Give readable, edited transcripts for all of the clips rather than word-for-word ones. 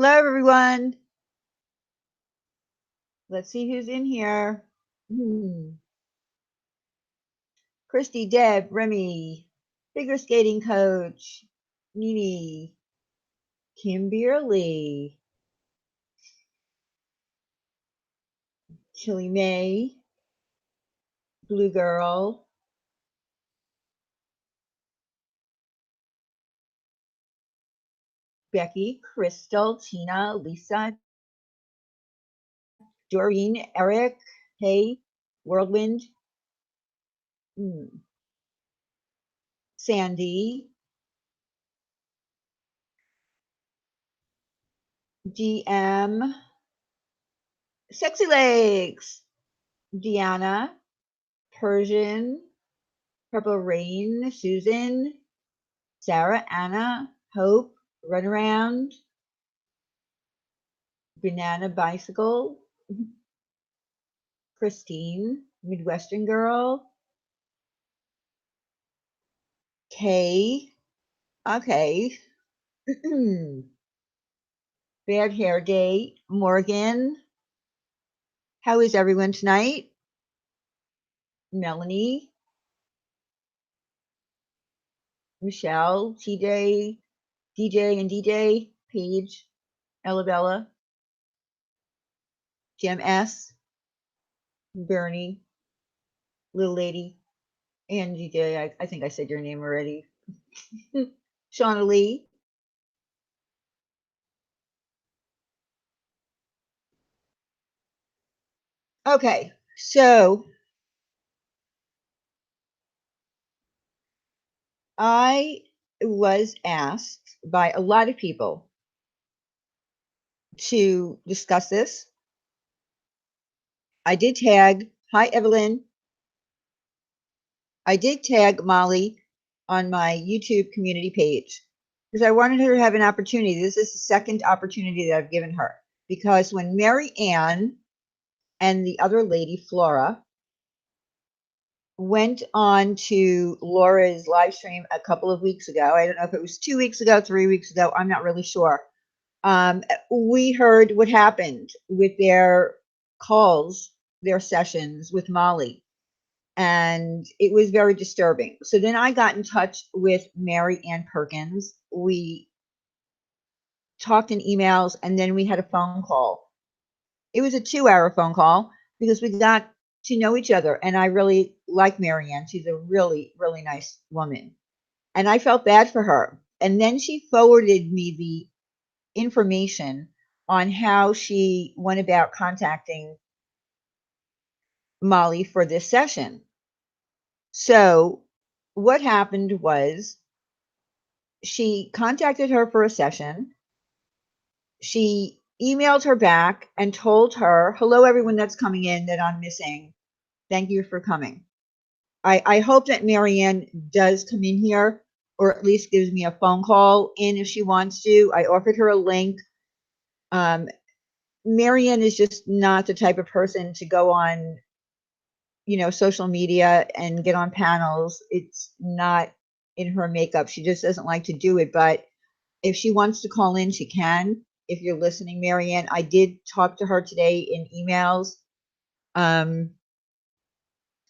Hello, everyone. Let's see who's in here. Christy, Deb, Remy, figure skating coach, Nini, Kimberly, Chili May, Blue Girl, Becky, Crystal, Tina, Lisa, Doreen, Eric, Hey, Whirlwind, Sandy, DM, Sexy Legs, Deanna, Persian, Purple Rain, Susan, Sarah, Anna, Hope, Runaround, Banana Bicycle, Christine, Midwestern Girl, Kay, okay, Bad Hair Day, Morgan. How is everyone tonight? Melanie, Michelle, TJ, DJ and DJ, Paige, Ellabella, Jim S, Bernie, Little Lady, and DJ. I think I said your name already. Shauna Lee. Okay, so I was asked by a lot of people to discuss this. I did tag, hi Evelyn. I did tag Molly on my YouTube community page because I wanted her to have an opportunity. This is the second opportunity that I've given her because when Mary Ann and the other lady, Flora, went on to Laura's live stream a couple of weeks ago, I don't know if it was 2 weeks ago, 3 weeks ago, I'm not really sure. We heard what happened with their calls, their sessions with Molly, and it was very disturbing. So then I got in touch with Mary Ann Perkins. We talked in emails, and then we had a phone call. It was a 2-hour phone call because we got to know each other, and I really like Mary Ann. She's a really, really nice woman, and I felt bad for her. And then she forwarded me the information on how she went about contacting Molly for this session. So what happened was she contacted her for a session. She emailed her back and told her, hello, everyone that's coming in that I'm missing. Thank you for coming. I hope that Marianne does come in here or at least gives me a phone call in if she wants to. I offered her a link. Marianne is just not the type of person to go on, social media and get on panels. It's not in her makeup. She just doesn't like to do it. But if she wants to call in, she can. If you're listening, Marianne, I did talk to her today in emails.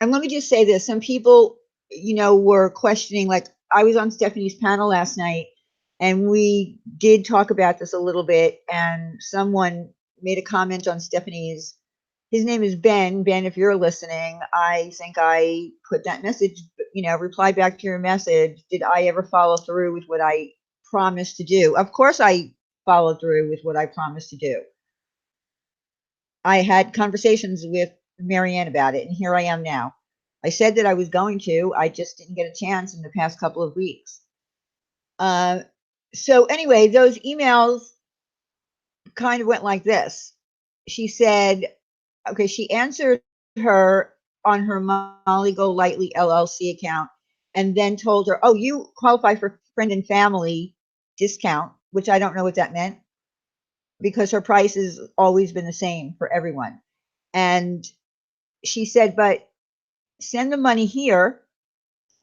And let me just say this. Some people, were questioning, like I was on Stephanie's panel last night and we did talk about this a little bit, and someone made a comment on Stephanie's. His name is Ben. Ben, if you're listening, I think I put that message, reply back to your message. Did I ever follow through with what I promised to do? Of course I followed through with what I promised to do. I had conversations with Marianne about it, and here I am now. I said that I was going to, I just didn't get a chance in the past couple of weeks. So anyway, those emails kind of went like this. She said, okay, she answered her on her Molly GoLightly LLC account and then told her, oh, you qualify for friend and family discount, which I don't know what that meant because her price has always been the same for everyone. And she said, but send the money here.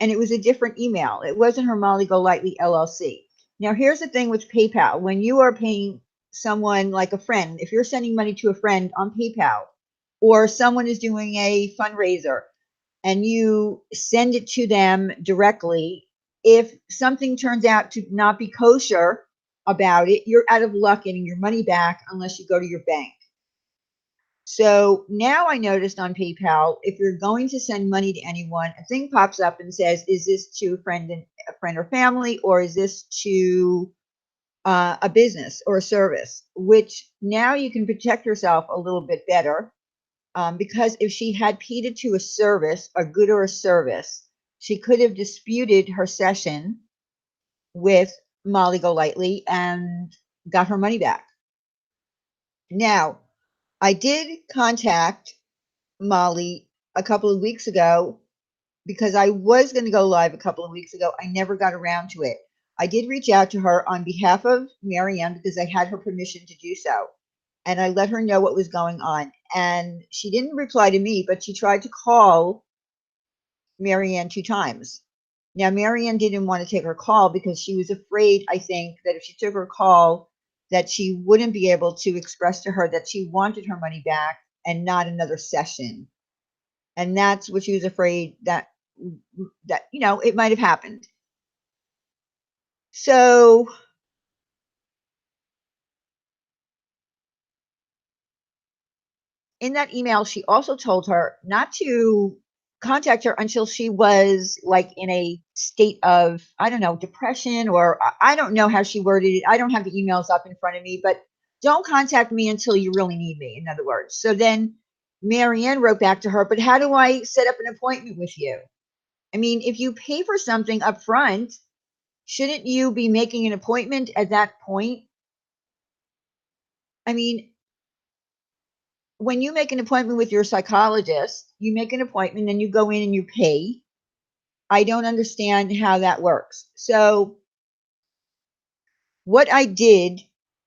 And it was a different email. It wasn't her Molly GoLightly LLC. Now, here's the thing with PayPal. When you are paying someone like a friend, if you're sending money to a friend on PayPal, or someone is doing a fundraiser and you send it to them directly, if something turns out to not be kosher about it, you're out of luck getting your money back unless you go to your bank. So now I noticed on PayPal, if you're going to send money to anyone, a thing pops up and says, "Is this to a friend or family, or is this to a business or a service?" Which now you can protect yourself a little bit better, because if she had paid it to a service, a good or a service, she could have disputed her session with Molly GoLightly and got her money back. Now, I did contact Molly a couple of weeks ago because I was going to go live a couple of weeks ago. I never got around to it. I did reach out to her on behalf of Marianne because I had her permission to do so. And I let her know what was going on. And she didn't reply to me, but she tried to call Marianne 2 times. Now, Marianne didn't want to take her call because she was afraid, I think, that if she took her call, that she wouldn't be able to express to her that she wanted her money back and not another session. And that's what she was afraid that it might have happened. So in that email, she also told her not to contact her until she was like in a state of, I don't know, depression, or I don't know how she worded it. I don't have the emails up in front of me, but don't contact me until you really need me, in other words. So then Marianne wrote back to her, "But how do I set up an appointment with you?" I mean, if you pay for something up front, shouldn't you be making an appointment at that point? I mean, when you make an appointment with your psychologist, you make an appointment and you go in and you pay. I don't understand how that works. So, what I did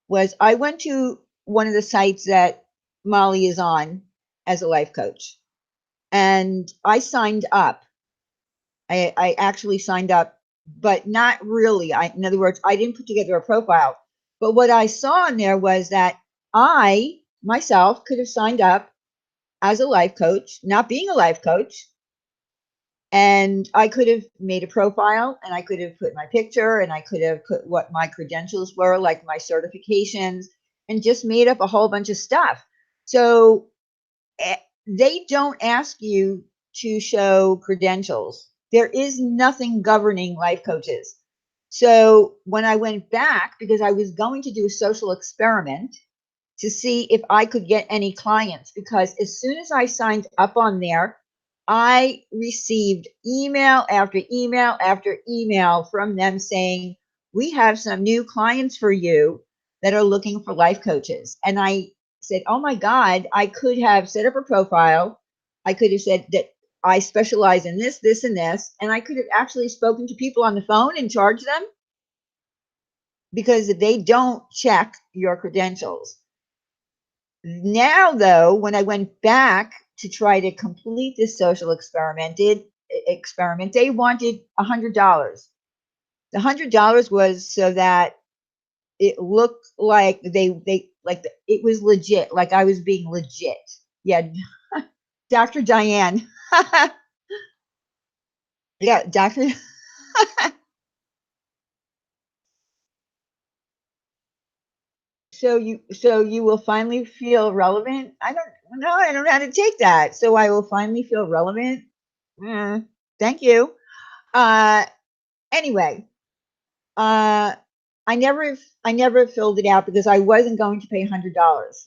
was I went to one of the sites that Molly is on as a life coach, and I signed up. I actually signed up, but not really. In other words, I didn't put together a profile. But what I saw in there was that I myself could have signed up as a life coach, not being a life coach, and I could have made a profile and I could have put my picture and I could have put what my credentials were, like my certifications, and just made up a whole bunch of stuff. So they don't ask you to show credentials. There is nothing governing life coaches. So when I went back, because I was going to do a social experiment to see if I could get any clients, because as soon as I signed up on there, I received email after email after email from them saying, "We have some new clients for you that are looking for life coaches." And I said, "Oh my God, I could have set up a profile. I could have said that I specialize in this, this, and this. And I could have actually spoken to people on the phone and charged them, because they don't check your credentials." Now, though, when I went back to try to complete this social experiment, they wanted $100. The $100 was so that it looked like it was legit, like I was being legit. Yeah, Dr. Diane. Yeah, Dr. So you will finally feel relevant. I don't know. I don't know how to take that. So I will finally feel relevant. Mm, thank you. Uh, anyway, uh, I never filled it out because I wasn't going to pay $100,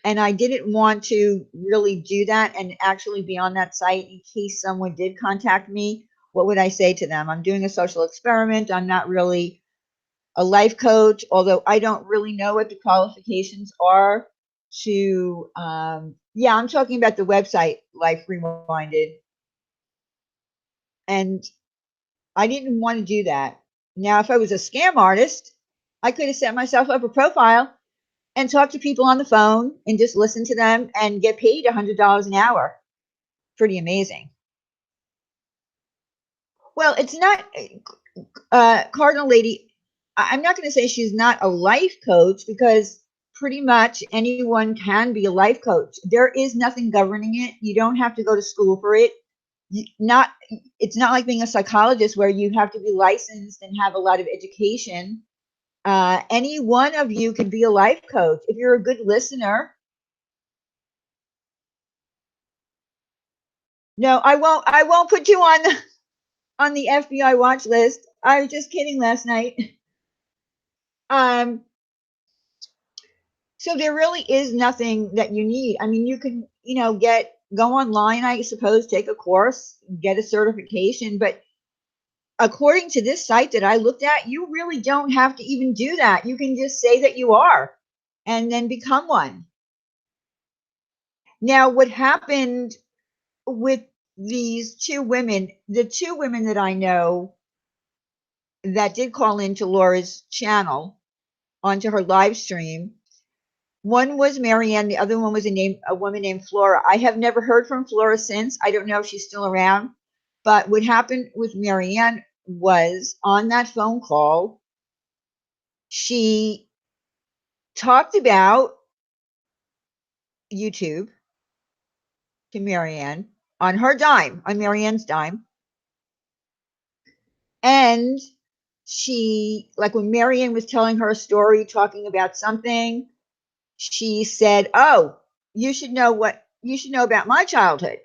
and I didn't want to really do that and actually be on that site in case someone did contact me. What would I say to them? I'm doing a social experiment. I'm not really a life coach, although I don't really know what the qualifications are to. Yeah, I'm talking about the website Life Rewinded, and I didn't want to do that. Now, if I was a scam artist, I could have set myself up a profile and talk to people on the phone and just listen to them and get paid $100 an hour. Pretty amazing. Well, it's not, Cardinal Lady. I'm not going to say she's not a life coach, because pretty much anyone can be a life coach. There is nothing governing it. You don't have to go to school for it. Not It's not like being a psychologist where you have to be licensed and have a lot of education. Any one of you can be a life coach if you're a good listener. No, I won't. I won't put you on the FBI watch list. I was just kidding last night. Um, so there really is nothing that you need. I mean, you can, go online, I suppose, take a course, get a certification, but according to this site that I looked at, you really don't have to even do that. You can just say that you are and then become one. Now, what happened with these two women, the two women that I know that did call into Laura's channel onto her live stream, one was Marianne, the other one was a woman named Flora. I have never heard from Flora since. I don't know if she's still around. But what happened with Marianne was, on that phone call, she talked about YouTube to Marianne on her dime, on Marianne's dime. And she, like when Marianne was telling her a story, talking about something, she said, "Oh, you should know about my childhood.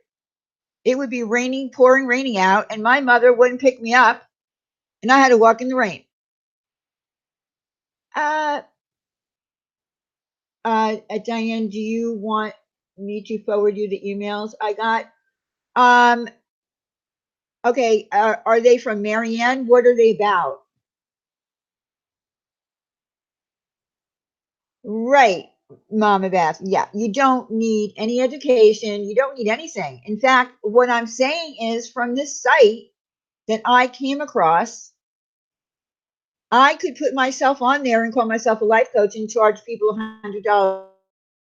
It would be raining, pouring, raining out, and my mother wouldn't pick me up, and I had to walk in the rain." Uh, Diane, do you want me to forward you the emails I got? Um, okay. Are they from Marianne? What are they about? Right, Mama Beth. Yeah, you don't need any education. You don't need anything. In fact, what I'm saying is, from this site that I came across, I could put myself on there and call myself a life coach and charge people $100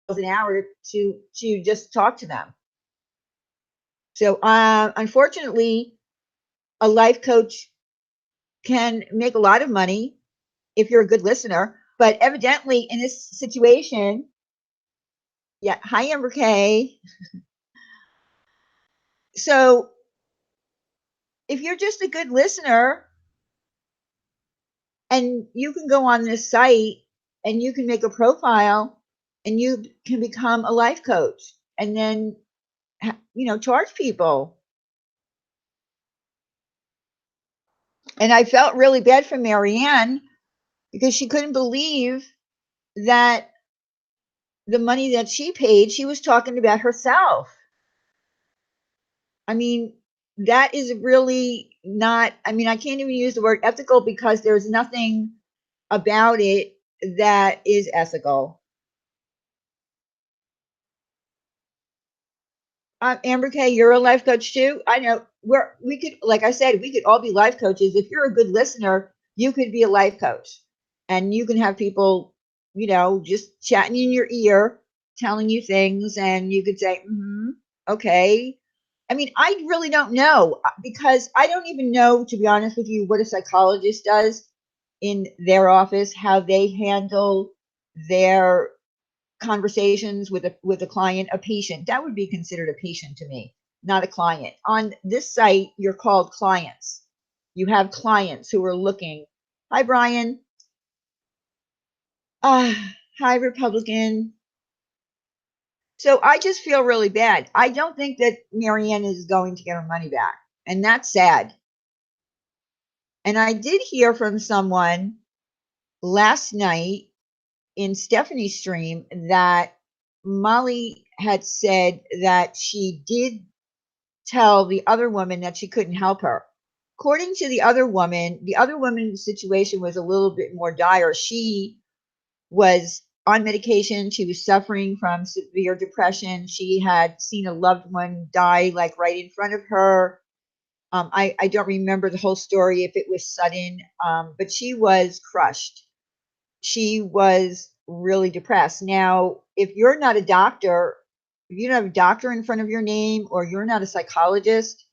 an hour to just talk to them. So, unfortunately, a life coach can make a lot of money if you're a good listener. But evidently, in this situation, yeah. Hi, Amber K. So, if you're just a good listener, and you can go on this site and you can make a profile and you can become a life coach, and then charge people. And I felt really bad for Marianne, because she couldn't believe that the money that she paid, she was talking about herself. I mean, that is really not, I mean, I can't even use the word ethical, because there's nothing about it that is ethical. Amber K, you're a life coach too. I know we could, like I said, we could all be life coaches. If you're a good listener, you could be a life coach, and you can have people, just chatting in your ear, telling you things, and you could say, okay. I mean, I really don't know, because I don't even know, to be honest with you, what a psychologist does in their office, how they handle their conversations with a client, a patient. That would be considered a patient to me, not a client. On this site, you're called clients. You have clients who are looking. Hi, Brian. Uh, Hi, Republican. So I just feel really bad. I don't think that Marianne is going to get her money back, and that's sad. And I did hear from someone last night in Stephanie's stream that Molly had said that she did tell the other woman that she couldn't help her. According to the other woman's situation was a little bit more dire. She was on medication. She was suffering from severe depression. She had seen a loved one die, like, right in front of her. I don't remember the whole story, if it was sudden, but she was crushed. She was really depressed. Now, if you're not a doctor, if you don't have a doctor in front of your name, or you're not a psychologist,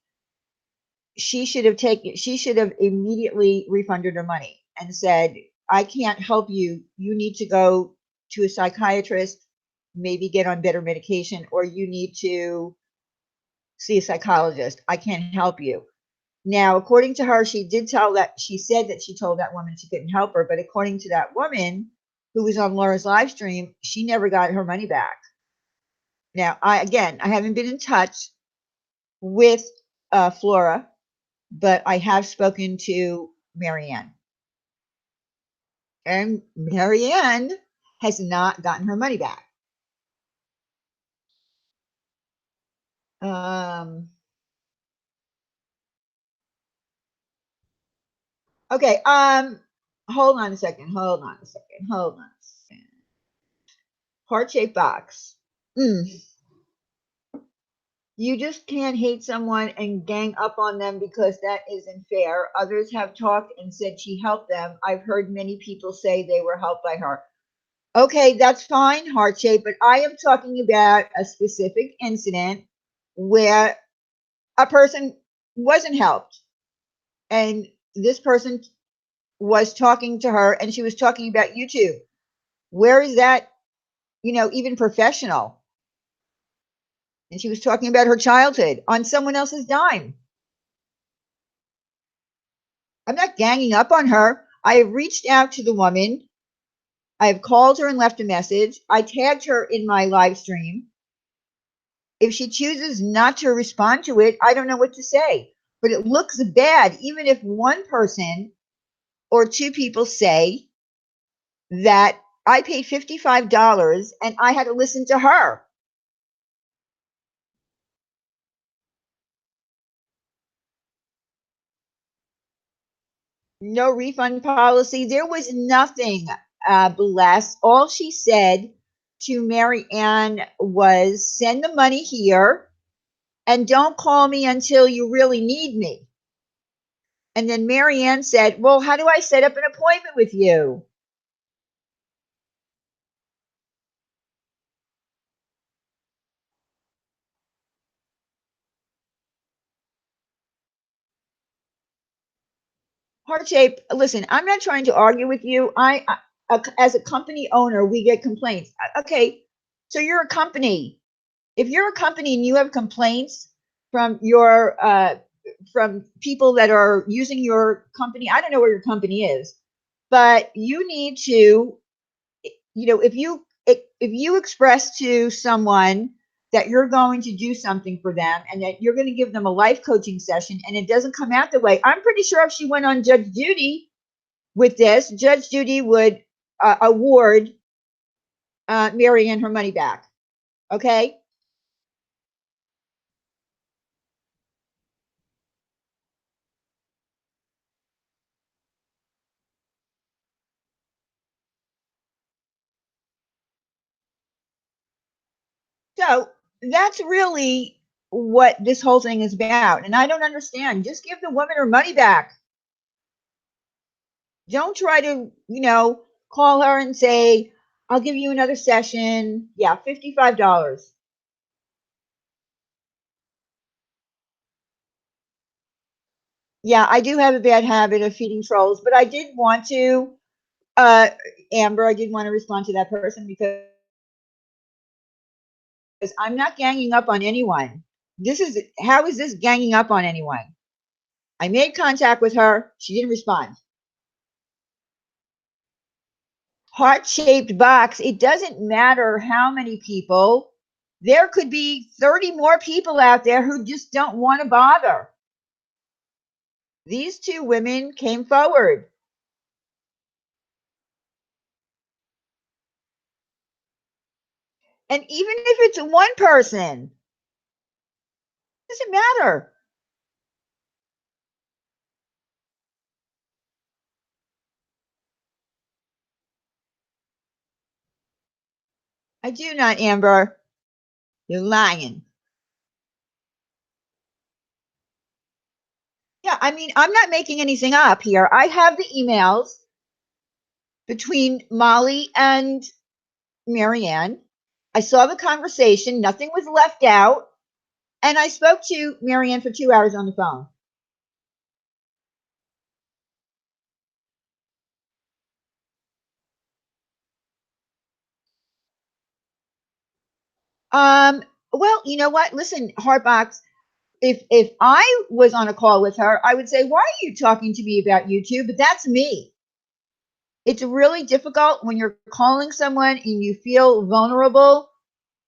she should have immediately refunded her money and said, I can't help you. You need to go to a psychiatrist, maybe get on better medication, or you need to see a psychologist. I can't help you. Now, according to her, she said that she told that woman she couldn't help her, but according to that woman who was on Laura's live stream, she never got her money back. Now, I haven't been in touch with Flora, but I have spoken to Marianne, and Marianne has not gotten her money back. Um, okay. Hold on a second. Hold on a second. Hold on a second. Heart-shaped box. Mm. You just can't hate someone and gang up on them because that isn't fair. Others have talked and said she helped them. I've heard many people say they were helped by her. Okay, that's fine, heart shape, but I am talking about a specific incident where a person wasn't helped. And this person was talking to her and she was talking about YouTube. Where is that, even professional? And she was talking about her childhood on someone else's dime. I'm not ganging up on her. I have reached out to the woman. I have called her and left a message. I tagged her in my live stream. If she chooses not to respond to it, I don't know what to say. But it looks bad, even if one person or two people say that I paid $55 and I had to listen to her. No refund policy. There was nothing, Bless. All she said to Mary Ann was send the money here and don't call me until you really need me. And then Mary Ann said, well, how do I set up an appointment with you? Heart shape, listen, I'm not trying to argue with you. As a company owner, we get complaints. Okay, so you're a company. If you're a company and you have complaints from from people that are using your company, I don't know where your company is, but you need to, if you express to someone that you're going to do something for them and that you're going to give them a life coaching session and it doesn't come out the way, I'm pretty sure if she went on Judge Judy with this, Judge Judy would award Mary Ann her money back. Okay. So that's really what this whole thing is about. And I don't understand. Just give the woman her money back. Don't try to, call her and say, I'll give you another session. Yeah, $55. Yeah, I do have a bad habit of feeding trolls, but I did want to, uh, Amber, I did want to respond to that person because I'm not ganging up on anyone. How is this ganging up on anyone? I made contact with her. She didn't respond. Heart-shaped box, it doesn't matter how many people. There could be 30 more people out there who just don't want to bother. These two women came forward. And even if it's one person, it doesn't matter. I do not, Amber. You're lying. Yeah, I mean, I'm not making anything up here. I have the emails between Molly and Marianne. I saw the conversation. Nothing was left out. And I spoke to Marianne for 2 hours on the phone. Um, well, you know what? Listen, Heartbox, if I was on a call with her, I would say, "Why are you talking to me about YouTube?" But that's me. It's really difficult when you're calling someone and you feel vulnerable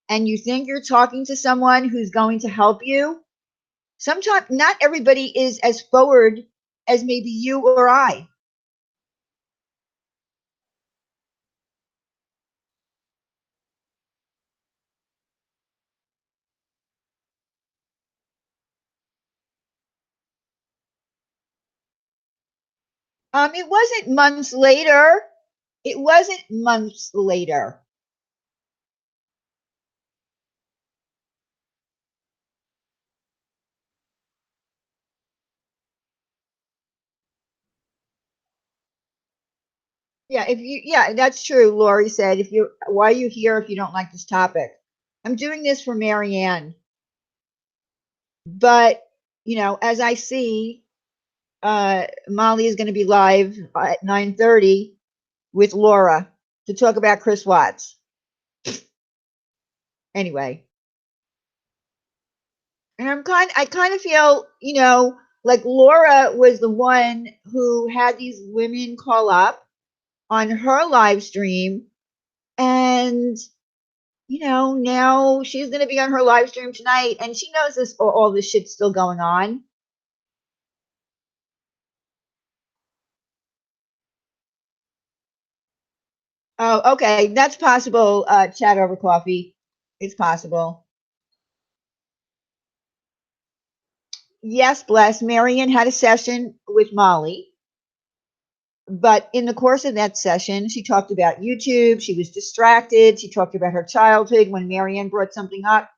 and you think you're talking to someone who's going to help you. Sometimes not everybody is as forward as maybe you or I. It wasn't months later. It wasn't months later. Yeah, that's true. Lori said, if you, why are you here if you don't like this topic? I'm doing this for Marianne, but as I see, Molly is going to be live at 9:30 with Laura to talk about Chris Watts. Anyway, and I kind of feel, like Laura was the one who had these women call up on her live stream, and now she's going to be on her live stream tonight, and she knows this all this shit's still going on. Oh, okay, that's possible. Chat over coffee, it's possible. Yes, bless. Marion had a session with Molly, but in the course of that session, she talked about YouTube. She was distracted. She talked about her childhood. When Marion brought something up,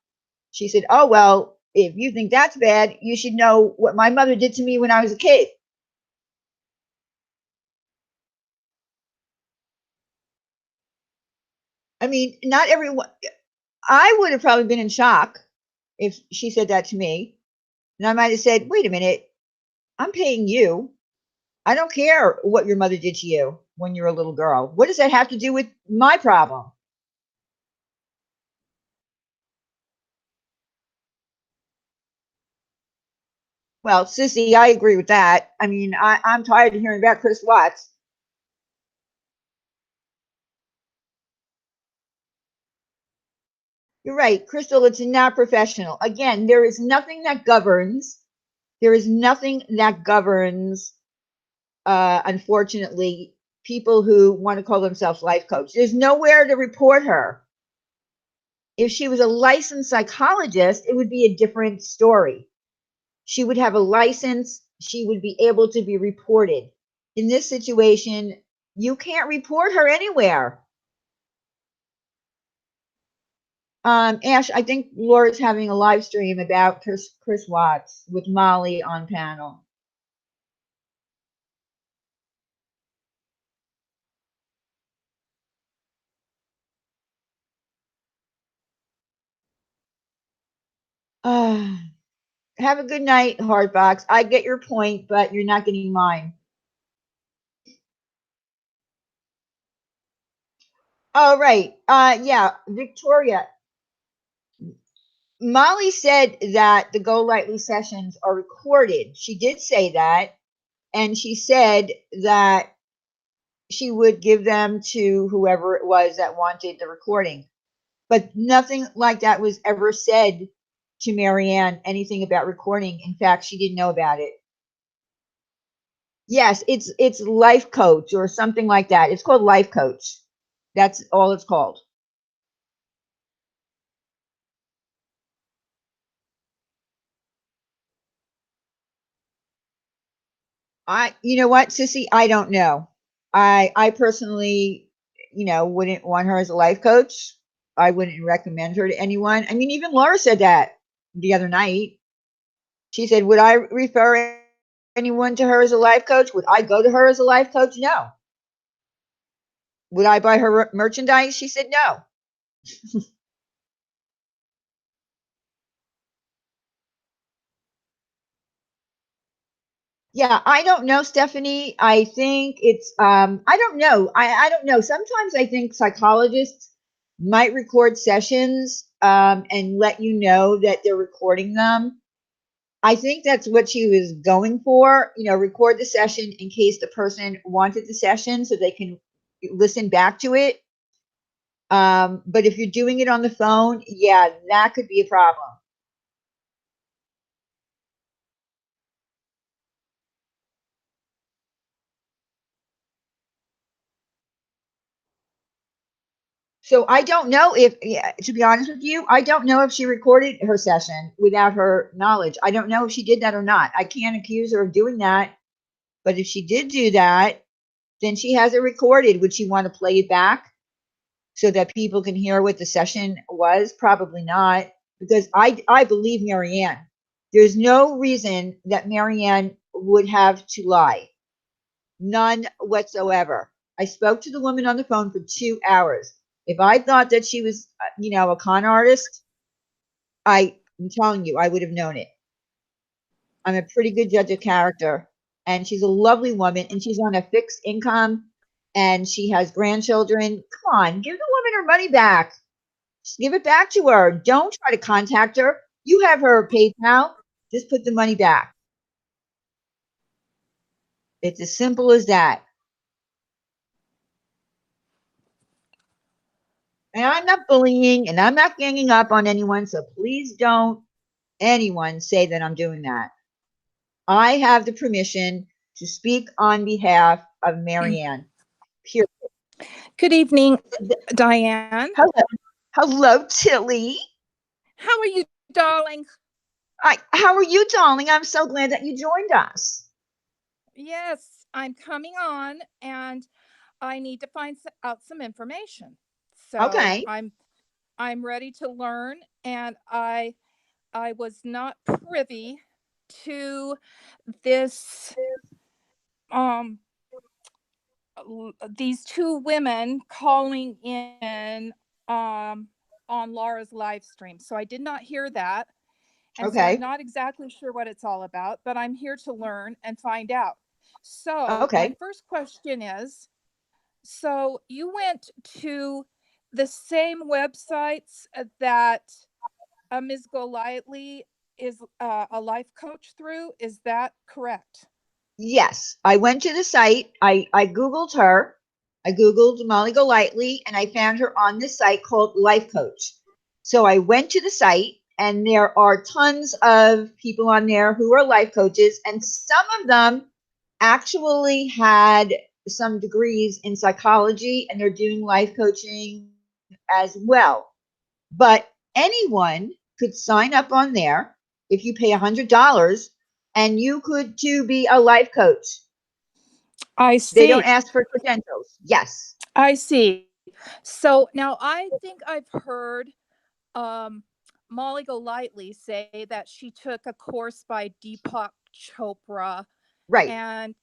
she said, "Oh, well, if you think that's bad, you should know what my mother did to me when I was a kid." I mean, not everyone. I would have probably been in shock if she said that to me. And I might have said, "Wait a minute, I'm paying you. I don't care what your mother did to you when you're a little girl. What does that have to do with my problem?" Well, Sissy, I agree with that. I mean, I'm tired of hearing about Chris Watts. You're right, Crystal, it's not professional. Again, there is nothing that governs, unfortunately, people who want to call themselves life coach. There's nowhere to report her. If she was a licensed psychologist, it would be a different story. She would have a license, she would be able to be reported. In this situation, you can't report her anywhere. Ash, I think Laura's having a live stream about Chris Watts with Molly on panel. Uh, have a good night, Hardbox. I get your point, but you're not getting mine. All right. Yeah, Victoria. Molly said that the GoLightly sessions are recorded. She did say that, and she said that she would give them to whoever it was that wanted the recording. But nothing like that was ever said to Marianne, anything about recording. In fact, she didn't know about it. Yes, it's life coach or something like that. It's called life coach. That's all it's called. You know what, Sissy, I don't know. I personally, wouldn't want her as a life coach. I wouldn't recommend her to anyone. I mean, even Laura said that the other night. She said, "Would I refer anyone to her as a life coach? Would I go to her as a life coach? No. Would I buy her merchandise?" She said, "No." Yeah, I don't know, Stephanie. I think it's I don't know. I don't know. Sometimes I think psychologists might record sessions and let you know that they're recording them. I think that's what she was going for, record the session in case the person wanted the session so they can listen back to it. But if you're doing it on the phone, yeah, that could be a problem. So I don't know if, yeah, to be honest with you, I don't know if she recorded her session without her knowledge. I don't know if she did that or not. I can't accuse her of doing that. But if she did do that, then she has it recorded. Would she want to play it back so that people can hear what the session was? Probably not, because I believe Marianne. There's no reason that Marianne would have to lie. None whatsoever. I spoke to the woman on the phone for 2 hours. If I thought that she was, a con artist, I'm telling you, I would have known it. I'm a pretty good judge of character, and she's a lovely woman, and she's on a fixed income, and she has grandchildren. Come on, give the woman her money back. Just give it back to her. Don't try to contact her. You have her PayPal. Just put the money back. It's as simple as that. And I'm not bullying and I'm not ganging up on anyone, so please don't anyone say that I'm doing that. I have the permission to speak on behalf of Marianne. Period. Good evening, Diane. Hello, hello, Tilly. How are you, darling? How are you, darling? I'm so glad that you joined us. Yes, I'm coming on and I need to find out some information. So Okay. I'm ready to learn, and I was not privy to this um these two women calling in on Laura's live stream. So I did not hear that. And so I'm Okay. not exactly sure what it's all about, but I'm here to learn and find out. So, my Okay. first question is, so you went to the same websites that Ms. GoLightly is a life coach through? Is that correct? Yes, I went to the site. I Googled her. I Googled Molly Golightly and I found her on this site called Life Coach. So I went to the site and there are tons of people on there who are life coaches, and some of them actually had some degrees in psychology and they're doing life coaching as well. But anyone could sign up on there if you pay $100, and you could too be a life coach. I They don't see. ask for credentials. Yes. I see. So now I think I've heard um, Molly Golightly say that she took a course by Deepak Chopra Right. and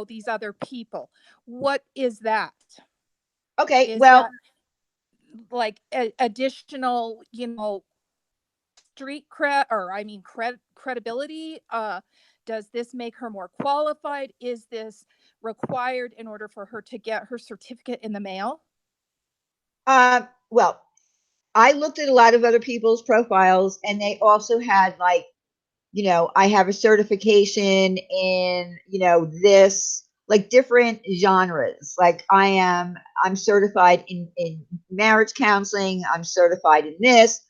these other people. What is that? Okay. Is Well, that like additional street cred, or I mean credibility? Does this make her more qualified? Is this required in order for her to get her certificate in the mail? well, I looked at a lot of other people's profiles and they also had like, I have a certification in, this, like different genres. Like I'm certified in marriage counseling. I'm certified in this.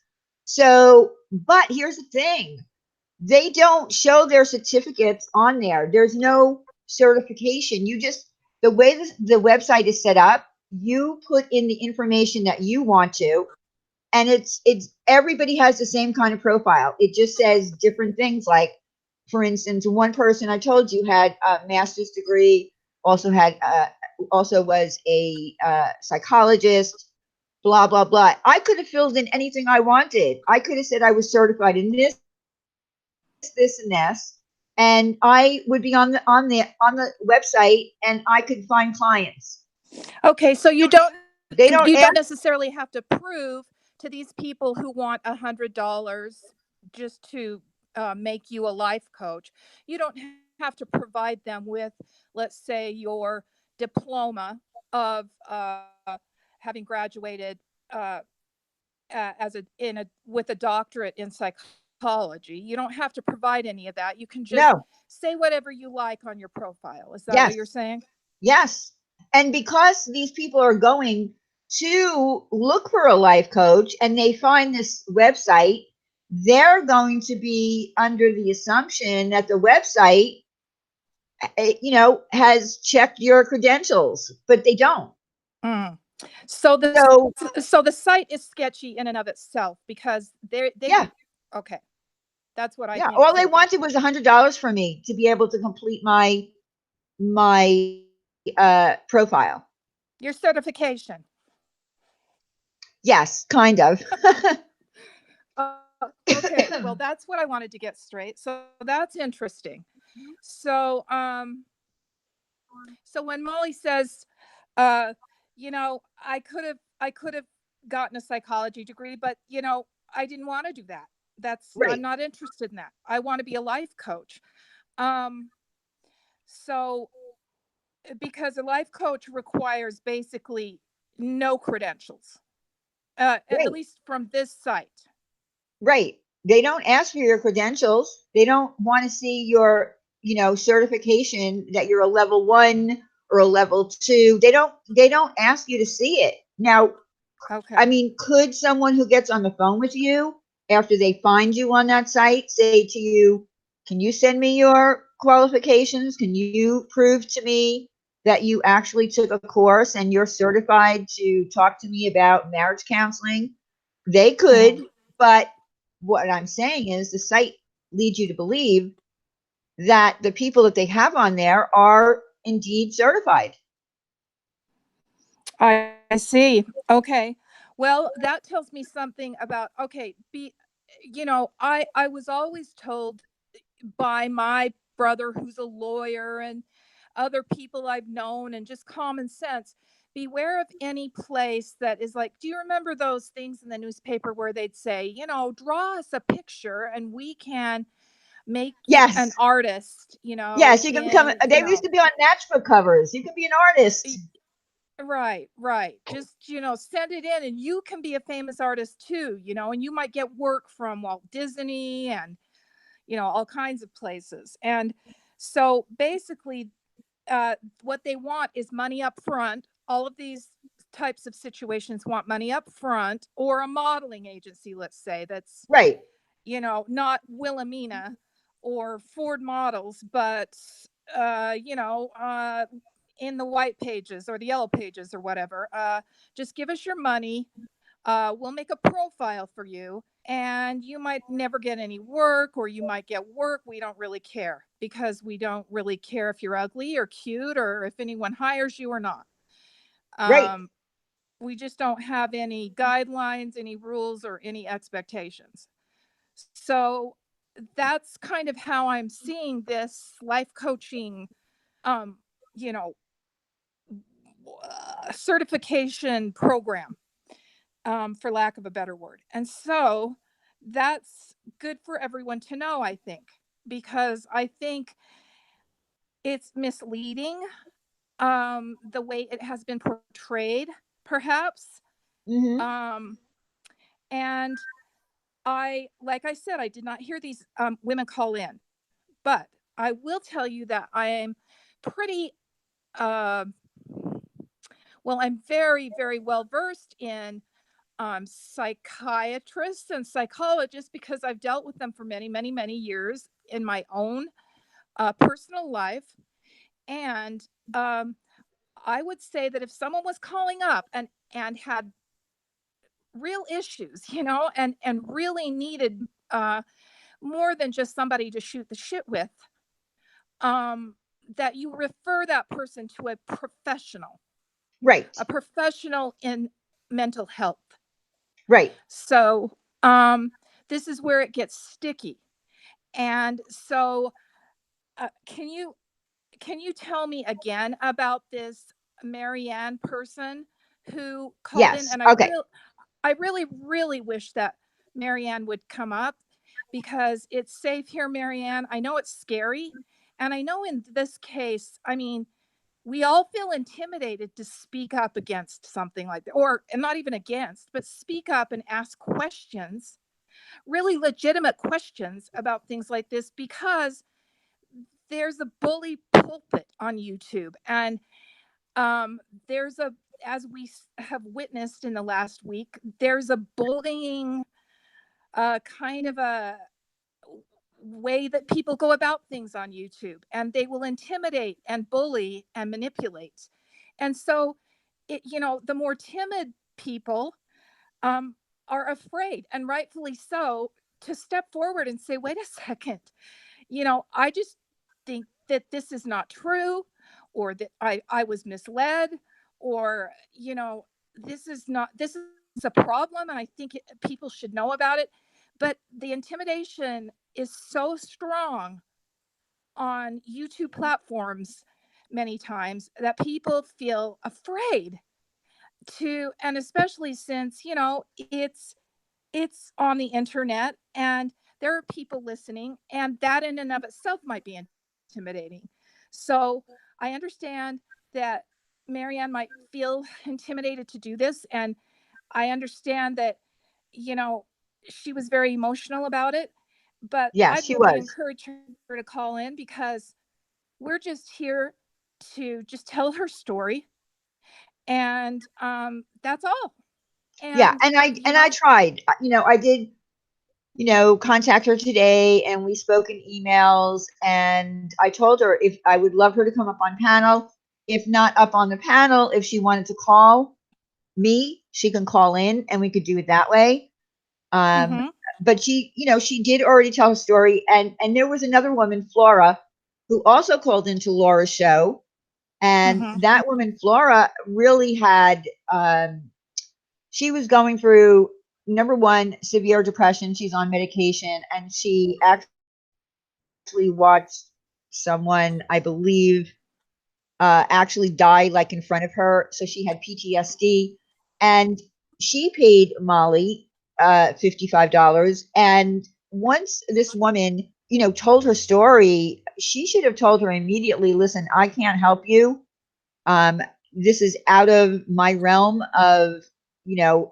So, but here's the thing. They don't show their certificates on there. There's no certification. You just, the way the website is set up, you put in the information that you want to, and it's everybody has the same kind of profile. It just says different things. Like, for instance, one person I told you had a master's degree, also had also was a psychologist, blah blah blah. I could have filled in anything I wanted. I could have said I was certified in this, and this, and I would be on the website, and I could find clients. Okay, so you They don't don't ask. necessarily have to prove to these people who want $100 just to make you a life coach. You don't have to provide them with, let's say, your diploma of having graduated as a in a with a doctorate in psychology. You don't have to provide any of that. You can just No. say whatever you like on your profile. Is that what you're Yes. saying? Yes. And because these people are going to look for a life coach and they find this website, they're going to be under the assumption that the website, has checked your credentials, but they don't. Mm. So So, the site is sketchy in and of itself because they yeah, okay. That's what I yeah. think All they too. wanted was $100 from me to be able to complete my profile. Your certification. Yes, kind of. Okay, well that's what I wanted to get straight. So that's interesting. So so when Molly says, uh, I could have gotten a psychology degree, but I didn't want to do that. I'm Right, not interested in that. I want to be a life coach. Um, so because a life coach requires basically no credentials, at right. least from this site. Right. They don't ask for your credentials. They don't want to see your, certification that you're a level 1 or a level 2. They don't ask you to see it. Now, I Okay. mean, could someone who gets on the phone with you after they find you on that site say to you, "Can you send me your qualifications? Can you prove to me that you actually took a course and you're certified to talk to me about marriage counseling?" They Mhm. could, but what I'm saying is the site leads you to believe that the people that they have on there are indeed certified. I see. Okay. Well, that tells me something about, okay, I was always told by my brother who's a lawyer and other people I've known and just common sense, beware of any place that is like, do you remember those things in the newspaper where they'd say, draw us a picture and we can make you an Yes. artist, Yes, you can become. in, They used to be on matchbook covers. You can be an artist. right, right. Just, send it in and you can be a famous artist too, and you might get work from Walt Disney and, all kinds of places. And so basically, what they want is money up front. All of these types of situations want money up front, or a modeling agency, let's say, that's, Right, not Wilhelmina or Ford Models, but, uh, you know, uh, in the white pages or the yellow pages or whatever. Just give us your money. We'll make a profile for you, and you might never get any work, or you might get work. We don't really care because we don't really care if you're ugly or cute or if anyone hires you or not. right. Um, we just don't have any guidelines, any rules, or any expectations. So that's kind of how I'm seeing this life coaching, um, you know, certification program, for lack of a better word. And so that's good for everyone to know, I think, because I think it's misleading, the way it has been portrayed, perhaps. Hmm. Um, and like I said, I did not hear these women call in, but I will tell you that I am pretty, uh, well, I'm very, very well versed in psychiatrists and psychologists because I've dealt with them for many, many, many years in my own personal life. And um, I would say that if someone was calling up and had real issues, and really needed more than just somebody to shoot the shit with, um, that you refer that person to Right, a professional in mental health. right. So this is where it gets sticky. And so, can you tell me again about this Marianne person who called in? Yes. And Okay. I really, really wish that Marianne would come up because it's safe here, Marianne. I know it's scary, and I know in this case, I mean, we all feel intimidated to speak up against something like that, or and not even against, but speak up and ask questions, really legitimate questions about things like this, because there's a bully pulpit on YouTube, and there's a, as we have witnessed in the last week, there's a bullying kind of a way that people go about things on YouTube, and they will intimidate and bully and manipulate. And so, the more timid people um, are afraid, and rightfully so, to step forward and say, wait a second, I just think that this is not true, or that I was misled, or, this is a problem, and I think people should know about it. But the intimidation is so strong on YouTube platforms many times that people feel afraid to, and especially since, it's on the internet, and there are people listening, and that in and of itself might be intimidating. So I understand that Marianne might feel intimidated to do this, and I understand that, you know, she was very emotional about it, but Yeah, I'd she really was. encourage her to call in, because we're just here to just tell her story, and that's all. Yeah, And and I tried. I did, contact her today, and we spoke in emails, and I told her if I would love her to come up on panel. If not up on the panel, if she wanted to call me, she can call in and we could do it that way. Um, mm-hmm, but she did already tell her story, and there was another woman, Flora, who also called into Laura's show, and mm-hmm, that woman, Flora, really had she was going through, number one, severe depression. She's on medication, and she actually watched someone, I believe, actually die like in front of her. So she had PTSD, and she paid Molly $55. And once this woman, told her story, she should have told her immediately, listen, I can't help you. Um, this is out of my realm of,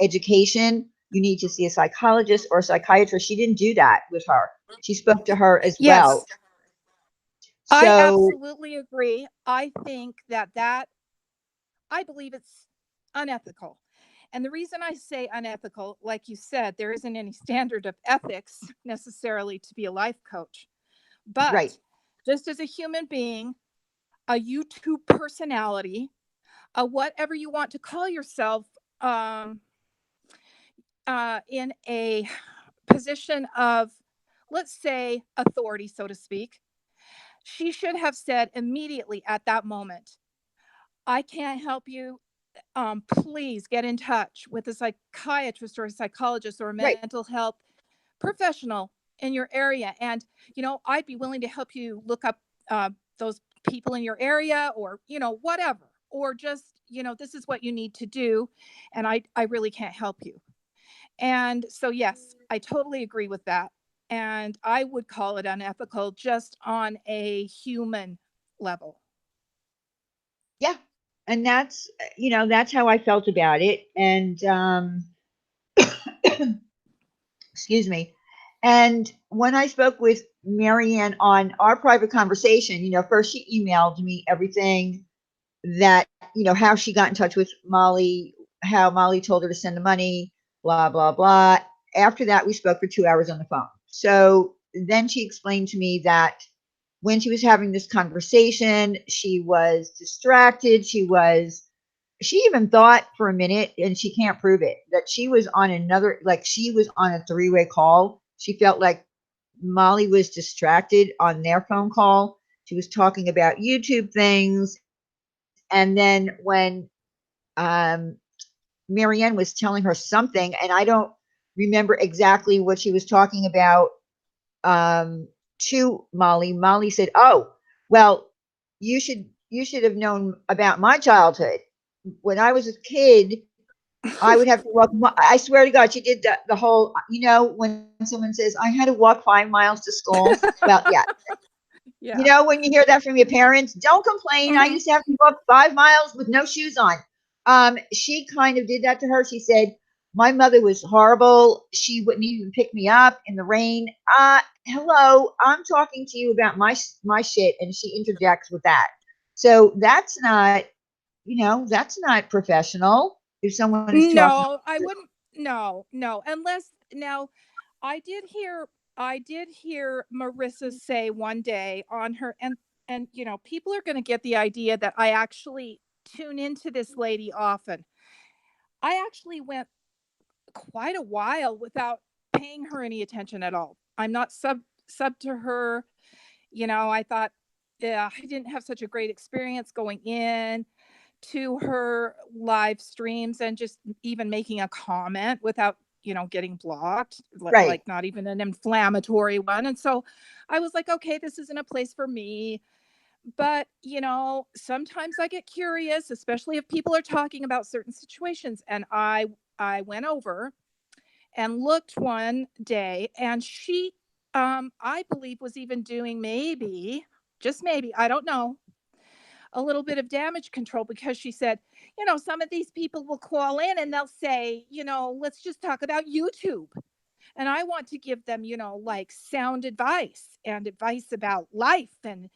education. You need to see a psychologist or a psychiatrist. She didn't do that with her. She spoke to her as well. yes, I So, absolutely agree. I think that I believe it's unethical. And the reason I say unethical, like you said, there isn't any standard of ethics necessarily to be a life coach. right. But just as a human being, a YouTube personality, a whatever you want to call yourself, um, in a position of, let's say, authority, so to speak, she should have said immediately at that moment, I can't help you. Please get in touch with a psychiatrist or a psychologist or a Right. mental health professional in your area. And, I'd be willing to help you look up those people in your area, or, whatever, or just, this is what you need to do. And I really can't help you. And so, yes, I totally agree with that. And I would call it unethical just on a human level. Yeah. And that's how I felt about it. And excuse me. And when I spoke with Marianne on our private conversation, first she emailed me everything that, how she got in touch with Molly, how Molly told her to send the money, blah, blah, blah. After that, we spoke for 2 hours on the phone. So then she explained to me that when she was having this conversation, she was distracted. She even thought for a minute, and she can't prove it, that she was on like she was on a three-way call. She felt like Molly was distracted on their phone call. She was talking about YouTube things. And then when um, Marianne was telling her something, and I don't remember exactly what she was talking about to Molly, Molly said, "Oh, well, you should have known about my childhood. When I was a kid, I would have to walk. I swear to God, she did the whole. When someone says I had to walk 5 miles to school. Well, yeah, You Yeah. know, when you hear that from your parents, don't complain. I Mhm. used to have to walk 5 miles with no shoes on. She kind of did that to her. She said, my mother was horrible. She wouldn't even pick me up in the rain. Hello, I'm talking to you about my shit, and she interjects with that. So that's not, that's not professional. If someone is talking, No, I wouldn't. No, no, unless now I did hear Marissa say one day on her, and people are going to get the idea that I actually tune into this lady often. I actually went quite a while without paying her any attention at all. I'm not sub to her. I thought, yeah, I didn't have such a great experience going in to her live streams and just even making a comment without getting blocked, right, like not even an inflammatory one. And so I was like, okay, this isn't a place for me. But sometimes I get curious, especially if people are talking about certain situations. And I went over and looked one day, and she I believe was even doing, maybe, just maybe, I don't know, a little bit of damage control, because she said, some of these people will call in and they'll say, let's just talk about YouTube. And I want to give them, like sound advice and advice about life, and,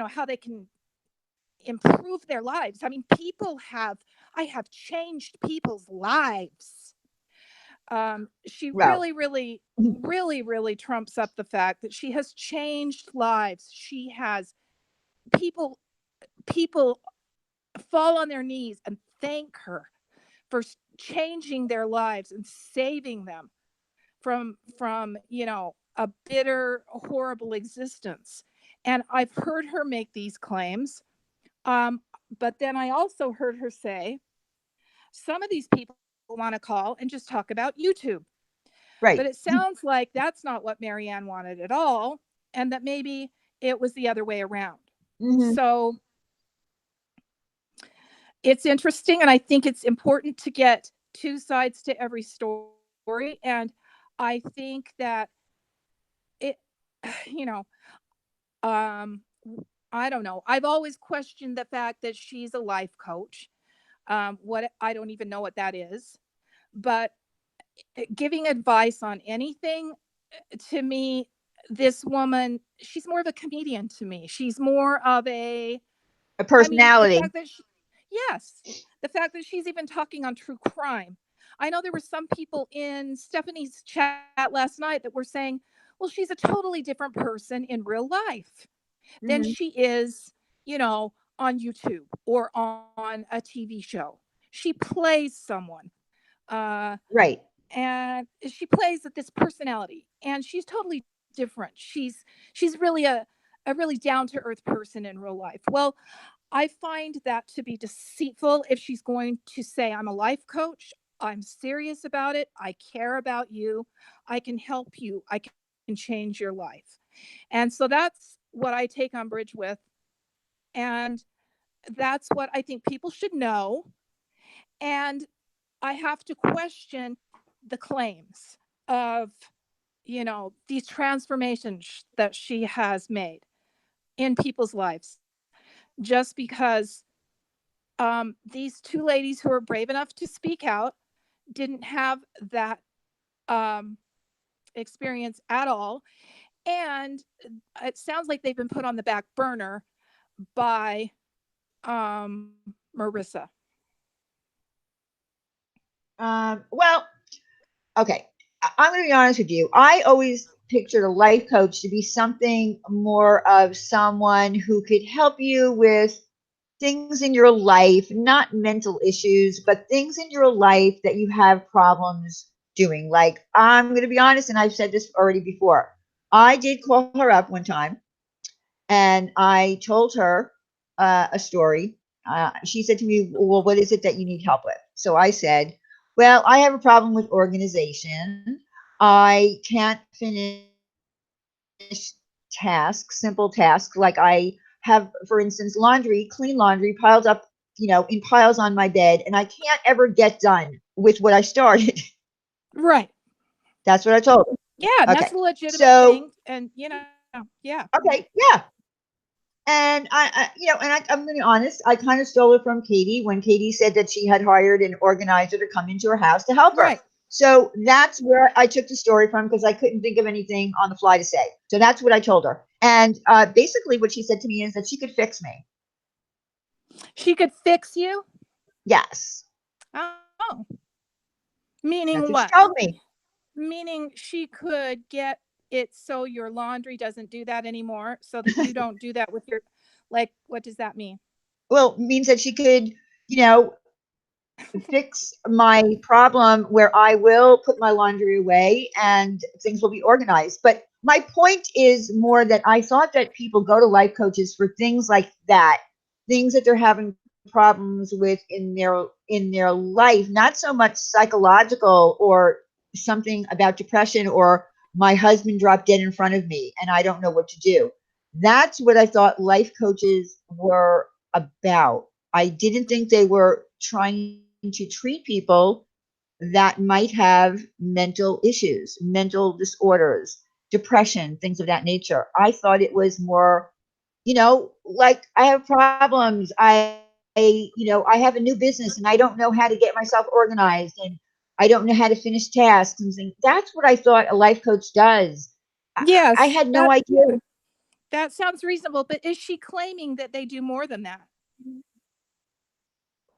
how they can improve their lives. I mean, I have changed people's lives. She well, really, really, really, really trumps up the fact that she has changed lives. She has people, people fall on their knees and thank her for changing their lives and saving them from a bitter, horrible existence. And I've heard her make these claims. um, but then I also heard her say some of these people want to call and just talk about YouTube. But it right. sounds like that's not what Marianne wanted at all, and that maybe it was the other way around. Hmm. So it's interesting, and I think it's important to get two sides to every story. And I think that it you know um I don't know, I've always questioned the fact that she's a life coach. What, I don't even know what that is. But giving advice on anything, to me, this woman, she's more of a comedian to me. She's more of a, A I mean, the personality. fact that yes, the fact that she's even talking on true crime. I know there were some people in Stephanie's chat last night that were saying, well, she's a totally different person in real life than Hmm. she is, on YouTube or on a TV show. She plays someone. Uh, Right. and she plays this personality, and she's totally different. She's really a really down to earth person in real life. Well, I find that to be deceitful. If she's going to say, I'm a life coach, I'm serious about it, I care about you, I can help you, I can change your life. And so that's what I take umbrage with. And that's what I think people should know. And I have to question the claims of, these transformations that she has made in people's lives, just because these two ladies who are brave enough to speak out didn't have that um, experience at all. And it sounds like they've been put on the back burner by Marissa. Well, okay. I'm going to be honest with you. I always pictured a life coach to be something more of someone who could help you with things in your life, not mental issues, but things in your life that you have problems doing. Like, I'm going to be honest, and I've said this already before. I did call her up one time and I told her a story. She said to me, well, what is it that you need help with? So I said, well, I have a problem with organization. I can't finish tasks, simple tasks. Like I have, for instance, laundry, clean laundry piled up, in piles on my bed, and I can't ever get done with what I started. Right. That's what I told her. Yeah, and Okay. that's a legitimate So, thing. And, yeah. okay. Yeah. And I'm going to be honest, I kind of stole it from Katie when Katie said that she had hired an organizer to come into her house to help her. Right. So that's where I took the story from because I couldn't think of anything on the fly to say. So that's what I told her. And basically, what she said to me is that she could fix me. She could fix you? Yes, Oh, that's meaning what she what? told me. Meaning she could get it so your laundry doesn't do that anymore, so that you don't do that with your, like, what does that mean? Well, means that she could, you know, fix my problem where I will put my laundry away and things will be organized. But my point is more that I thought that people go to life coaches for things like that, things that they're having problems with in their life, not so much psychological or something about depression or my husband dropped dead in front of me and I don't know what to do. That's what I thought life coaches were about. I didn't think they were trying to treat people that might have mental issues, mental disorders, depression, things of that nature. I thought it was more, like I have problems. I have a new business and I don't know how to get myself organized and I don't know how to finish tasks and things. That's what I thought a life coach does. I had Yes, no idea. that sounds reasonable, but is she claiming that they do more than that?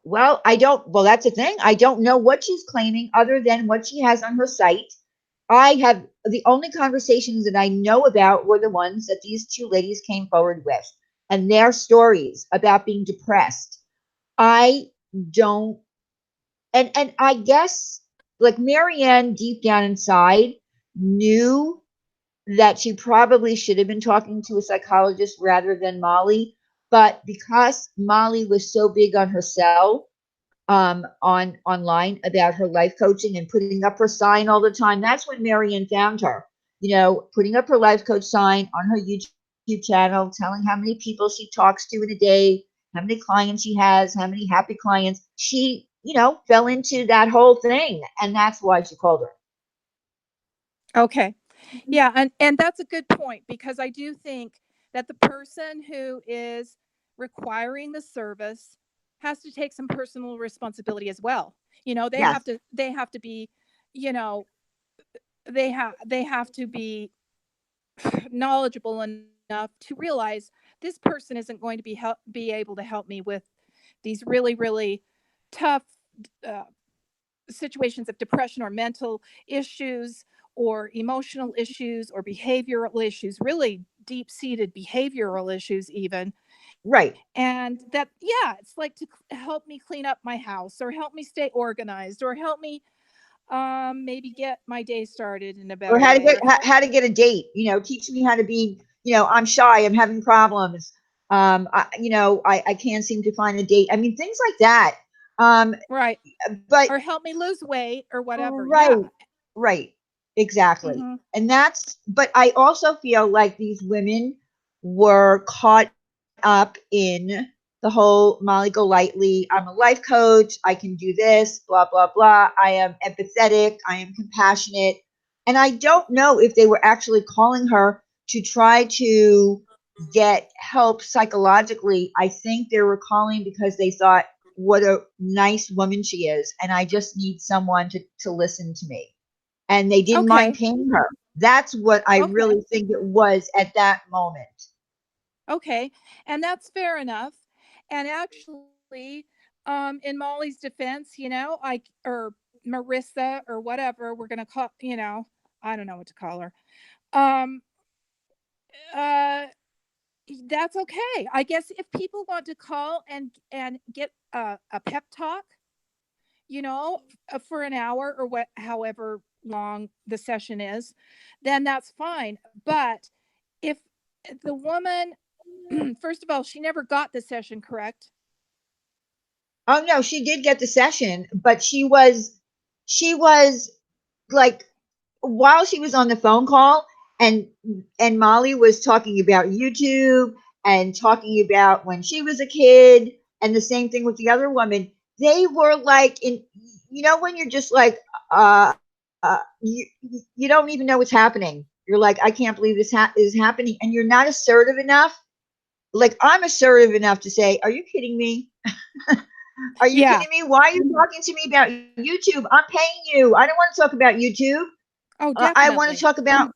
Well, that's the thing. I don't know what she's claiming other than what she has on her site. I have the only conversations that I know about were the ones that these two ladies came forward with and their stories about being depressed. I don't, and I guess like Marianne deep down inside knew that she probably should have been talking to a psychologist rather than Molly. But because Molly was so big on herself, on online about her life coaching and putting up her sign all the time. That's when Marion found her. Putting up her life coach sign on her YouTube channel, telling how many people she talks to in a day, how many clients she has, how many happy clients. She, fell into that whole thing, and that's why she called her. Okay. Yeah, and that's a good point, because I do think that the person who is requiring the service has to take some personal responsibility as well. They have Yes, to be, you know, they have to be knowledgeable enough to realize this person isn't going to be able to help me with these really, really tough uh, situations of depression or mental issues or emotional issues or behavioral issues, really deep seated behavioral issues, even. right. And that, yeah, it's like to help me clean up my house or help me stay organized or help me maybe get my day started in a Or better way or help. how to get a date. Teach me how to be. I'm shy. I'm having problems. I can't seem to find a date. I mean, things like that. Um, Right. but Or help me lose weight or whatever. right, Yeah. right, exactly. Hmm. And but I also feel like these women were caught up in the whole Molly Golightly, I'm a life coach, I can do this, blah, blah, blah. I am empathetic, I am compassionate. And I don't know if they were actually calling her to try to get help psychologically. I think they were calling because they thought, what a nice woman she is, and I just need someone to listen to me. And they didn't mind Okay. paying her. That's what I Okay. really think it was at that moment. Okay. And that's fair enough. And actually, in Molly's defense, or Marissa or whatever we're going to call, I don't know what to call her. Um, uh, that's okay. I guess if people want to call and get a pep talk, for an hour or however long the session is, then that's fine. But if the woman, first of all, she never got the session, correct? Oh no, she did get the session, but she was like while she was on the phone call and and Molly was talking about YouTube and talking about when she was a kid and the same thing with the other woman. They were like in when you're just like you don't even know what's happening. You're like I can't believe this is happening and you're not assertive enough like, I'm assertive enough to say, "Are you kidding me? Are you Yeah. kidding me? Why are you talking to me about YouTube? I'm paying you. I don't want to talk about YouTube. Oh, I want to definitely. talk about."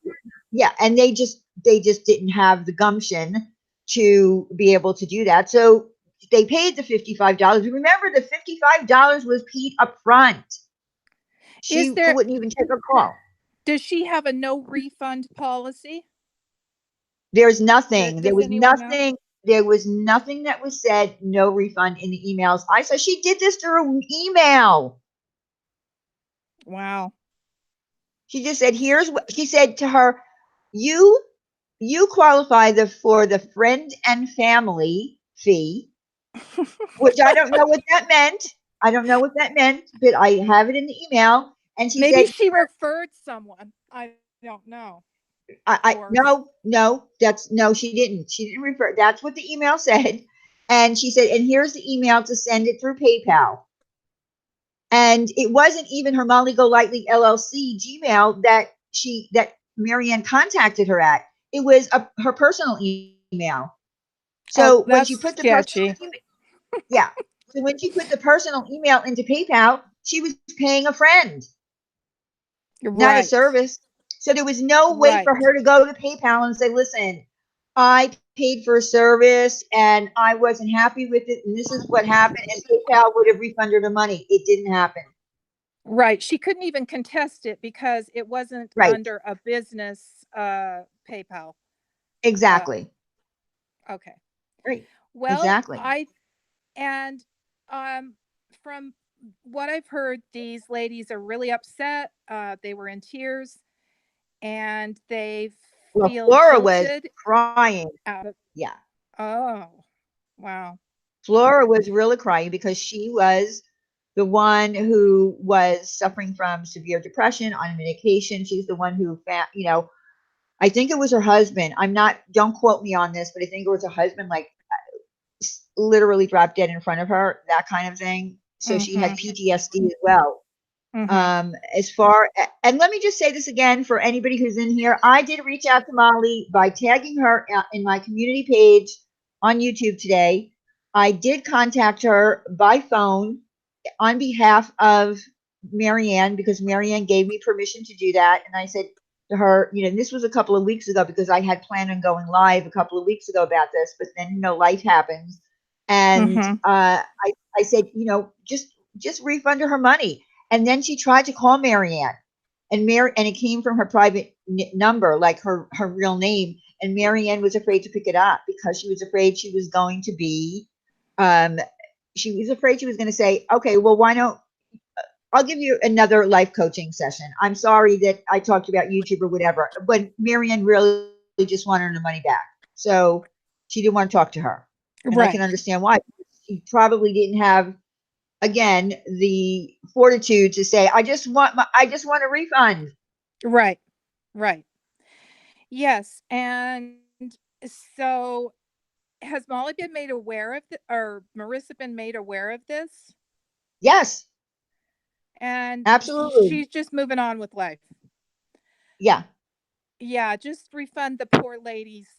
Yeah, and they just didn't have the gumption to be able to do that. So they paid the $55. Remember, the $55 was paid up front. Is She there wouldn't even take a call. Does she have a no refund policy? There's nothing. There Does was anyone know? nothing. There was nothing that was said. No refund in the emails. I said she did this through email. Wow. She just said, "Here's what," she said to her. You you qualify for the friend and family fee, which I don't know what that meant. I don't know what that meant, but I have it in the email. And she Maybe said, she referred someone. I don't know. I Or no, that's no, she didn't. She didn't refer. That's what the email said. And she said, and here's the email to send it through PayPal. And it wasn't even her Molly GoLightly LLC Gmail that Marianne contacted her at. It was her personal email. So oh, when she that's put the personal sketchy. email, yeah. So when she put the personal email into PayPal, she was paying a friend, not a Right. service. So there was no way for Right. her to go to PayPal and say, "Listen, I paid for a service and I wasn't happy with it, and this is what happened," and PayPal would have refunded her money. It didn't happen. Right. She couldn't even contest it because it wasn't Right. under a business PayPal. Uh Exactly. okay. Right. Well, Exactly. I and um from what I've heard, these ladies are really upset. They were in tears and they Well, feel Flora was jilted crying. out of. Yeah. Oh, wow. Flora was really crying because she was the one who was suffering from severe depression on medication. She's the one who found, I think it was her husband. I'm not, don't quote me on this, but I think it was her husband, like literally dropped dead in front of her, that kind of thing. So she had Mhm. PTSD as well. Mhm. As far, and let me just say this again for anybody who's in here. I did reach out to Molly by tagging her in my community page on YouTube today. I did contact her by phone on behalf of Marianne because Marianne gave me permission to do that. And I said to her, this was a couple of weeks ago because I had planned on going live a couple of weeks ago about this, but then, life happens. And Mhm. I said, just refund her money. And then she tried to call Marianne, and it came from her private number, like her real name. And Marianne was afraid to pick it up because she was afraid she was going to be, um, she was afraid she was going to say, "Okay, well, why don't I'll give you another life coaching session. I'm sorry that I talked about YouTube or whatever." But Marianne really just wanted her money back. So she didn't want to talk to her. And I can Right. understand why. She probably didn't have, again, the fortitude to say, I just want a refund." Right. Right. Yes. And so has Molly been made aware of or Marissa been made aware of this? Yes, And absolutely. she's just moving on with life. Yeah, Yeah, just refund the poor lady's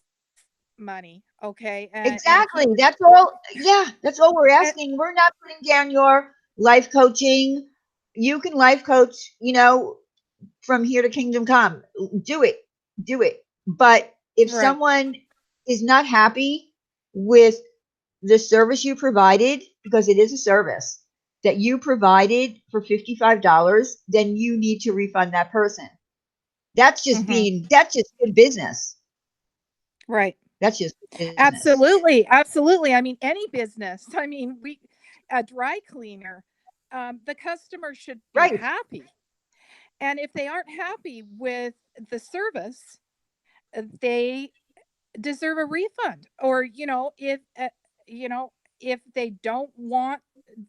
money, okay? And keep exactly. That's all. Yeah, that's all we're and, asking. We're not putting down your life coaching. You can life coach, from here to kingdom come. Do it. Do it. But if right. someone is not happy with the service you provided, because it is a service that you provided for $55, then you need to refund that person. Mhm. That's just good business. Right. That's just good business. Absolutely. Absolutely. I mean, any business. I mean, we a dry cleaner, the customer should be Right. happy. And if they aren't happy with the service, they deserve a refund. Or, you know, if they don't want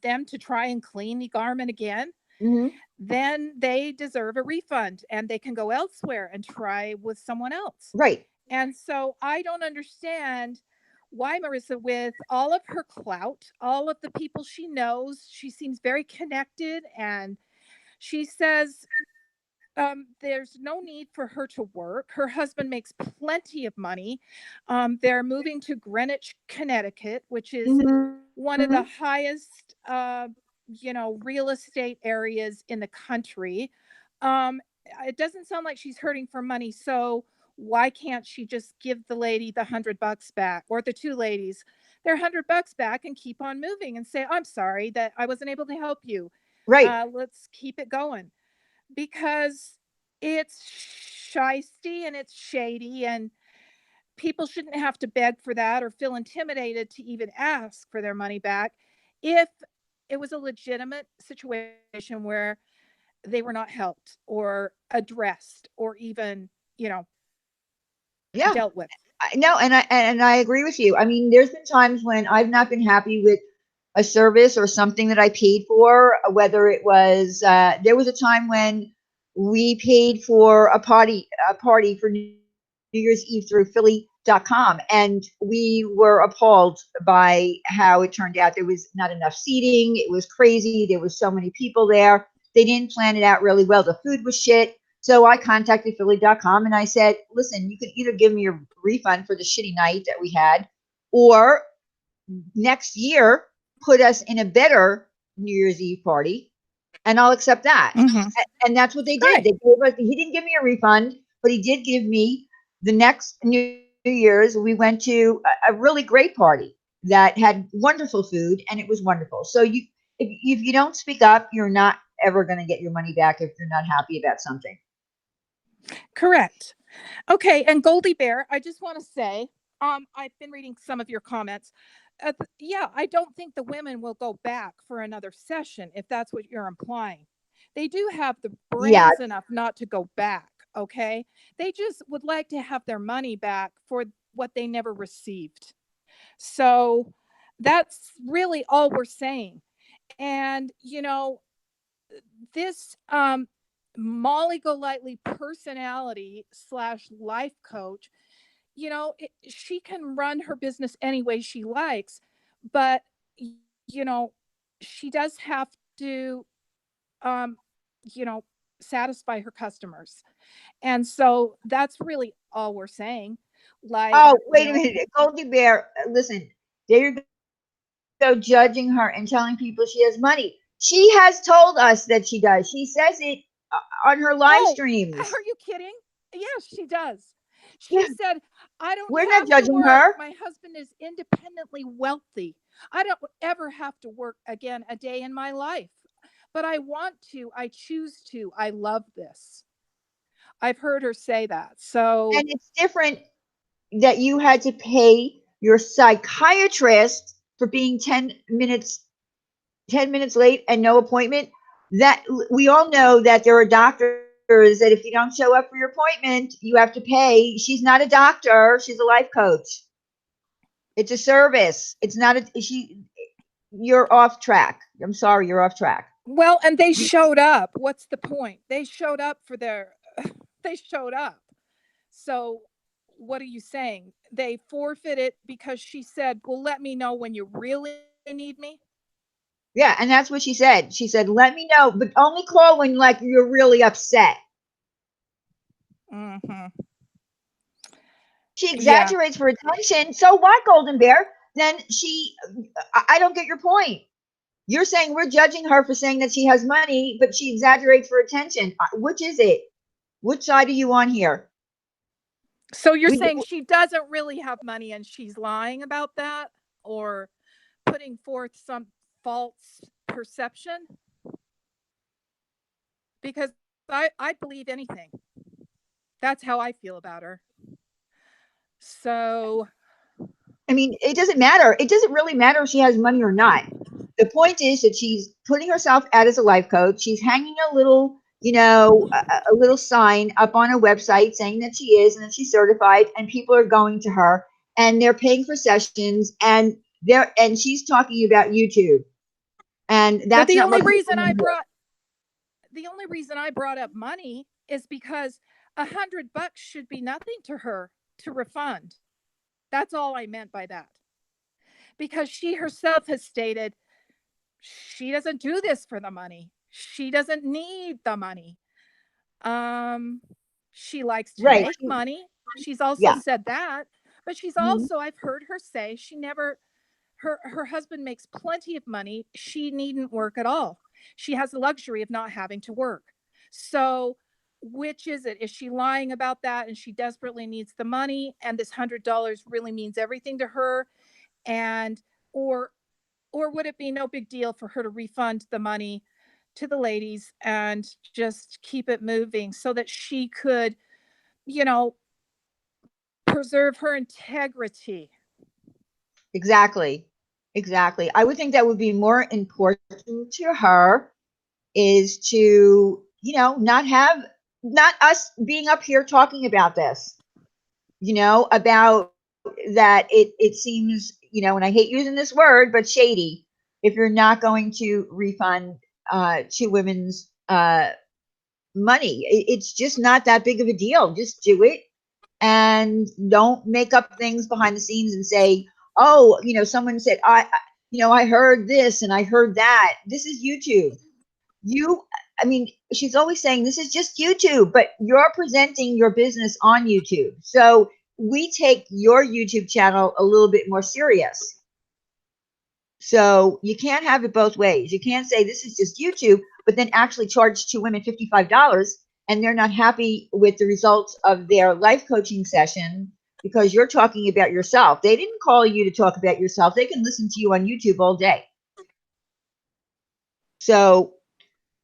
them to try and clean the garment again, Hmm. then they deserve a refund and they can go elsewhere and try with someone else. Right. And so I don't understand why Marissa, with all of her clout, all of the people she knows, she seems very connected, and she says there's no need for her to work. Her husband makes plenty of money. They're moving to Greenwich, Connecticut, which is one of Mhm. the highest, real estate areas in the country. Um, it doesn't sound like she's hurting for money. So why can't she just give the lady the $100 back, or the two ladies their $100 back, and keep on moving and say, I'm sorry that I wasn't able to help you. Right. Let's keep it going, because it's shisty and it's shady, and people shouldn't have to beg for that or feel intimidated to even ask for their money back if it was a legitimate situation where they were not helped or addressed or even, you know, Yeah. dealt with. No, and I agree with you. I mean, there's been times when I've not been happy with a service or something that I paid for, whether it was there was a time when we paid for a party for New Year's Eve through Philly.com, and we were appalled by how it turned out. There was not enough seating. It was crazy. There was so many people there. They didn't plan it out really well. The food was shit. So I contacted Philly.com and I said, listen, you can either give me a refund for the shitty night that we had, or next year put us in a better New Year's Eve party, and I'll accept that. Mm-hmm. And that's what they did. Right. He didn't give me a refund, but he did give me the next New Year's. We went to a really great party that had wonderful food, and it was wonderful. So if you don't speak up, you're not ever going to get your money back if you're not happy about something. Correct. Okay, and Goldie Bear, I just want to say, I've been reading some of your comments. Yeah, I don't think the women will go back for another session, if that's what you're implying. They do have the Yeah. brains enough not to go back, okay? They just would like to have their money back for what they never received. So that's really all we're saying. And, this Molly Golightly personality slash life coach, she can run her business any way she likes, but you know, she does have to, um, you know, satisfy her customers, and so that's really all we're saying. Like, Oh, wait a minute. Goldie Bear, listen, there you go, judging her and telling people she has money. She has told us that she does. She says it on her live oh, streams. are you kidding? Yes, she does. Yeah, She said, I don't we're not have to judging work. her. My husband is independently wealthy. I don't ever have to work again a day in my life. But I want to. I choose to. I love this. I've heard her say that. So, And it's different that you had to pay your psychiatrist for being 10 minutes late and no appointment. That we all know that there are doctors that if you don't show up for your appointment, you have to pay. She's not a doctor, she's a life coach. It's a service. It's not a she you're off track. I'm sorry, you're off track. well, and they You, showed up. What's the point? They showed up for their, they showed up. So, what are you saying? They forfeited because she said, well, let me know when you really need me. yeah, and that's what she said. She said, "Let me know, but only call when like you're really upset." Mm-hmm. She Yeah. exaggerates for attention. So what, Golden Bear? Then I don't get your point. You're saying we're judging her for saying that she has money, but she exaggerates for attention. Which is it? Which side are you on here? So you're We saying she doesn't really have money and she's lying about that, or putting forth some false perception? Because I believe anything. That's how I feel about her. So, I mean, it doesn't matter. It doesn't really matter if she has money or not. The point is that she's putting herself out as a life coach. She's hanging a little, a little sign up on her website saying that she is and that she's certified, and people are going to her and they're paying for sessions, and she's talking about YouTube, and well, that's not what people want to hear. the only reason I brought up money is because $100 should be nothing to her to refund. That's all I meant by that. Because she herself has stated she doesn't do this for the money. She doesn't need the money. Um, she likes to Right. make money. She's also Yeah. said that, but she's Mhm. also, I've heard her say, she never, her husband makes plenty of money. She needn't work at all. She has the luxury of not having to work. So, which is it? Is she lying about that and she desperately needs the money and this $100 really means everything to her? And or or would it be no big deal for her to refund the money to the ladies and just keep it moving so that she could, you know, preserve her integrity? Exactly. Exactly. I would think that would be more important to her is to, not us being up here talking about this, about that it seems, and I hate using this word, but shady if you're not going to refund two women's money. It's just not that big of a deal. Just do it and don't make up things behind the scenes and say, oh, someone said, I heard this and I heard that. This is YouTube. You, I mean, she's always saying this is just YouTube, but you're presenting your business on YouTube. So we take your YouTube channel a little bit more serious. So you can't have it both ways. You can't say this is just YouTube, but then actually charge two women $55 and they're not happy with the results of their life coaching session because you're talking about yourself. They didn't call you to talk about yourself. They can listen to you on YouTube all day. So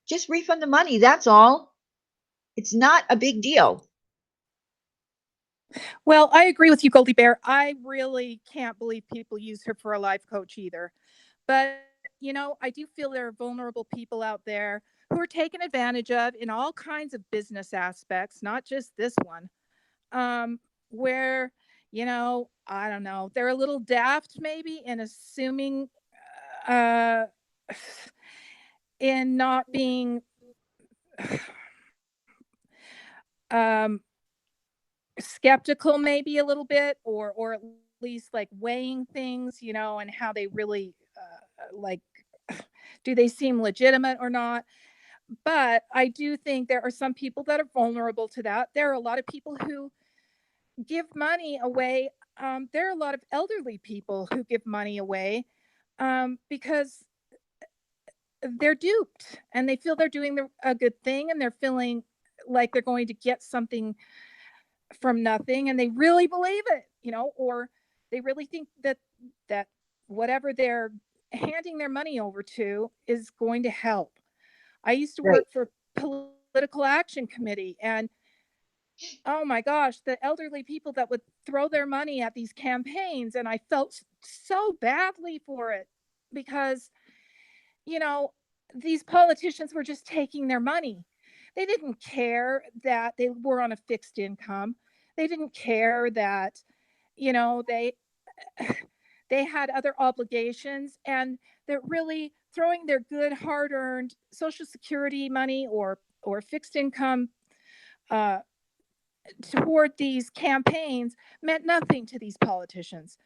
just refund the money. That's all. It's not a big deal. Well, I agree with you, Goldie Bear. I really can't believe people use her for a life coach either. But, I do feel there are vulnerable people out there who are taken advantage of in all kinds of business aspects, not just this one, where, I don't know, they're a little daft maybe in assuming, uh, in not being, um, skeptical maybe a little bit, or at least like weighing things, and how they really, like, do they seem legitimate or not? But I do think there are some people that are vulnerable to that. There are a lot of people who give money away. There are a lot of elderly people who give money away, because they're duped and they feel they're doing a good thing and they're feeling like they're going to get something from nothing, and they really believe it, or they really think that whatever they're handing their money over to is going to help. I used to Right. work for political action committee, and oh my gosh, the elderly people that would throw their money at these campaigns, and I felt so badly for it because, you know, these politicians were just taking their money. They didn't care that they were on a fixed income. They didn't care that, you know, they they had other obligations, and they're really throwing their good hard-earned social security money or fixed income, uh, toward these campaigns meant nothing to these politicians.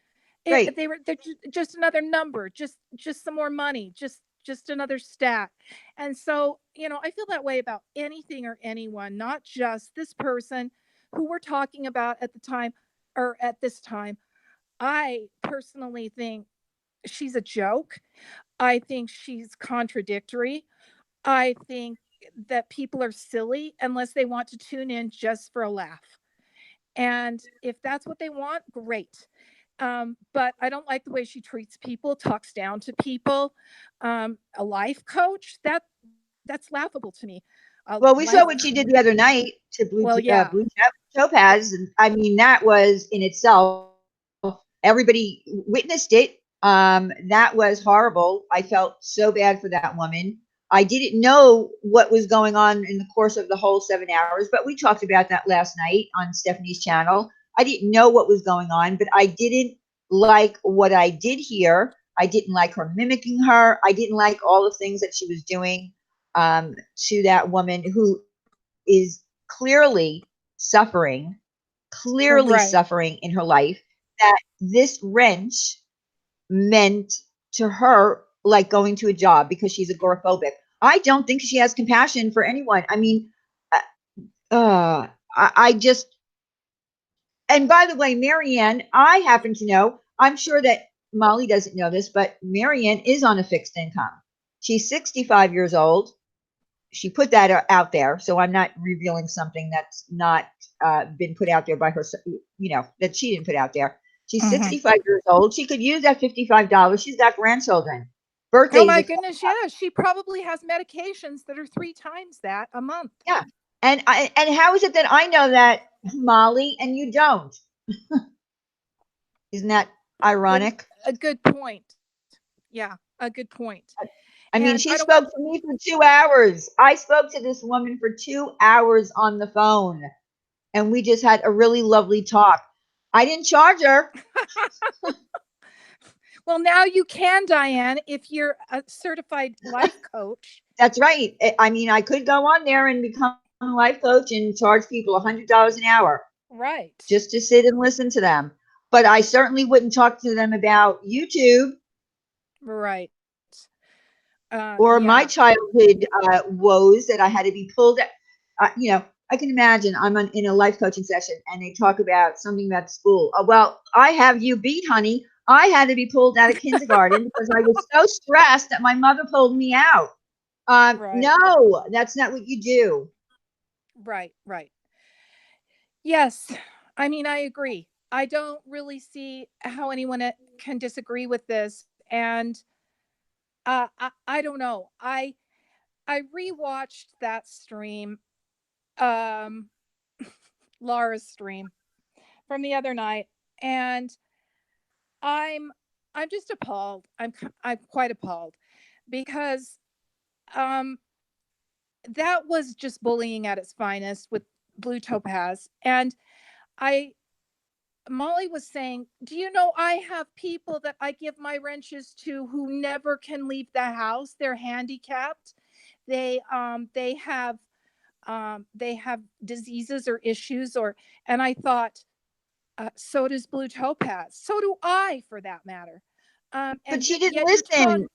Right. They're just another number, just some more money, just another stat. And so, I feel that way about anything or anyone, not just this person who we're talking about at the time or at this time. I personally think she's a joke. I think she's contradictory. I think that people are silly unless they want to tune in just for a laugh. And if that's what they want, great. But I don't like the way she treats people, talks down to people. A life coach, that's laughable to me. A Well, we life, saw what she did the other night to well, yeah, Blue Topaz, and I mean that was in itself. Everybody witnessed it. That was horrible. I felt so bad for that woman. I didn't know what was going on in the course of the whole 7 hours, but we talked about that last night on Stephanie's channel. I didn't know what was going on, but I didn't like what I did hear. I didn't like her mimicking her. I didn't like all the things that she was doing to that woman who is clearly right. suffering in her life, that this wrench meant to her like going to a job because she's agoraphobic. I don't think she has compassion for anyone. I mean, uh, I just, and by the way, Marianne, I happen to know, I'm sure that Molly doesn't know this, but Marianne is on a fixed income. She's 65 years old. She put that out there, so I'm not revealing something that's not been put out there by her, that she didn't put out there. She's Hmm. 65 years old. She could use that $55. She's got grandchildren. Oh Birthdays my are, goodness, yeah. She probably has medications that are 3 times that a month. yeah. And how is it that I know that, Molly, and you don't? Isn't that Well, ironic? a good point. Yeah, a good point. I mean, And she I don't want. spoke to me for 2 hours. I spoke to this woman for 2 hours on the phone, and we just had a really lovely talk. I didn't charge her. Well, now you can, Diane, if you're a certified life coach. That's right. I mean, I could go on there and become a life coach and charge people $100 an hour Right. just to sit and listen to them. But I certainly wouldn't talk to them about YouTube Right. or my Yeah. childhood woes that I had to be pulled. I can imagine in a life coaching session and they talk about something about school. Well, I have you beat, honey. I had to be pulled out of kindergarten because I was so stressed that my mother pulled me out. Right. No, that's not what you do. Right. Right. Yes. I mean, I agree. I don't really see how anyone can disagree with this. And I don't know. I rewatched that stream, um, Laura's stream from the other night, and I'm I'm just appalled. I'm quite appalled because um, that was just bullying at its finest with Blue Topaz. And I Molly was saying, "Do you know I have people that I give my wrenches to who never can leave the house? They're handicapped. They have diseases or issues or." And I thought, so does Blue Topaz. So do I, for that matter. But And she didn't yet you're talking. listen.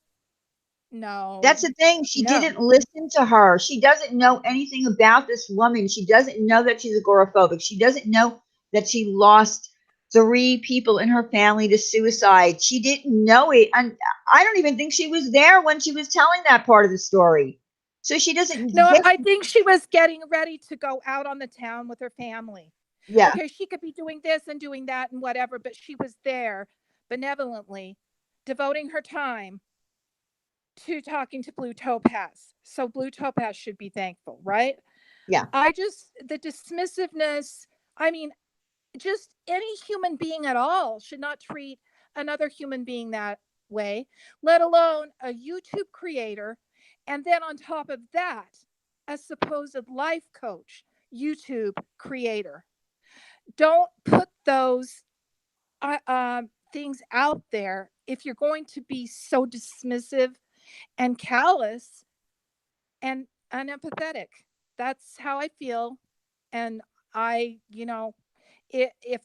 No, That's the thing. She no, didn't listen to her. She doesn't know anything about this woman. She doesn't know that she's agoraphobic. She doesn't know that she lost three people in her family to suicide. She didn't know it. And I don't even think she was there when she was telling that part of the story. So she doesn't no. get, I think she was getting ready to go out on the town with her family. yeah, Okay, she could be doing this and doing that and whatever, but she was there benevolently, devoting her time to talking to Blue Topaz. So Blue Topaz should be thankful, right? yeah. The dismissiveness, I mean, just any human being at all should not treat another human being that way, let alone a YouTube creator. And then on top of that, a supposed life coach, YouTube creator. Don't put those things out there if you're going to be so dismissive and callous and unempathetic. That's how I feel. And I, if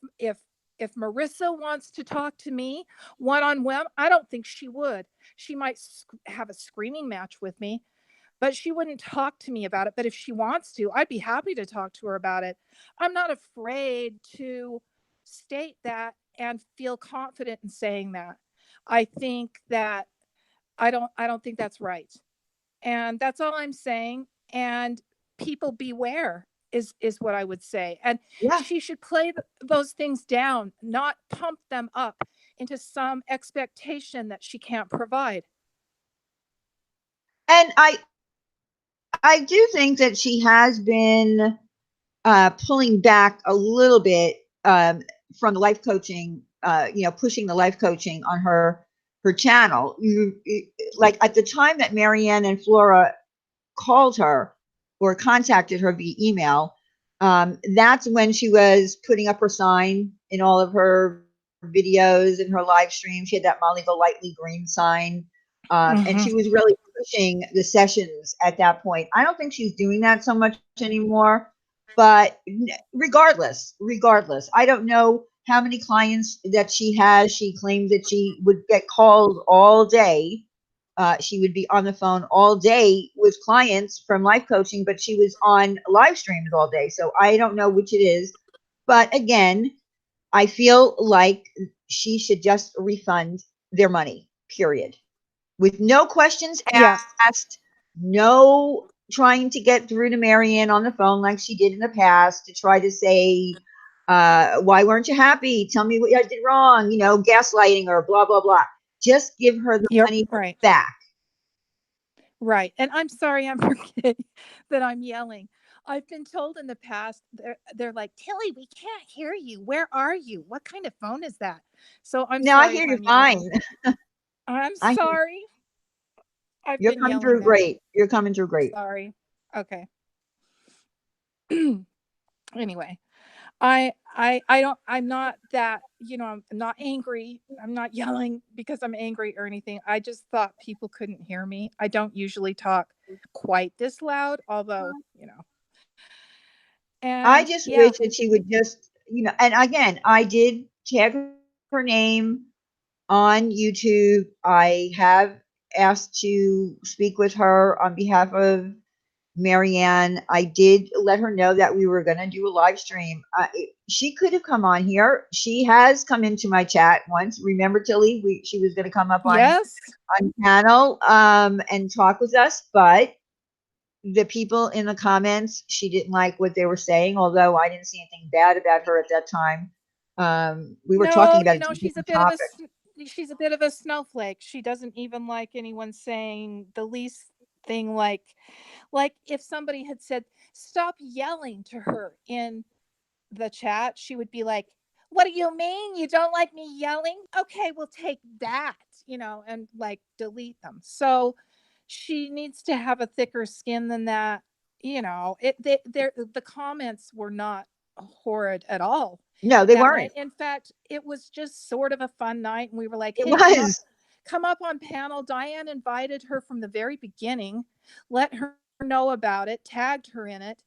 if Marissa wants to talk to me one on one, I don't think she would. She might have a screaming match with me, but she wouldn't talk to me about it. But if she wants to, I'd be happy to talk to her about it. I'm not afraid to state that and feel confident in saying that. I think that I don't think that's right. And that's all I'm saying. And people beware is what I would say. And Yeah. she should play those things down, not pump them up into some expectation that she can't provide. And I do think that she has been pulling back a little bit from the life coaching, pushing the life coaching on her channel. Like at the time that Marianne and Flora called her or contacted her via email, that's when she was putting up her sign in all of her videos and her live stream. She had that Molly GoLightly green sign. And Mm-hmm. she was really pushing the sessions at that point. I don't think she's doing that so much anymore. But regardless, I don't know how many clients that she has. She claims that she would get called all day She would be on the phone all day with clients from life coaching, but she was on live streams all day. So I don't know which it is. But again, I feel like she should just refund their money, period. With no questions Yes. asked, no trying to get through to Marianne on the phone like she did in the past to try to say, why weren't you happy? Tell me what I did wrong, gaslighting or blah, blah, blah. Just give her the You're money right. back. Right. And I'm sorry, I'm forgetting that I'm yelling. I've been told in the past, they're like, Tilly, we can't hear you. Where are you? What kind of phone is that? So I'm No, I sorry hear if you I'm fine. yelling. I'm I hear sorry. I've you're been coming yelling through now. great. You're coming through great. Sorry. Okay. Anyway, I don't, I'm not that, I'm not angry. I'm not yelling because I'm angry or anything. I just thought people couldn't hear me. I don't usually talk quite this loud, although, I and just yeah. wish that she would just, and again, I did tag her name on YouTube. I have asked to speak with her on behalf of Marianne. I did let her know that we were going to do a live stream. She could have come on here. She has come into my chat once. Remember, Tilly? She was going to come up Yes. on panel and talk with us, but the people in the comments, she didn't like what they were saying, although I didn't see anything bad about her at that time. We were talking No, about a different topic. she's a bit of a snowflake. She doesn't even like anyone saying the least thing, like if somebody had said stop yelling to her in the chat, she would be like, what do you mean you don't like me yelling? Okay, we'll take that, and like delete them. So she needs to have a thicker skin than that. The comments were not horrid at all No, they that weren't. night. In fact, it was just sort of a fun night, and we were like, It hey, was. come up on panel. Diane invited her from the very beginning, let her know about it, tagged her in it,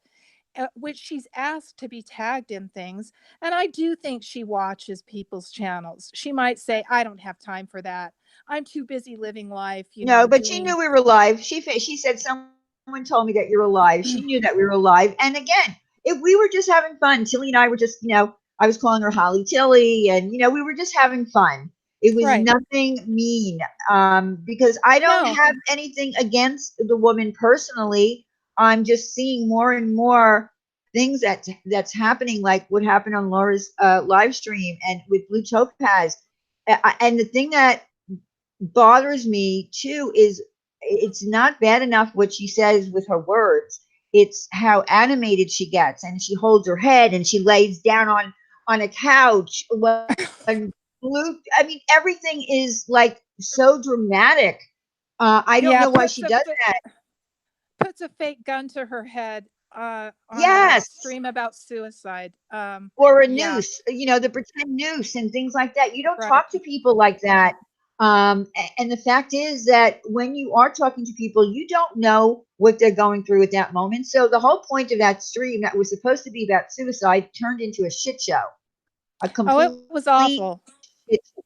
which she's asked to be tagged in things. And I do think she watches people's channels. She might say, I don't have time for that. I'm too busy living life, No, but she doing. knew we were live. She said someone told me that you're alive. She knew that we were alive. And again, if we were just having fun, Tilly and I were just, I was calling her Holly Tilly, and we were just having fun. It was Right. nothing mean, because I don't No. have anything against the woman personally. I'm just seeing more and more things that's happening, like what happened on Laura's live stream and with Blue Topaz. And the thing that bothers me too is it's not bad enough what she says with her words. It's how animated she gets, and she holds her head and she lays down on a couch when blue. I mean, everything is like so dramatic. I don't Yeah, know why she does that. puts a fake gun to her head on a Yes, stream about suicide. or a Yeah, noose, the pretend noose and things like that. You don't right. talk to people like that. And the fact is that when you are talking to people, you don't know what they're going through at that moment. So the whole point of that stream that was supposed to be about suicide turned into a shit show, a Oh, it was complete awful. shit show.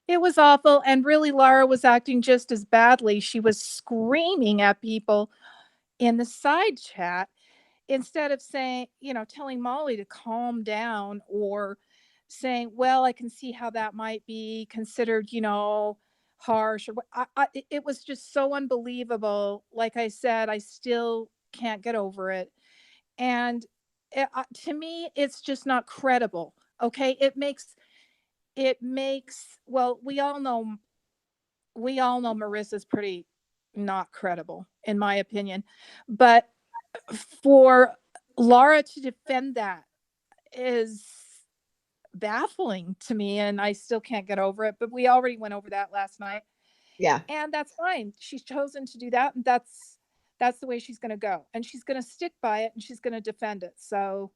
It was awful. And really, Laura was acting just as badly. She was screaming at people in the side chat instead of saying, telling Molly to calm down, or saying, well, I can see how that might be considered, harsh. Or what. It was just so unbelievable. Like I said, I still can't get over it. And to me, it's just not credible. Okay. Well, we all know Marissa's pretty not credible, in my opinion. But for Laura to defend that is baffling to me, and I still can't get over it. But we already went over that last night, Yeah. and that's fine. She's chosen to do that, and that's the way she's going to go, and she's going to stick by it, and she's going to defend it. So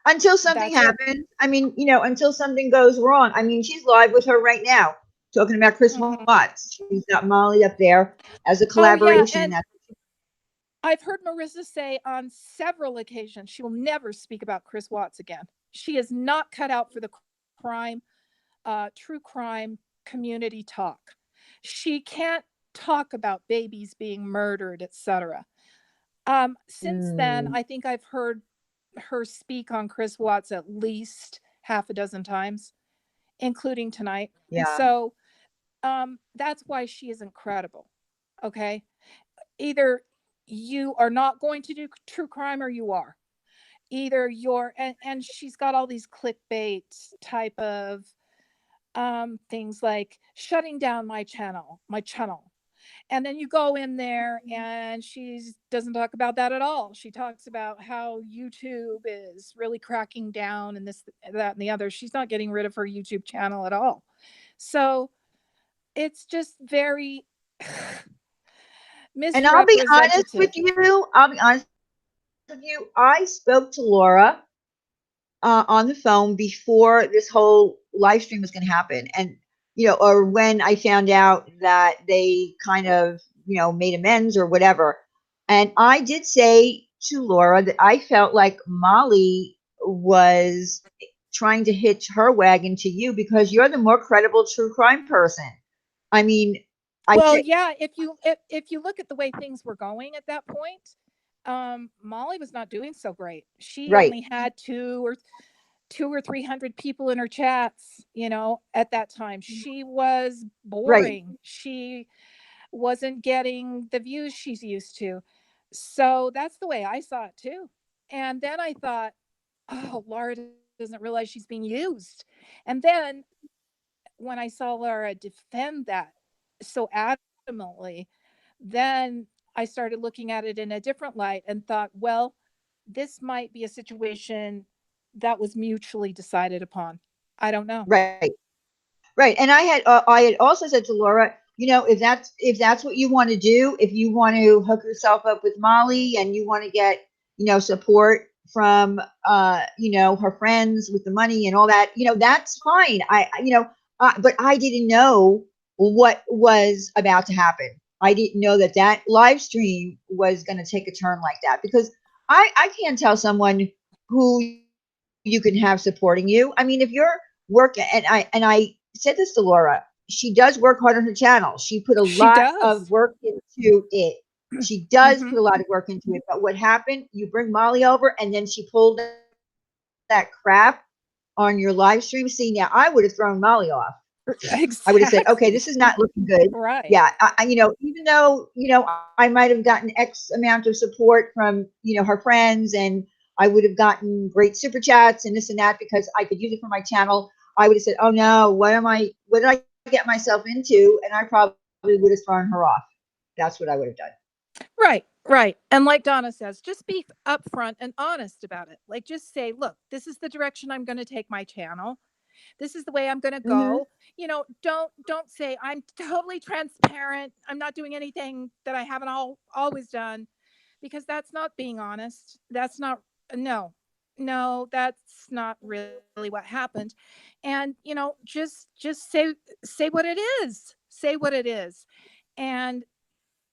Until something that's it. happens. I mean, until something goes wrong. I mean, she's live with her right now, talking about Chris Hmm. Watts. She's got Molly up there as a Oh yeah, collaboration. and I've heard Marissa say on several occasions she will never speak about Chris Watts again. She is not cut out for the crime, true crime community talk. She can't talk about babies being murdered, etc. Since then, Mm, I think I've heard her speak on Chris Watts at least half a dozen times, including tonight. yeah. So that's why she isn't credible. Okay. Either you are not going to do true crime or you are. Either you're, and she's got all these clickbait type of things like shutting down my channel. And then you go in there and she doesn't talk about that at all. She talks about how YouTube is really cracking down and this, that, and the other. She's not getting rid of her YouTube channel at all. So it's just very And I'll be honest with misrepresentative. you. I'll be honest with you. I spoke to Laura on the phone before this whole live stream was going to happen, and or when I found out that they kind of made amends or whatever. And I did say to Laura that I felt like Molly was trying to hitch her wagon to you because you're the more credible true crime person. I mean, I Well, think yeah, if you look at the way things were going at that point, Molly was not doing so great. She right, only had two or 300 people in her chats, at that time. She was right. boring. She wasn't getting the views she's used to. So that's the way I saw it too. And then I thought, oh, Laura doesn't realize she's being used. And then when I saw Laura defend that so adamantly, then I started looking at it in a different light and thought, well, this might be a situation that was mutually decided upon. I don't know. Right. Right. And I had also said to Laura, if that's what you want to do, if you want to hook yourself up with Molly and you want to get, support from her friends with the money and all that, that's fine. But I didn't know what was about to happen. I didn't know that that live stream was going to take a turn like that because I can't tell someone who you can have supporting you. I mean, if you're work and I said this to Laura. She does work hard on her channel. She put a She lot of does. work into it. She does Hmm. put a lot of work into it. But what happened? You bring Molly over, and then she pulled that crap on your live stream. See, now I would have thrown Molly off. I would have said, okay, Exactly. this is not looking good. Right. Yeah, even though I might have gotten X amount of support from her friends, and I would have gotten great super chats and this and that because I could use it for my channel. I would have said, oh no, what did I get myself into? And I probably would have thrown her off. That's what I would have done. Right. Right. And like Donna says, just be upfront and honest about it. Like just say, look, this is the direction I'm going to take my channel. This is the way I'm going to Hmm. go. Don't say I'm totally transparent. I'm not doing anything that I haven't always done, because that's not being honest. That's not, no. No, that's not really what happened. And, just say what it is. Say what it is. And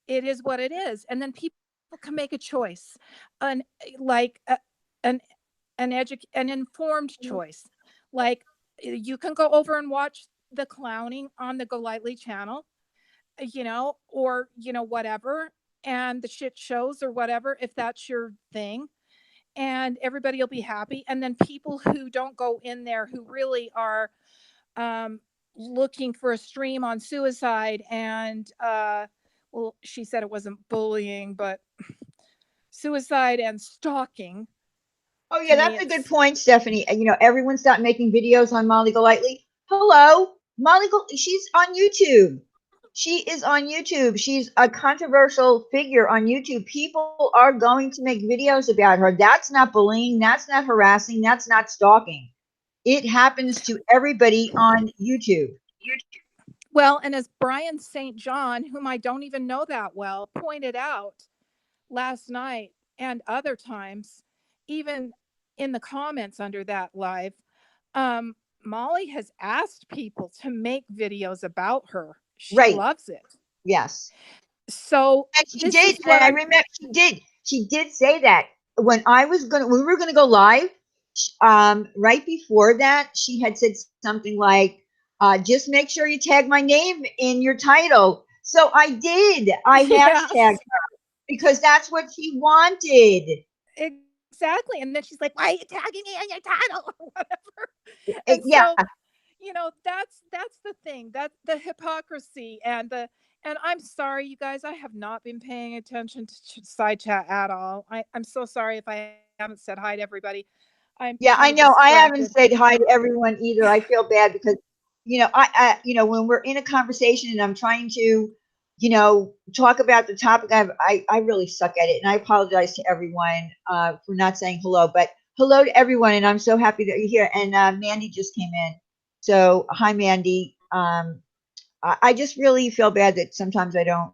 it is what it is. And then people can make a choice. An like an an informed choice. Like, you can go over and watch the clowning on the GoLightly channel, or whatever, and the shit shows or whatever, if that's your thing, and everybody will be happy. And then people who don't go in there, who really are um, looking for a stream on suicide and well, she said it wasn't bullying, but suicide and stalking. Oh To yeah, me, that's a good it's point, Stephanie. Everyone stopped making videos on Molly Golightly. Hello, she's on YouTube. She is on YouTube. She's a controversial figure on YouTube. People are going to make videos about her. That's not bullying. That's not harassing. That's not stalking. It happens to everybody on YouTube. well, and as Brian St. John, whom I don't even know that well, pointed out last night and other times, even in the comments under that live, um, Molly has asked people to make videos about her. She Right. loves it. Yes. So And she this did. is And what I I'm. remember she did. She did say that when we were gonna go live. Right before that, she had said something like, "Just make sure you tag my name in your title So I did. I hashtagged Yes, because that's what she wanted. exactly. And then she's like, "Why are you tagging me in your title?" or whatever. And Yeah, so, that's the thing. That's the hypocrisy and I'm sorry, you guys. I have not been paying attention to side chat at all. I'm so sorry if I haven't said hi to everybody. I'm kind of yeah, I know. I distracted. haven't said hi to everyone either. I feel bad because, when we're in a conversation and I'm trying to, talk about the topic, I really suck at it, and I apologize to everyone for not saying hello. But hello to everyone, and I'm so happy that you're here. And Mandy just came in, so hi, Mandy. I just really feel bad that sometimes I don't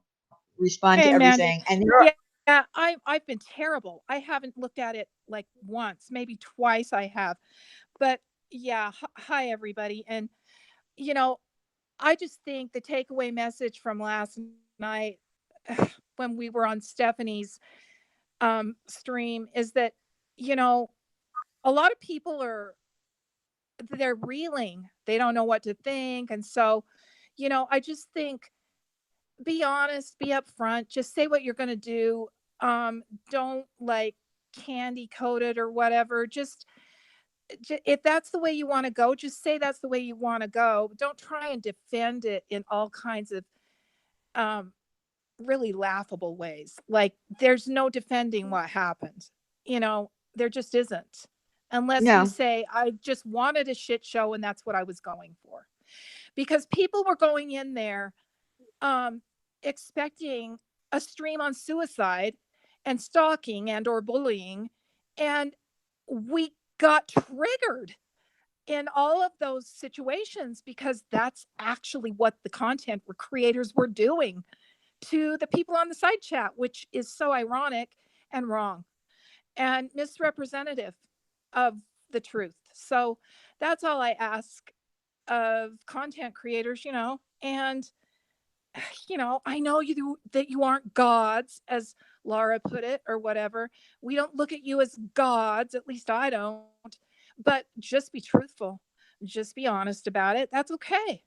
respond to Hey, Mandy. everything, and there are, Yeah, I've been terrible. I haven't looked at it like once, maybe twice. I have, but yeah. Hi, everybody, and you know, I just think the takeaway message from last night when we were on Stephanie's stream is that, you know, a lot of people they're reeling. They don't know what to think. And so, I just think be honest, be upfront, just say what you're going to do. Don't like candy coat it or whatever. If that's the way you want to go, just say that's the way you want to go. Don't try and defend it in all kinds of um, really laughable ways. Like there's no defending what happened. There just isn't. Unless you no, say, I just wanted a shit show and that's what I was going for. Because people were going in there um, expecting a stream on suicide and stalking and or bullying. And we got triggered in all of those situations because that's actually what the content creators were doing to the people on the side chat, which is so ironic and wrong and misrepresentative of the truth. So that's all I ask of content creators, and I know you that you aren't gods, as Laura put it, or whatever. We don't look at you as gods, at least I don't. But just be truthful, just be honest about it. That's okay.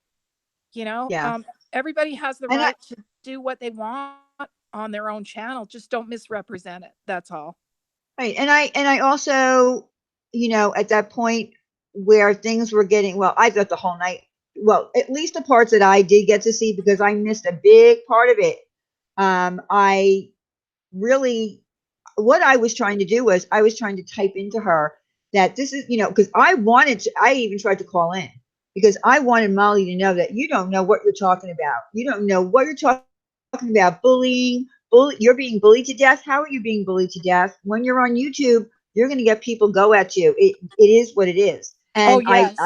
You know, yeah, um, Everybody has the and right to do what they want on their own channel. Just don't misrepresent it. That's all. right, and I also, at that point where things were getting, well, I thought the whole night, well, at least the parts that I did get to see because I missed a big part of it. I really, what I was trying to do was I was trying to type into her that this is, because I even tried to call in because I wanted Molly to know that you don't know what you're talking about. You don't know what you're talking about. You're being bullied to death. How are you being bullied to death? When you're on YouTube, you're going to get people go at you. It is what it is. Oh, And yes.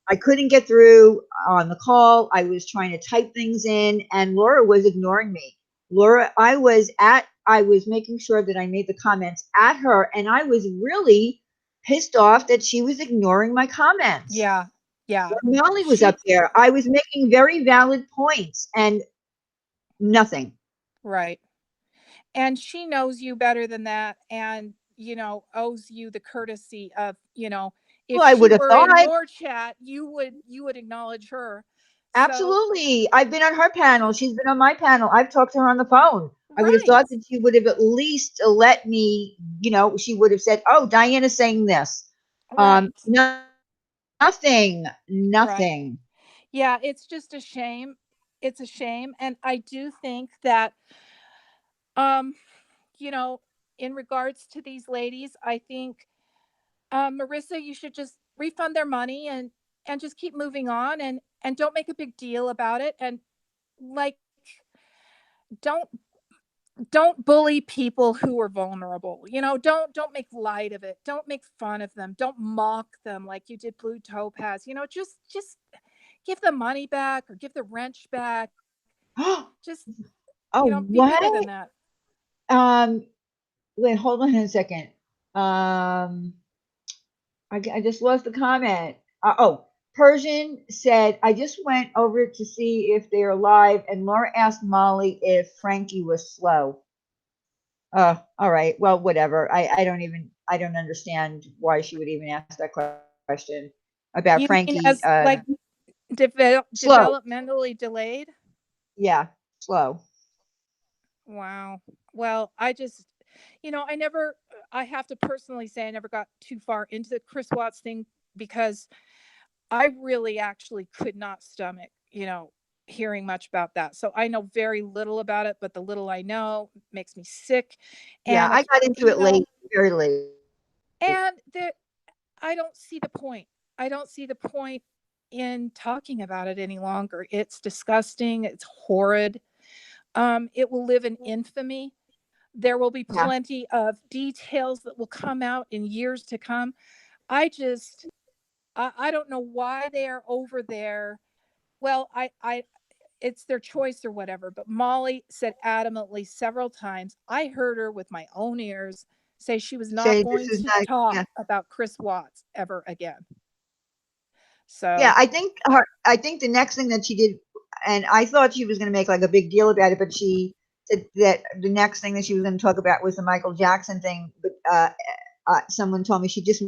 I couldn't get through on the call. I was trying to type things in, and Laura was ignoring me. Laura, I was making sure that I made the comments at her, and I was really pissed off that she was ignoring my comments. Yeah. Yeah. When Molly was up She, there, I was making very valid points, and nothing. right. And she knows you better than that. And, owes you the courtesy of, if Well, I she would have were in thought. your chat, you would acknowledge her. So, Absolutely. I've been on her panel. She's been on my panel. I've talked to her on the phone. I would have right. thought that she would have at least let me, she would have said, "Oh, Diana's saying this." Right. Nothing, Right. nothing. Yeah, it's just a shame. It's a shame. And I do think that um, you know, in regards to these ladies, I think Marissa, you should just refund their money and just keep moving on and don't make a big deal about it. And like don't don't bully people who are vulnerable. Don't make light of it. Don't make fun of them. Don't mock them like you did Blue Topaz. Just give the money back or give the wrench back. Just Oh, be better than what? that. Um, Wait, hold on a second. Um, I just lost the comment. Persian said, I just went over to see if they're live, and Laura asked Molly if Frankie was slow. All right. Well, whatever. I don't understand why she would even ask that question about You Frankie. mean as like Slow. developmentally delayed? Yeah. slow. Wow. Well, I just, I never, I have to personally say, I never got too far into the Chris Watts thing because I really actually could not stomach, hearing much about that. So I know very little about it, but the little I know makes me sick. Yeah, And I got into it late, very late. and the, I don't see the point. I don't see the point in talking about it any longer. It's disgusting. It's horrid. It will live in infamy. There will be Yeah. plenty of details that will come out in years to come. I just, I don't know why they are over there. Well, it's their choice or whatever. But Molly said adamantly several times, I heard her with my own ears say she was not Say this going is to not, talk yeah. about Chris Watts ever again. Yeah, So, I think the next thing that she did, and I thought she was gonna make, like, a big deal about it, but she said that the next thing that she was gonna talk about was the Michael Jackson thing, but, someone told me she just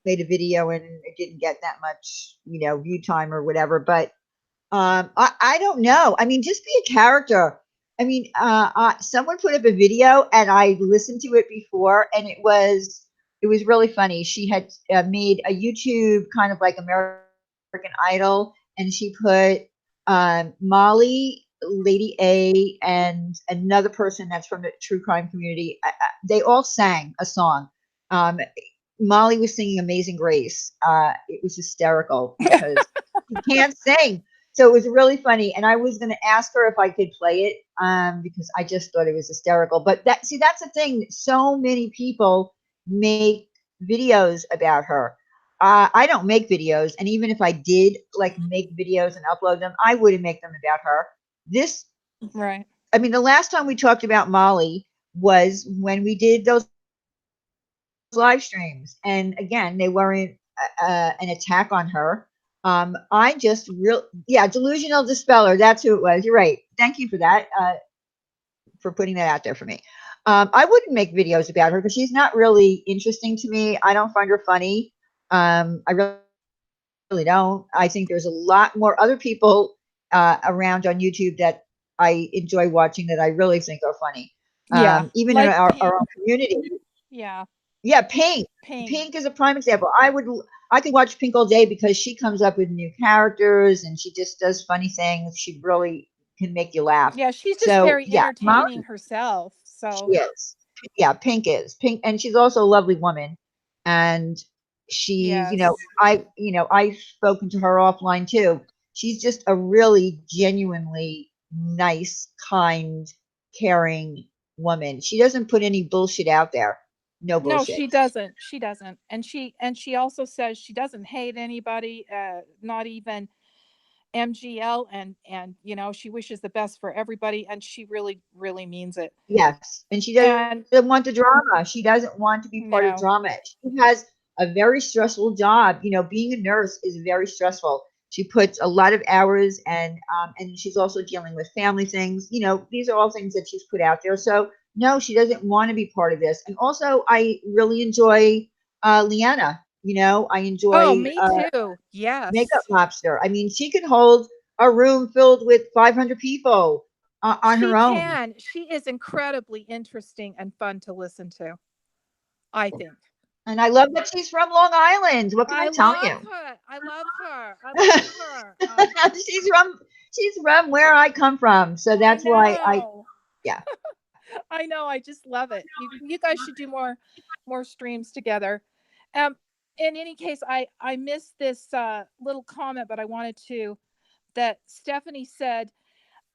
made a video and it didn't get that much, view time or whatever, but, I don't know. I mean, just be a character. I mean, someone put up a video and I listened to it before, and it was really funny. She had made a YouTube kind of like American Idol, and she put Molly, Lady A, and another person that's from the true crime community. They all sang a song. Um, Molly was singing Amazing Grace. It was hysterical because she can't sing. So it was really funny. And I was going to ask her if I could play it because I just thought it was hysterical. But that's the thing. So many people make videos about her. I don't make videos. And even if I did like make videos and upload them, I wouldn't make them about her. This, right. I mean, the last time we talked about Molly was when we did those live streams. And again, they weren't an attack on her. I just yeah, delusional dispeller. That's who it was. You're right. Thank you for that. For putting that out there for me. I wouldn't make videos about her because she's not really interesting to me. I don't find her funny. I really don't. I think there's a lot more other people around on YouTube that I enjoy watching that I really think are funny. Yeah. Even in Like our own Pink. community. Yeah. Yeah, Pink. Pink. Pink is a prime example. I could watch Pink all day because she comes up with new characters and she just does funny things. She really can make you laugh. Yeah. She's just So very yeah, entertaining Molly, herself. she So, is. Yeah, Pink is. Pink, and she's also a lovely woman. And she's, yes. I've spoken to her offline too. She's just a really genuinely nice, kind, caring woman. She doesn't put any bullshit out there. No No, bullshit. she doesn't. She doesn't. And she also says she doesn't hate anybody, not even MGL, and she wishes the best for everybody, and she really really means it. Yes, and she doesn't And want the drama. She doesn't want to be part of drama. no. She has a very stressful job. Being a nurse is very stressful. She puts a lot of hours, and she's also dealing with family things. These are all things that she's put out there. So no, she doesn't want to be part of this. And also, I really enjoy Leanna. I Oh, enjoy me too. Makeup Yes. Lobster. I mean, she could hold a room filled with 500 people on She her own. can. She is incredibly interesting and fun to listen to, I think. And I love that she's from Long Island. What can I I tell love you? her. I love her. I love her. she's from she's from where I come from. So I that's why know. yeah. I know. I just love it. You guys should do more streams together. In any case, I missed this little comment, but I wanted to that Stephanie said,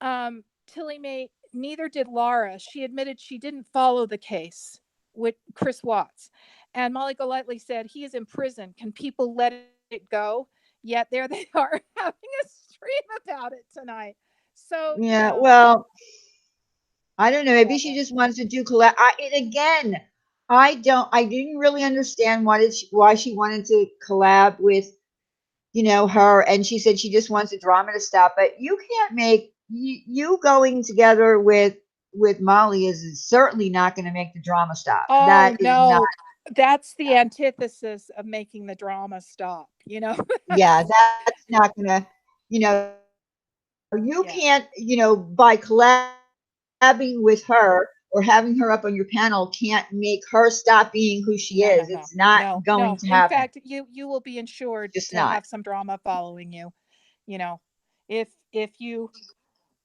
Tilly May, neither did Laura. She admitted she didn't follow the case with Chris Watts. And Molly Golightly said, he is in prison. Can people let it go? Yet there they are having a stream about it tonight. So, Yeah, well, I don't know. Maybe she whatever. just wants to do collab. And again, I didn't really understand why she wanted to collab with her, and she said she just wants the drama to stop. But you can't make you going together with Molly is certainly not going to make the drama stop. Oh, That is not. no. That's the antithesis of making the drama stop, you know? Yeah, that's not going to. That's not going to you Yeah. can't, by collabing with her or having her up on your panel can't make her stop being who she No, no, is. no. It's not No, going no. to In happen. fact, you will be insured Just to not. have some drama following you, you know, if you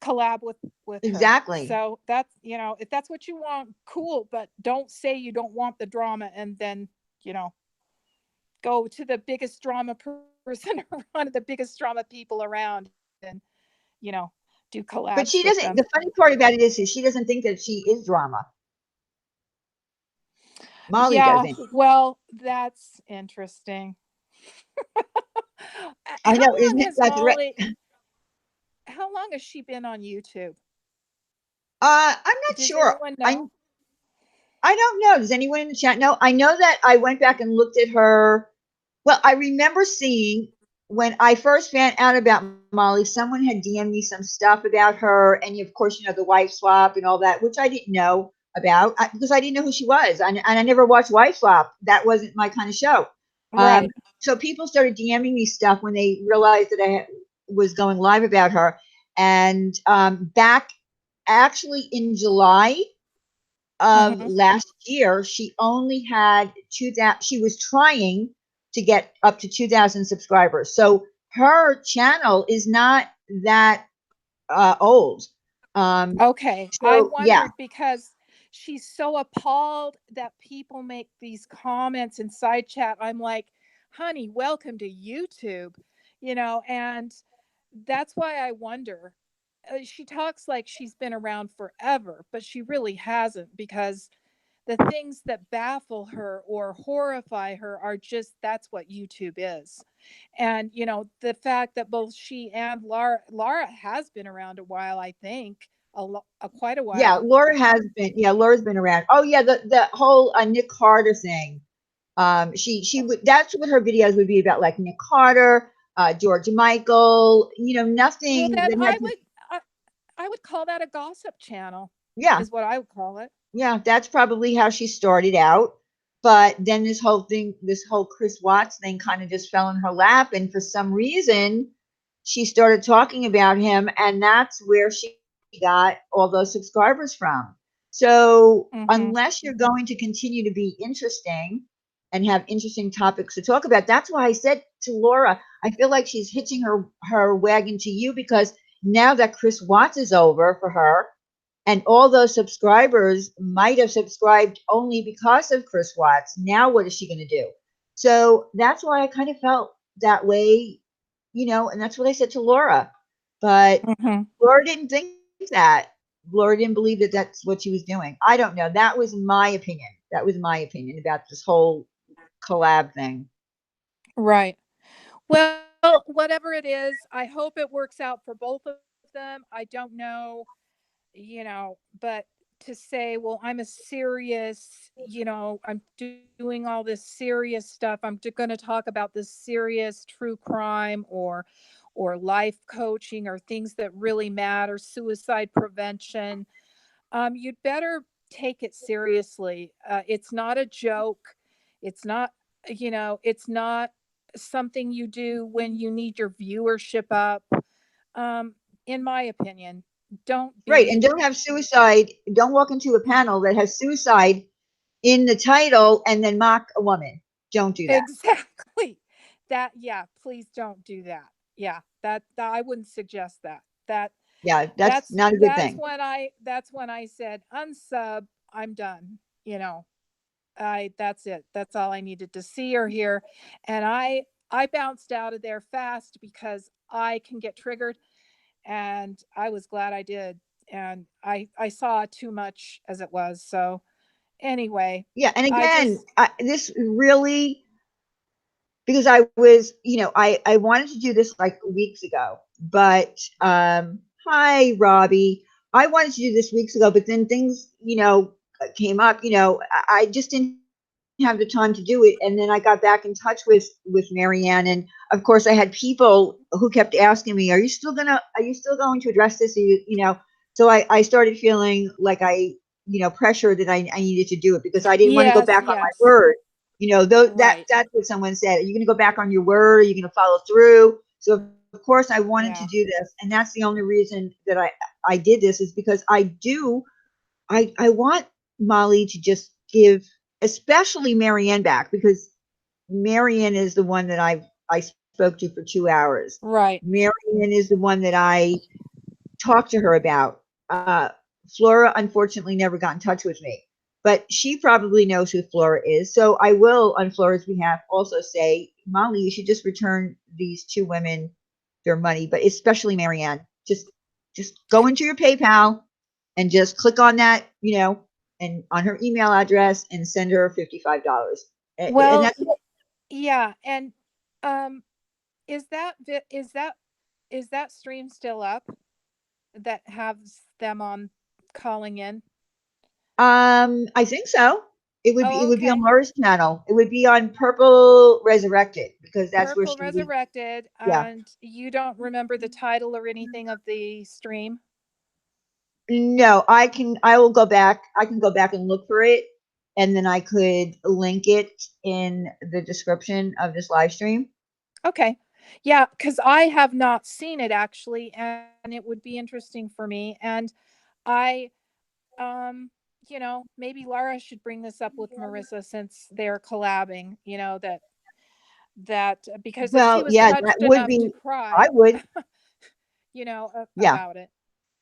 collab with her. Exactly. So that's, if that's what you want, cool, but don't say you don't want the drama and then, you know, go to the biggest drama person around, the biggest drama people around, and, you know, do collabs But with she them. doesn't, the funny part about it is she doesn't think that she is drama. Molly Yeah, doesn't. well, that's interesting. I How know, isn't long it has like, Molly how long has she been on YouTube? I'm not Does sure. anyone I know? I don't know. Does anyone in the chat know? I know that I went back and looked at her. Well, I remember seeing when I first found out about Molly, someone had DM'd me some stuff about her, and of course, the wife swap and all that, which I didn't know about because I didn't know who she was, and I never watched Wife Swap. That wasn't my kind of show. Um, Right. so people started DMing me stuff when they realized that was going live about her, and back actually in July of Mhm. last year, she only had 2,000. She was trying to get up to 2,000 subscribers. So her channel is not that old. Um, Okay. I so yeah, wondered because she's so appalled that people make these comments in side chat. I'm like, honey, welcome to YouTube, and that's why I wonder. She talks like she's been around forever, but she really hasn't, because the things that baffle her or horrify her are just, that's what YouTube is. And the fact that both she and Laura has been around a while, I think, quite a yeah. while. Laura has been. Yeah, Laura's been around. Oh yeah, the whole Nick Carter thing. She would. That's what her videos would be about, like Nick Carter, George Michael. Well, Nothing then that had to. I would call that a gossip channel, Yeah, is what I would call it. yeah, that's probably how she started out. But then this whole Chris Watts thing kind of just fell in her lap. And for some reason, she started talking about him. And that's where she got all those subscribers from. So Hmm. unless you're going to continue to be interesting and have interesting topics to talk about, that's why I said to Laura, I feel like she's hitching her wagon to you because now that Chris Watts is over for her, and all those subscribers might have subscribed only because of Chris Watts. Now, what is she going to do? So that's why I kind of felt that way, and that's what I said to Laura. But Hmm. Laura didn't think that. Laura didn't believe that that's what she was doing. I don't know. That was my opinion. That was my opinion about this whole collab thing. Right. Well, whatever it is, I hope it works out for both of them. I don't know, but to say, well, I'm a serious, I'm doing all this serious stuff, I'm going to talk about this serious true crime, or life coaching, or things that really matter, suicide prevention, you'd better take it seriously. It's not a joke. It's not, it's not something you do when you need your viewership up. um, in my opinion, don't Right. And be. don't have suicide. Don't walk into a panel that has suicide in the title and then mock a woman. Don't do that. Exactly. That, yeah, please don't do that. Yeah, that I wouldn't suggest that. That Yeah, that's that's not a good that's thing. when I said unsub, I'm done. I That's it. That's all I needed to see or hear. And I bounced out of there fast because I can get triggered, and I was glad I did. And I saw too much as it was. So anyway, Yeah, and I again, just this really, because I was, I wanted to do this like weeks ago, but hi Robbie, I wanted to do this weeks ago, but then things, came up. I just didn't have the time to do it, and then I got back in touch with Marianne, and of course I had people who kept asking me, are you still going to address this? So I started feeling like pressure that I needed to do it because I didn't want to go yes, back on my yes. word. Though Right. that's what someone said. Are you going to go back on your word? Are you going to follow through? So course I wanted to Yeah. do this, and that's the only reason that I did this, is because I want Molly to just give, especially Marianne, back, because Marianne is the one that I spoke to for 2 hours. Right. Marianne is the one that I talked to her about. Flora unfortunately never got in touch with me, but she probably knows who Flora is. So I will, on Flora's behalf, also say, Molly, you should just return these two women their money, but especially Marianne. Just go into your PayPal and just click on that, and on her email address, and send her $55. And Well, that's it. yeah, and um is that is that stream still up that has them on calling in? I think so. It Oh, would be on okay. Laura's channel. It would be on Purple Resurrected, because that's where Purple she was. Resurrected, Yeah. and you don't remember the title or anything of the stream? No, I will go back. I can go back and look for it, and then I could link it in the description of this live stream. Okay. Yeah, because I have not seen it actually, and it would be interesting for me. And I, um, maybe Laura should bring this up with Marissa since they're collabing, that because if she Well, was yeah, that touched would enough to be. I cry, would. Yeah. about it.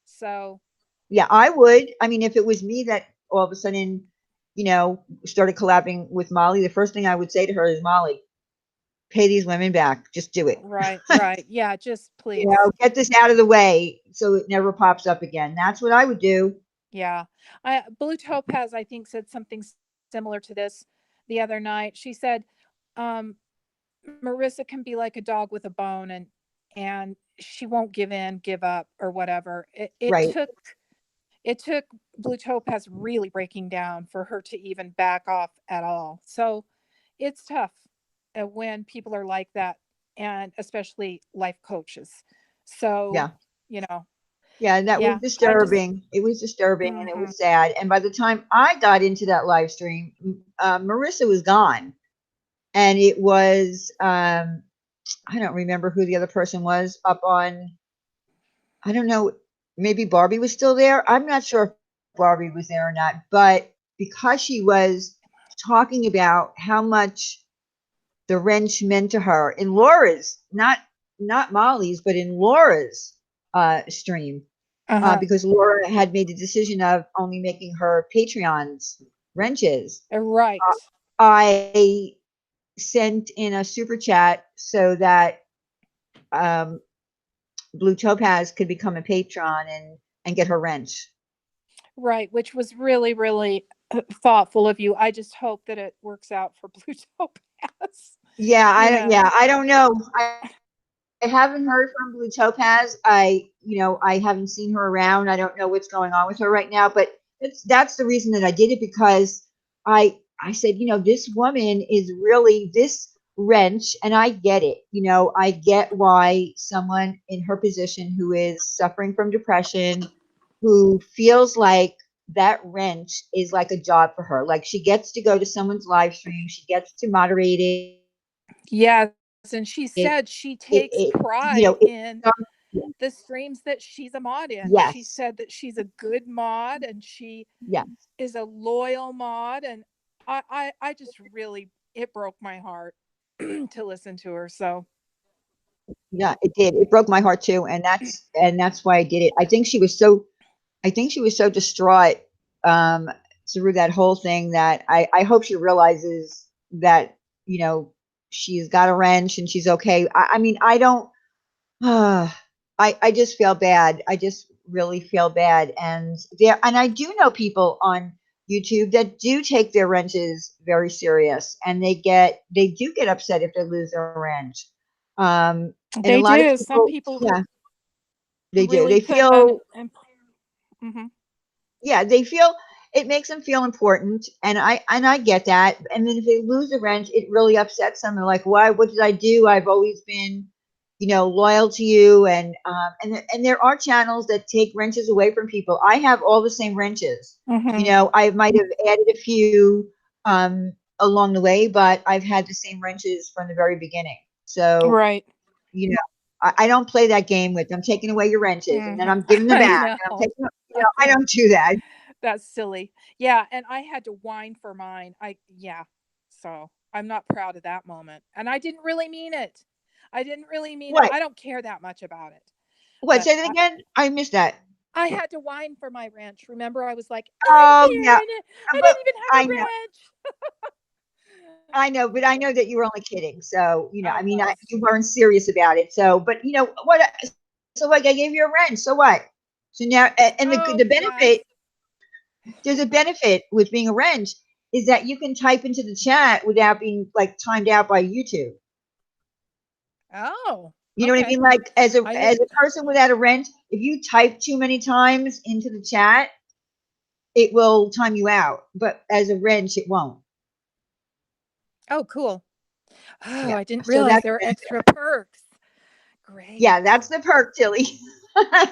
So, Yeah, I would. I mean, if it was me that all of a sudden, started collabing with Molly, the first thing I would say to her is, Molly, pay these women back. Just do it. right, right. Yeah, just please. Get this out of the way so it never pops up again. That's what I would do. Yeah. Blue Topaz, I think, said something similar to this the other night. She said, um, Marissa can be like a dog with a bone, and she won't give in, give up, or whatever. Right. It took Blue Topaz really breaking down for her to even back off at all. So it's tough when people are like that, and especially life coaches. So, Yeah. you know, Yeah, and that was yeah, I just, disturbing. It was disturbing, and it hmm was sad. And by the time I got into that live stream, Marissa was gone, and it was I don't remember who the other person was up on. I don't know. Maybe Barbie was still there. I'm not sure if Barbie was there or not, but because she was talking about how much the wrench meant to her in Laura's, not Molly's, but in Laura's stream, uh-huh. because Laura had made the decision of only making her Patreons wrenches. Right. I sent in a super chat so that um, Blue Topaz could become a patron and get her wrench. Right, which was really, really thoughtful of you. I just hope that it works out for Blue Topaz. Yeah, I you don't. know. Yeah, I don't know. I haven't heard from Blue Topaz. I haven't seen her around. I don't know what's going on with her right now, but that's the reason that I did it, because I said, this woman is really this wrench, and I get it. I get why someone in her position who is suffering from depression, who feels like that wrench is like a job for her. Like, she gets to go to someone's live stream, she gets to moderate it. Yes, and she It, said she it, takes it pride it in becomes, the streams that she's a mod in. She yes, said that she's a good mod and she yes. is a loyal mod, and I just really, it broke my heart to listen to her. So, Yeah, it did. It broke my heart too, and that's why I did it. I think she was so distraught um, through that whole thing, that I hope she realizes that you know she's got a wrench and she's okay. I mean, I don't. I just feel bad. I just really feel bad, and I do know people on YouTube that do take their wrenches very serious, and they do get upset if they lose their wrench. And a they lot of do. Some people, people yeah, they do. really They put an, feel, mhm. yeah, they feel it makes them feel important, and I get that. And then if they lose a wrench, it really upsets them. They're like, "Why? What did I do? I've always been, loyal to you." And there are channels that take wrenches away from people. I have all the same wrenches. Mhm. I might have added a few along the way, but I've had the same wrenches from the very beginning. So Right. you know, I don't play that game with them, taking away your wrenches and then Mhm. I'm giving them I back and I'm know. taking, I don't do that. That's silly. Yeah, and I had to whine for mine. Yeah. So, I'm not proud of that moment, and I didn't really mean it. I didn't really mean it. What? I don't care that much about it, What? but Say that again? I missed that. I had to whine for my wrench. Remember, I was like, "I'm Oh here, yeah, and I but didn't even have I a know. wrench." I know, but I know that you were only kidding. So, I I mean, was. you weren't serious about it. So, but what? So, like, I gave you a wrench. So what? So now, and the Oh, yes. benefit, there's a benefit with being a wrench is that you can type into the chat without being like timed out by YouTube. Oh, You know what I okay. mean? Like I as didn't. a person without a wrench, if you type too many times into the chat, it will time you out. But as a wrench, it won't. Oh, cool. Oh, Yeah. I didn't So realize that's there the were benefit. extra perks. Yeah, Great. that's the perk, Tilly.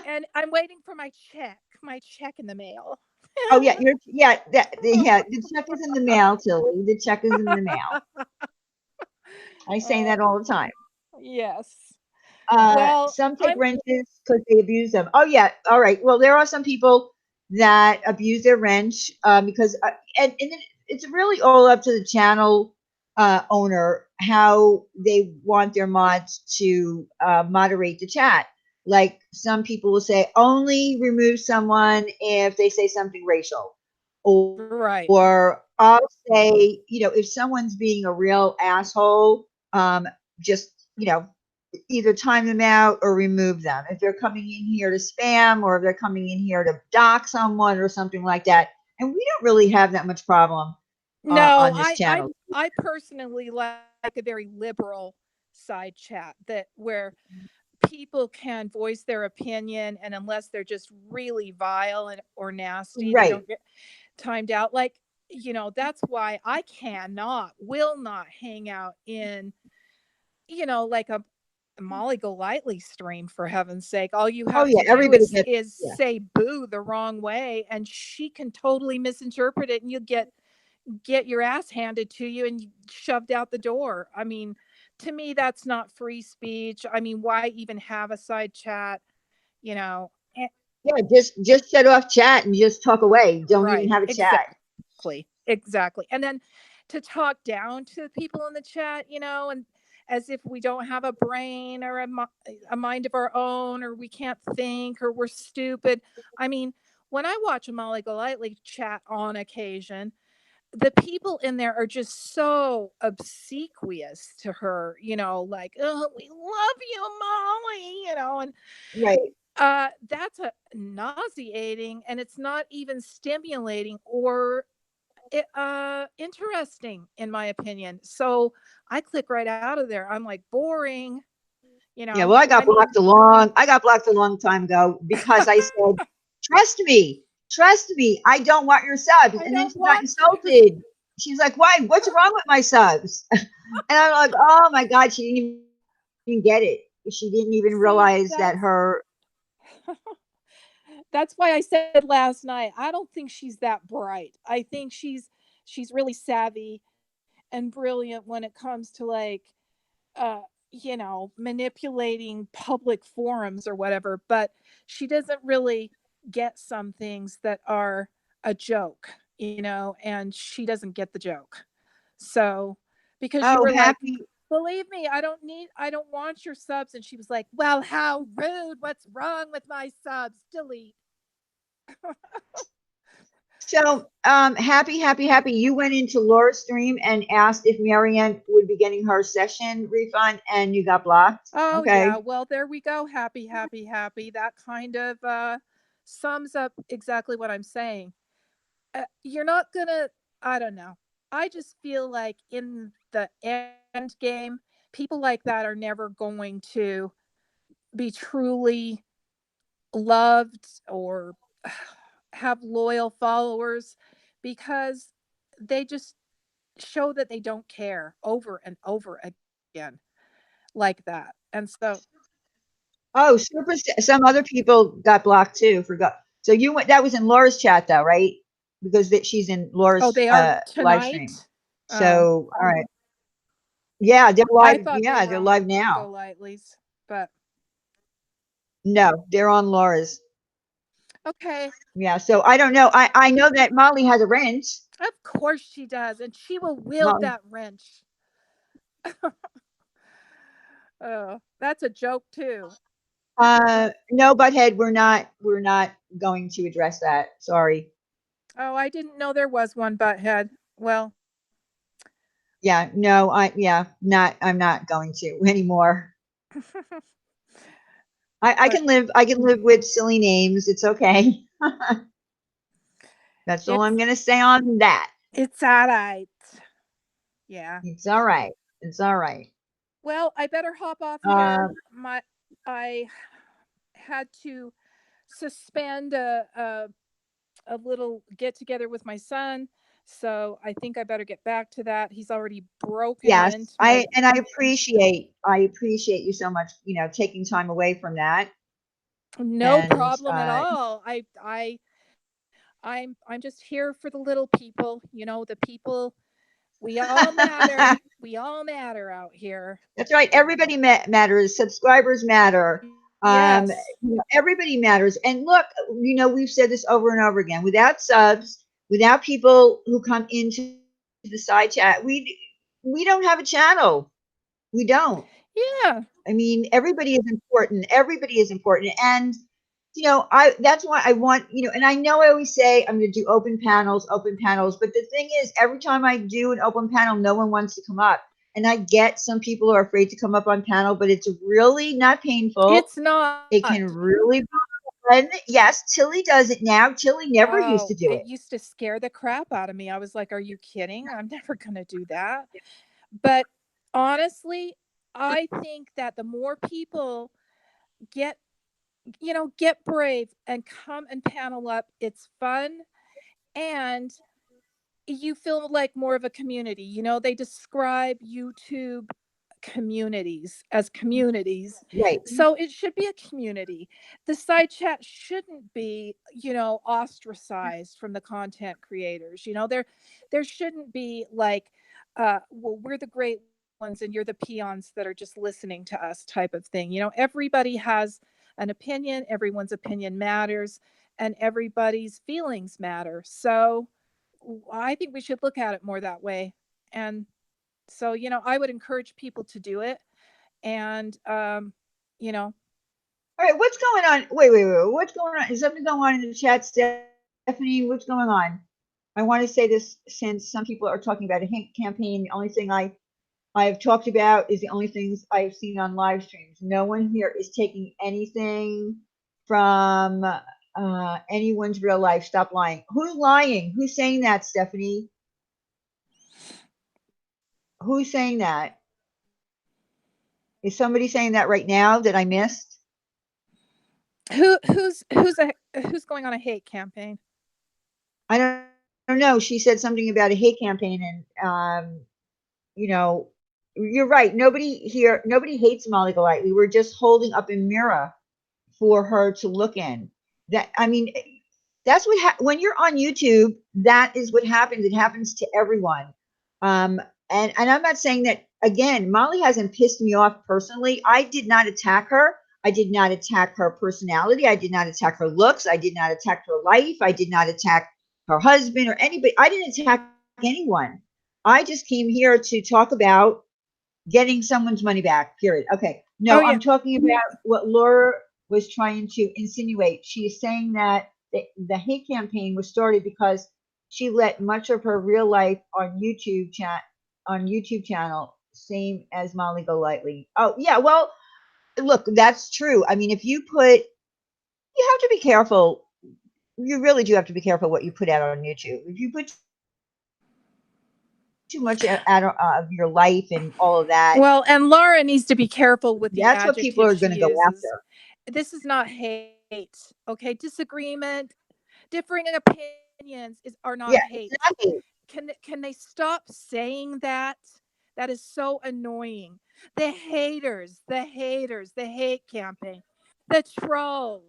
And I'm waiting for my check in the mail. Oh yeah, the check is in the mail, Tilly. The check is in the mail. I say that Oh, all the time. yes. Well, Some take I'm wrenches because they abuse them. Oh yeah, all right. Well, there are some people that abuse their wrench because and it's really all up to the channel owner how they want their mods to moderate the chat. Like some people will say only remove someone if they say something racial, right. or I'll say, if someone's being a real asshole, just either time them out or remove them. If they're coming in here to spam or if they're coming in here to dock someone or something like that. And we don't really have that much problem No, on this channel. I personally like a very liberal side chat that where people can voice their opinion, and unless they're just really vile or nasty, they Right. don't get timed out. Like, that's why I will not hang out in, like a Molly Golightly stream, for heaven's sake. All you Oh have yeah, to do everybody is gets, is yeah. say boo the wrong way, and she can totally misinterpret it, and you get your ass handed to you and shoved out the door. I mean, to me, that's not free speech. I mean, why even have a side chat? You know, Eh, Yeah, just shut off chat and just talk away. Don't even right? have a chat. Exactly. And then to talk down to people in the chat, and as if we don't have a brain or a mind of our own, or we can't think, or we're stupid. I mean, when I watch a Molly Golightly chat on occasion, the people in there are just so obsequious to her, like, oh, we love you, Molly, and Right. that's a nauseating, and it's not even stimulating or interesting, in my opinion. So I click right out of there. I'm like, boring. Yeah, well, I mean, I got blocked a long time ago because I said, trust me, I don't want your subs. I And then don't she got want your. insulted. She's like, why? What's wrong with my subs? And I'm like, oh my God, she didn't even get it. She didn't even See, realize that her, that's why I said last night, I don't think she's that bright. I think she's really savvy and brilliant when it comes to, like, uh manipulating public forums or whatever, but she doesn't really get some things that are a joke, and she doesn't get the joke. So, because you oh, were like, happy. believe me, I don't want your subs, and she was like, well, how rude, what's wrong with my subs, delete. So, happy. You went into Laura's stream and asked if Marianne would be getting her session refund and you got blocked. Oh, yeah. Okay. Well, there we go. Happy, happy, happy. That kind of sums up exactly what I'm saying. You're not going to, I don't know. I just feel like in the end game, people like that are never going to be truly loved or have loyal followers, because they just show that they don't care over and over again like that. And so, Oh, some other people got blocked too. Forgot. So you went. That was in Laura's chat though, right? Because she's in oh, Laura's they are live stream. tonight. Oh, So all right. Yeah, they're I live. thought they Yeah, were they're on live now. GoLightly's, but. No, they're on Laura's. Okay. Yeah, so I don't know. I know that Molly has a wrench. Of course she does, and she will wield Molly, that wrench. Oh, that's a joke too. no, butthead, we're not going to address that. Sorry. Oh, I didn't know there was one butthead. Well, Yeah, no, I'm not going to anymore. but I can live with silly names. It's okay. That's all I'm it's gonna say on that. it's all right. Yeah. It's all right. It's all right. Well, I better hop off here. Uh, I had to suspend a little get together with my son, so I think I better get back to that. He's already broken yes, into my I appreciate you so much. Taking time away from that, no and problem at all. I'm just here for the little people, the people. We all matter. We all matter out here. that's right. Everybody matters. Subscribers matter. Um, Yes. everybody matters. And look, we've said this over and over again. Without subs, without people who come into the side chat, we don't have a channel. We don't. Yeah. I mean, everybody is important. Everybody is important. And I that's why I want, and I know I always say I'm going to do open panels, but the thing is every time I do an open panel, no one wants to come up. And I get some people are afraid to come up on panel, but it's really not painful. It's not. It can really be fun. Yes, Tilly does it now. Tilly never used Oh, to do it it. used to scare the crap out of me. I was like, "Are you kidding? I'm never going to do that." But honestly, I think that the more people get, get brave and come and panel up, it's fun, and you feel like more of a community. They describe YouTube communities as communities. Right. So it should be a community. The side chat shouldn't be, ostracized from the content creators. There shouldn't be like, well, we're the great ones and you're the peons that are just listening to us type of thing. Everybody has an opinion, everyone's opinion matters, and everybody's feelings matter. So I think we should look at it more that way. And so, I would encourage people to do it. And, you know, All right, what's going on? Wait. What's going on? Is something going on in the chat, Stephanie? What's going on? I want to say this since some people are talking about a hint campaign. The only thing I have talked about is the only things I've seen on live streams. No one here is taking anything from anyone's real life. Stop lying. Who's lying? Who's saying that, Stephanie? Who's saying that? Is somebody saying that right now that I missed? who's going on a hate campaign? I don't know. She said something about a hate campaign, and you know, you're right. Nobody hates Molly Golightly. We're just holding up a mirror for her to look in. That I mean, that's when you're on YouTube. That is what happens. It happens to everyone. Um, and I'm not saying that again. Molly hasn't pissed me off personally. I did not attack her. I did not attack her personality. I did not attack her looks. I did not attack her life. I did not attack her husband or anybody. I didn't attack anyone. I just came here to talk about getting someone's money back, period. Okay. No, Oh, I'm yeah. talking about what Laura was trying to insinuate. She is saying that the hate campaign was started because she let much of her real life on YouTube channel, same as Molly Golightly. Oh yeah, well, look, that's true. I mean, if you put, you have to be careful. You really do have to be careful what you put out on YouTube. If you put too much out of your life and all of that, Well, and Laura needs to be careful with that's the what people are going adjectives to she go after. uses. This is not hate. Okay. Disagreement, differing opinions are not Yeah, hate. it's not hate. Can they stop saying that? That is so annoying. The hate campaign, the trolls.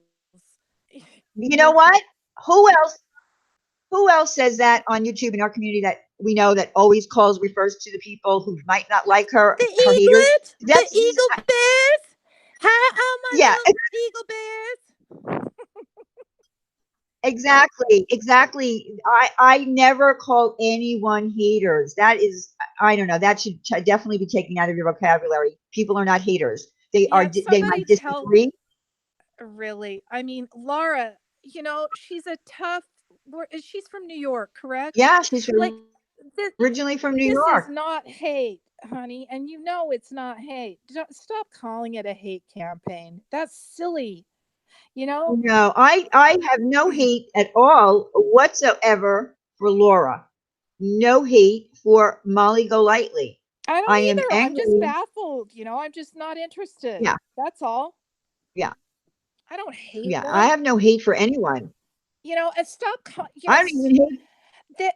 You know what? Who else? Who else says that on YouTube in our community that we know that always calls refers to the people who might not like The her haters? eaglet, the That's eagle bears. Hi, all my yeah. little eagle bears. Exactly, exactly. I never call anyone haters. That is, I don't know. That should definitely be taken out of your vocabulary. People are not haters. They are. Yeah, They somebody might tell disagree. really. I mean, Laura, she's a tough she's from New York, correct? Yeah, she's Like this originally from New this is York. not hate, honey, and you know it's not hate. Stop calling it a hate campaign. That's silly, you know? No, I have no hate at all whatsoever for Laura. No hate for Molly Golightly. I I don't am either. I'm just angry. baffled, I'm just not interested. Yeah, That's all. yeah, I don't hate yeah. I them. have no hate for anyone. And stop, I don't even hate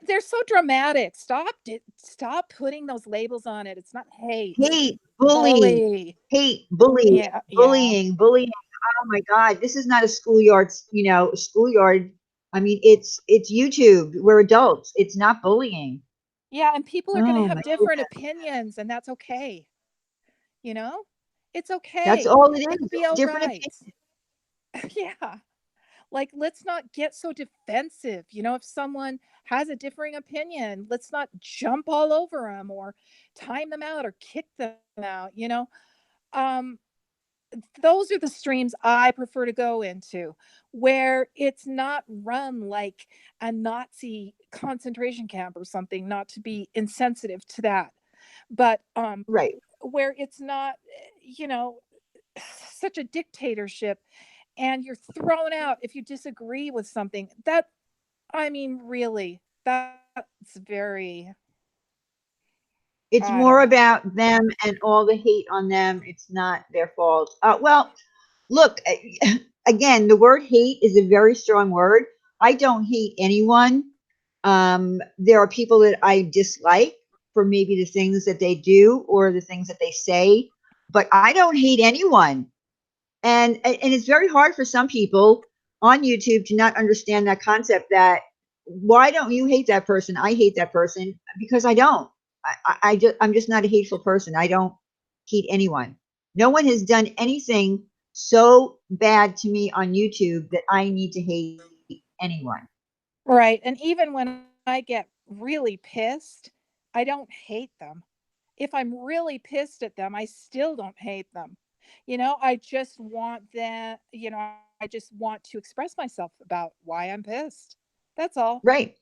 they're so dramatic. Stop putting those labels on it. It's not hate. hate, bully, Bully. hate, bully, Yeah, yeah. bullying. Oh my God, this is not a schoolyard, schoolyard. I mean, it's YouTube. We're adults. It's not bullying. Yeah, and people are going to Oh have my different goodness. opinions, and that's okay. You know? It's That's okay. all it It'll is. be all Different right. opinion. Yeah. Like, let's not get so defensive. If someone has a differing opinion, let's not jump all over them or time them out or kick them out. Um, those are the streams I prefer to go into where it's not run like a Nazi concentration camp or something, not to be insensitive to that, but Right. where it's not, you know, such a dictatorship and you're thrown out if you disagree with something. I mean, really, that's very, It's I don't more know. about them and all the hate on them. It's not their fault. Well, look, again, the word hate is a very strong word. I don't hate anyone. There are people that I dislike for maybe the things that they do or the things that they say, but I don't hate anyone. And it's very hard for some people on YouTube to not understand that concept that why don't you hate that person? I hate that person because I don't. I'm just not a hateful person. I don't hate anyone. No one has done anything so bad to me on YouTube that I need to hate anyone. Right. And even when I get really pissed, I don't hate them. If I'm really pissed at them, I still don't hate them. I just want them, I just want to express myself about why I'm pissed. That's all. Right.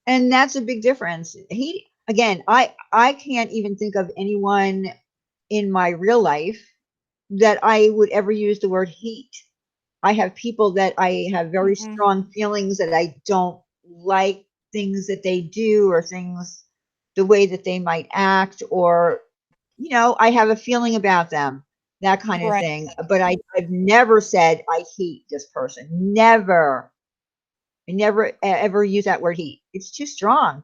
And that's a big difference. He again, I can't even think of anyone in my real life that I would ever use the word hate. I have people that I have very Mm-mm. strong feelings that I don't like things that they do or things the way that they might act or I have a feeling about them, that kind of Right. thing. But I've never said I hate this person. Never. I never ever use that word hate. It's too strong.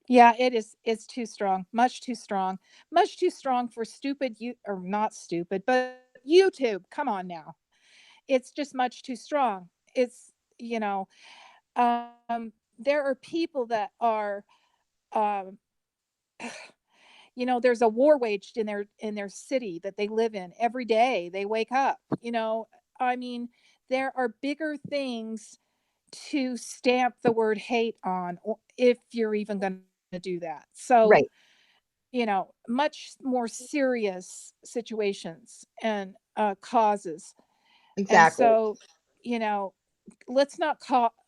Yeah, it is. It's too strong. Much too strong. Much too strong for stupid you or not stupid, but YouTube. Come on now. It's just much too strong. It's, there are people that are um there's a war waged in their city that they live in every day they wake up. I mean, there are bigger things to stamp the word hate on, if you're even going to do that. So, Right. much more serious situations and causes. And Exactly. so, you know let's not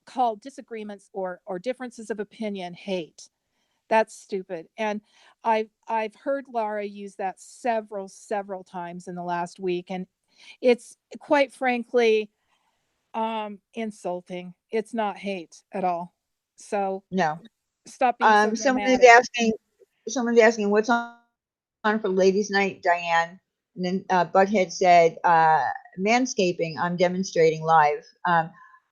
call disagreements or differences of opinion hate. That's stupid. And I've heard Laura use that several times in the last week, and it's quite frankly insulting. It's not hate at all. So No. stop being so Someone is dramatic. asking what's on for ladies' night, Diane. And then Butthead said, manscaping. I'm demonstrating live.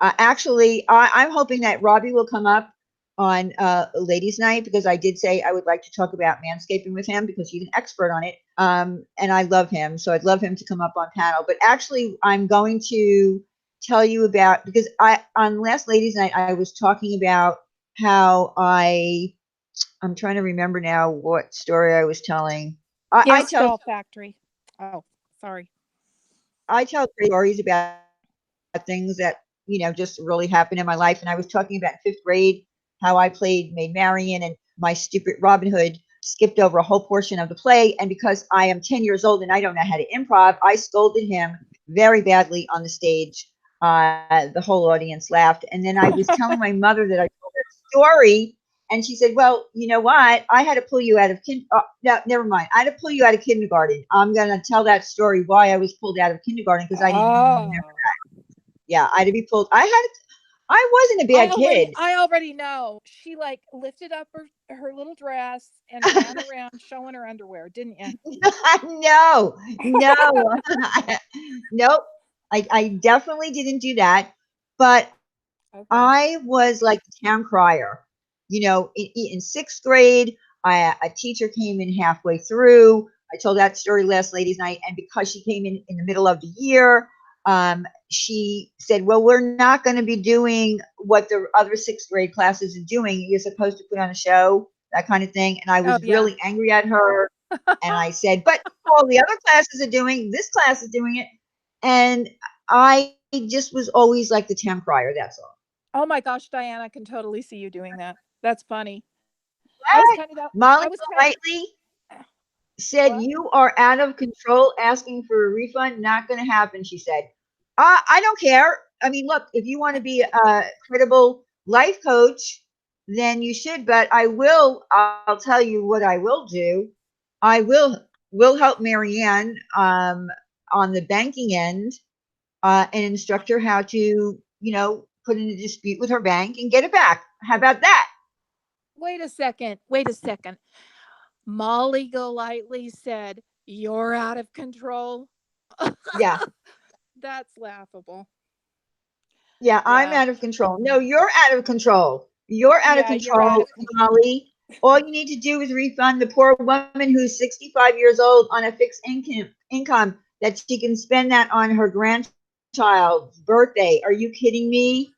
Actually, I'm hoping that Robbie will come up on ladies' night because I did say I would like to talk about manscaping with him because he's an expert on it. And I love him, so I'd love him to come up on panel. But actually, I'm going to tell you about because I on last ladies' night I was talking about how I'm trying to remember now what story I was telling. I Yes, tell Doll Factory. Oh, sorry. I tell great stories about things that just really happened in my life. And I was talking about in fifth grade how I played Maid Marian, and my stupid Robin Hood skipped over a whole portion of the play. And because I am 10 years old and I don't know how to improv, I scolded him very badly on the stage. The whole audience laughed. And then I was telling my mother that I told that story, and she said, "Well, you know what? I had to pull you out of no, never mind. I had to pull you out of kindergarten. I'm gonna tell that story why I was pulled out of kindergarten because I didn't remember. Oh, Yeah, I had to be pulled. I wasn't a bad kid. I already know. She like lifted up her little dress and ran around showing her underwear, didn't you? No, no, nope. I definitely didn't do that, but I Okay. was like the town crier. In sixth grade, a teacher came in halfway through. I told that story last ladies' night, and because she came in the middle of the year, she said, "Well, we're not going to be doing what the other sixth grade classes are doing. You're supposed to put on a show, that kind of thing." And I Oh was yeah. really angry at her, and I said, "But all the other classes are doing this class is doing it," and I just was always like the town crier. That's all. Oh my gosh, Diane, I can totally see you doing that. That's funny. I was What? kind of that. Molly I was kind of Golightly said, what? "You are out of control asking for a refund. Not going to happen," she said. I don't care. I mean, look, if you want to be a credible life coach, then you should. But I'll tell you what I will do. I will help Marianne on the banking end and instruct her how to, put in a dispute with her bank and get it back. How about that? Wait a second. Wait a second. Molly Golightly said, "You're out of control." Yeah. That's laughable. Yeah, I'm Yeah. out of control. No, you're out of control. You're out of Yeah, you're out control, of control. Molly. All you need to do is refund the poor woman who's 65 years old on a fixed income that she can spend that on her grandchild's birthday. Are you kidding me?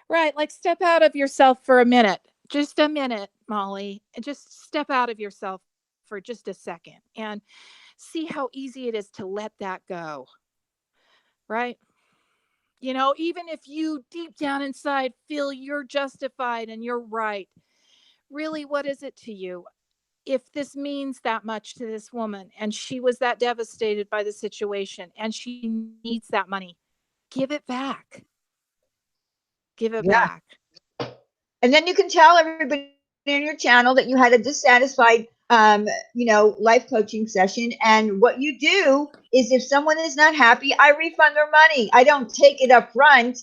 Right. Like step out of yourself for a minute. Just a minute, Molly. Just step out of yourself for just a second and see how easy it is to let that go. Right. Even if you deep down inside feel you're justified and you're right, really, what is it to you? If this means that much to this woman and she was that devastated by the situation and she needs that money, give it back. Give it Yeah. back. And then you can tell everybody on your channel that you had a dissatisfied life coaching session, and what you do is if someone is not happy, I refund their money. I don't take it up front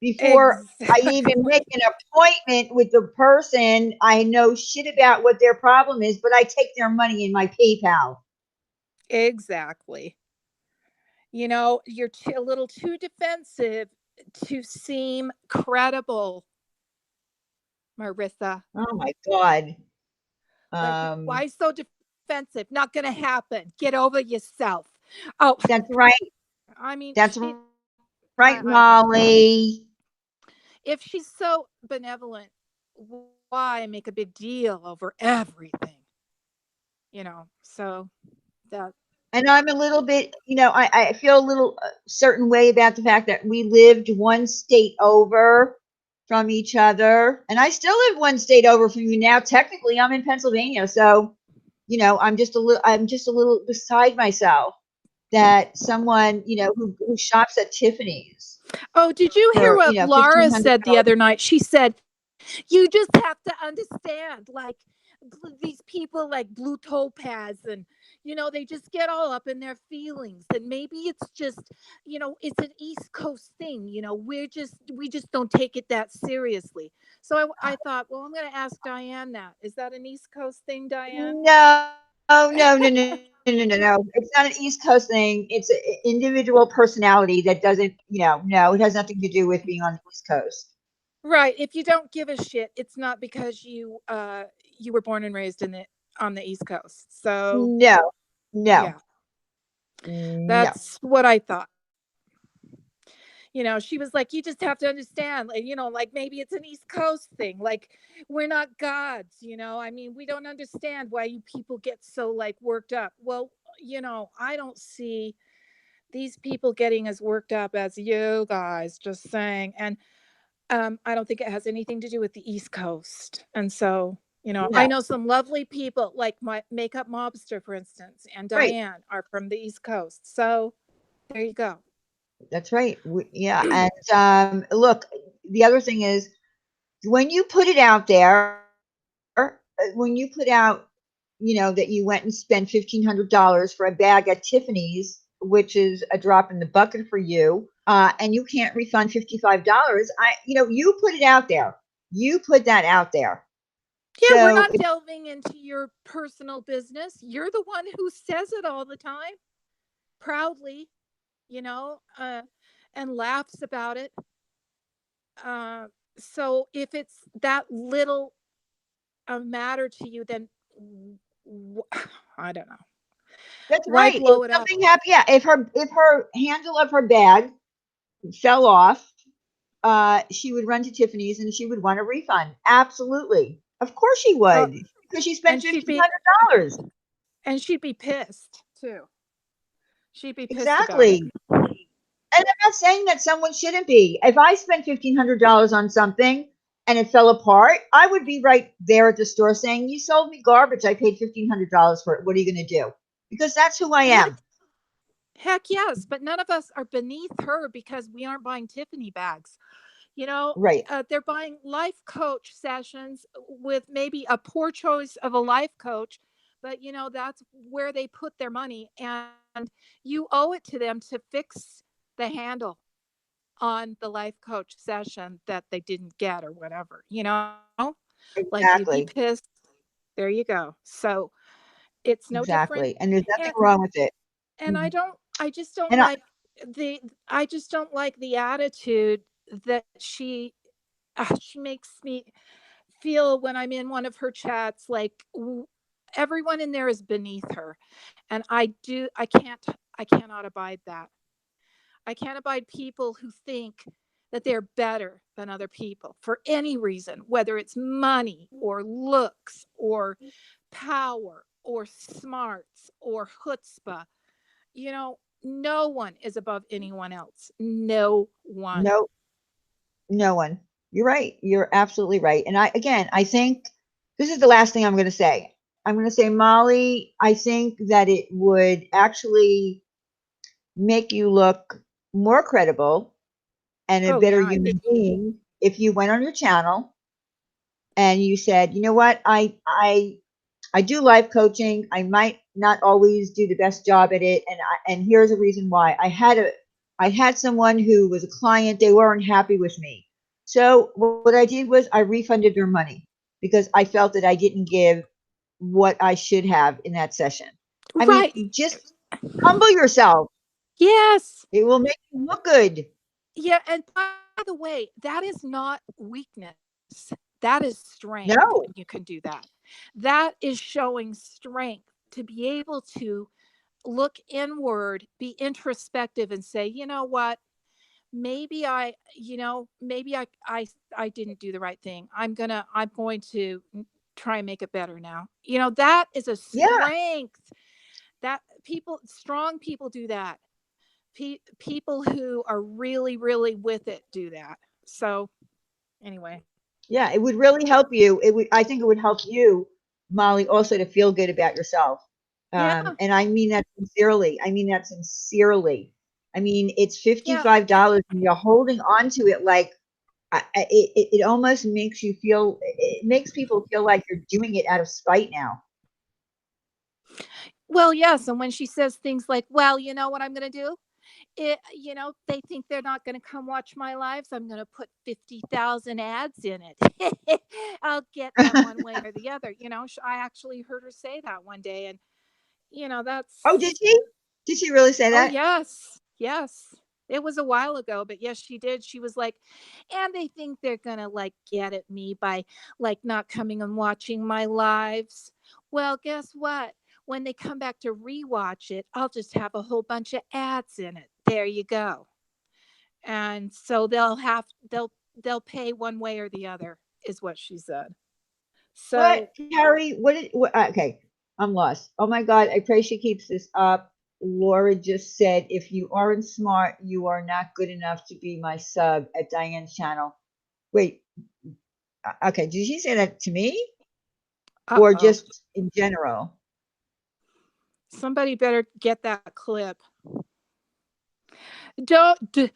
before I even make Exactly. an appointment with the person. I know shit about what their problem is, but I take their money in my PayPal. Exactly. You're a little too defensive to seem credible, Marissa. Oh my God. Like, Um, why so defensive? Not going to happen. Get over yourself. Oh, that's right. I mean, That's it. right, Molly. If she's so benevolent, why make a big deal over everything? So that. And I'm a little bit, I feel a little certain way about the fact that we lived one state over from each other. And I still live one state over from you now. Technically, I'm in Pennsylvania. So, I'm just a little beside myself that someone, who shops at Tiffany's Oh, did you for, hear what Laura said the $1,500. other night? She said, "You just have to understand, like these people like Blue Topaz, and they just get all up in their feelings. And maybe it's just, it's an East Coast thing. We just don't take it that seriously." So I thought, well, I'm going to ask Diane that. Is that an East Coast thing, Diane? No, no, no, no, no, no, no, no. It's not an East Coast thing. It's an individual personality that doesn't, no, it has nothing to do with being on the East Coast. Right. If you don't give a shit, it's not because you were born and raised in the on the East Coast. So No, no, yeah, no. that's what I thought. She was like, "You just have to understand, like, like maybe it's an East Coast thing. Like, we're not gods, I mean, we don't understand why you people get so like worked up." Well, I don't see these people getting as worked up as you guys, just saying. And I don't think it has anything to do with the East Coast. And so, I No, know some lovely people, like my makeup mobster, for instance, and right. Diane are from the East Coast. So there you go. That's right. Yeah, and look, the other thing is when you put it out there, when you put out, that you went and spent $1,500 for a bag at Tiffany's, which is a drop in the bucket for you, and you can't refund $55. You put it out there. You put that out there. Yeah, we're So not delving into your personal business. You're the one who says it all the time, proudly, you know, uh, and laughs about it. Uh, so if it's that little a matter to you, then I don't know. that's Why right. If blow it up? something happened, yeah. If her handle of her bag fell off, she would run to Tiffany's and she would want a refund. Absolutely. Of course she Uh, would, because she spent and $1,500. she'd be pissed too. She'd be pissed about it. Exactly. And I'm not saying that someone shouldn't be. If I spent $1,500 on something and it fell apart, I would be right there at the store saying, "You sold me garbage. I paid $1,500 for it. What are you going to do?" Because that's who I Heck, am. heck yes, but none of us are beneath her because we aren't buying Tiffany bags. You know, Right. they're buying life coach sessions with maybe a poor choice of a life coach, but that's where they put their money, and you owe it to them to fix the handle on the life coach session that they didn't get or whatever, like you'd be Exactly. pissed. There you go. So it's no different. Exactly. And there's And nothing wrong with it. and Mhm. I just don't And I, like the I just don't like the attitude that she makes me feel when I'm in one of her chats, like everyone in there is beneath her. And I cannot abide that. I can't abide people who think that they're better than other people for any reason, whether it's money or looks or power or smarts or chutzpah. No one is above anyone else. No one. no, no one. You're right. You're absolutely right. And I think this is the last thing I'm going to say. I'm going to say, Molly, I think that it would actually make you look more credible and a Oh better yeah, I think human being if you went on your channel and you said, "You know what? I do life coaching. I might not always do the best job at it, and here's a reason why. I had someone who was a client. They weren't happy with me. So what I did was I refunded their money because I felt that I didn't give what I should have in that session. I mean, right. just humble yourself. Yes. It will make you look good." Yeah, and by the way, that is not weakness. That is strength when you No, can do that. That is showing strength to be able to look inward, be introspective and say, "You know what? Maybe I didn't do the right thing. I'm going to try and make it better now." That is a yeah, strength that strong people do that. People who are really, really with it do that. So anyway, yeah, it would really help you. It would, I think it would help you, Molly, also to feel good about yourself. yeah, And I mean that sincerely. I mean that sincerely. I mean, it's yeah. $55 and you're holding on to it like it almost makes you feel, it makes people feel like you're doing it out of spite now. Well, yes. And when she says things like, "Well, you know what I'm going to do? They think they're not going to come watch my lives. I'm going to put 50,000 ads in it. I'll get them one way or the other." I actually heard her say that one day. And, Oh, did that's, she? Did she really say oh, that? yes, yes. It was a while ago, but yes, she did. She was like, "And they think they're going to like get at me by like not coming and watching my lives. Well, guess what? When they come back to rewatch it, I'll just have a whole bunch of ads in it. There you go." And so they'll pay one way or the other, is what she said. What, So Carrie? What did, what, okay, I'm lost. Oh my God, I pray she keeps this up. Laura just said, if you aren't smart, you are not good enough to be my sub at Diane's channel. Wait, okay, did she say that to me or Uh-oh. just in general? Somebody better get that clip. Don't do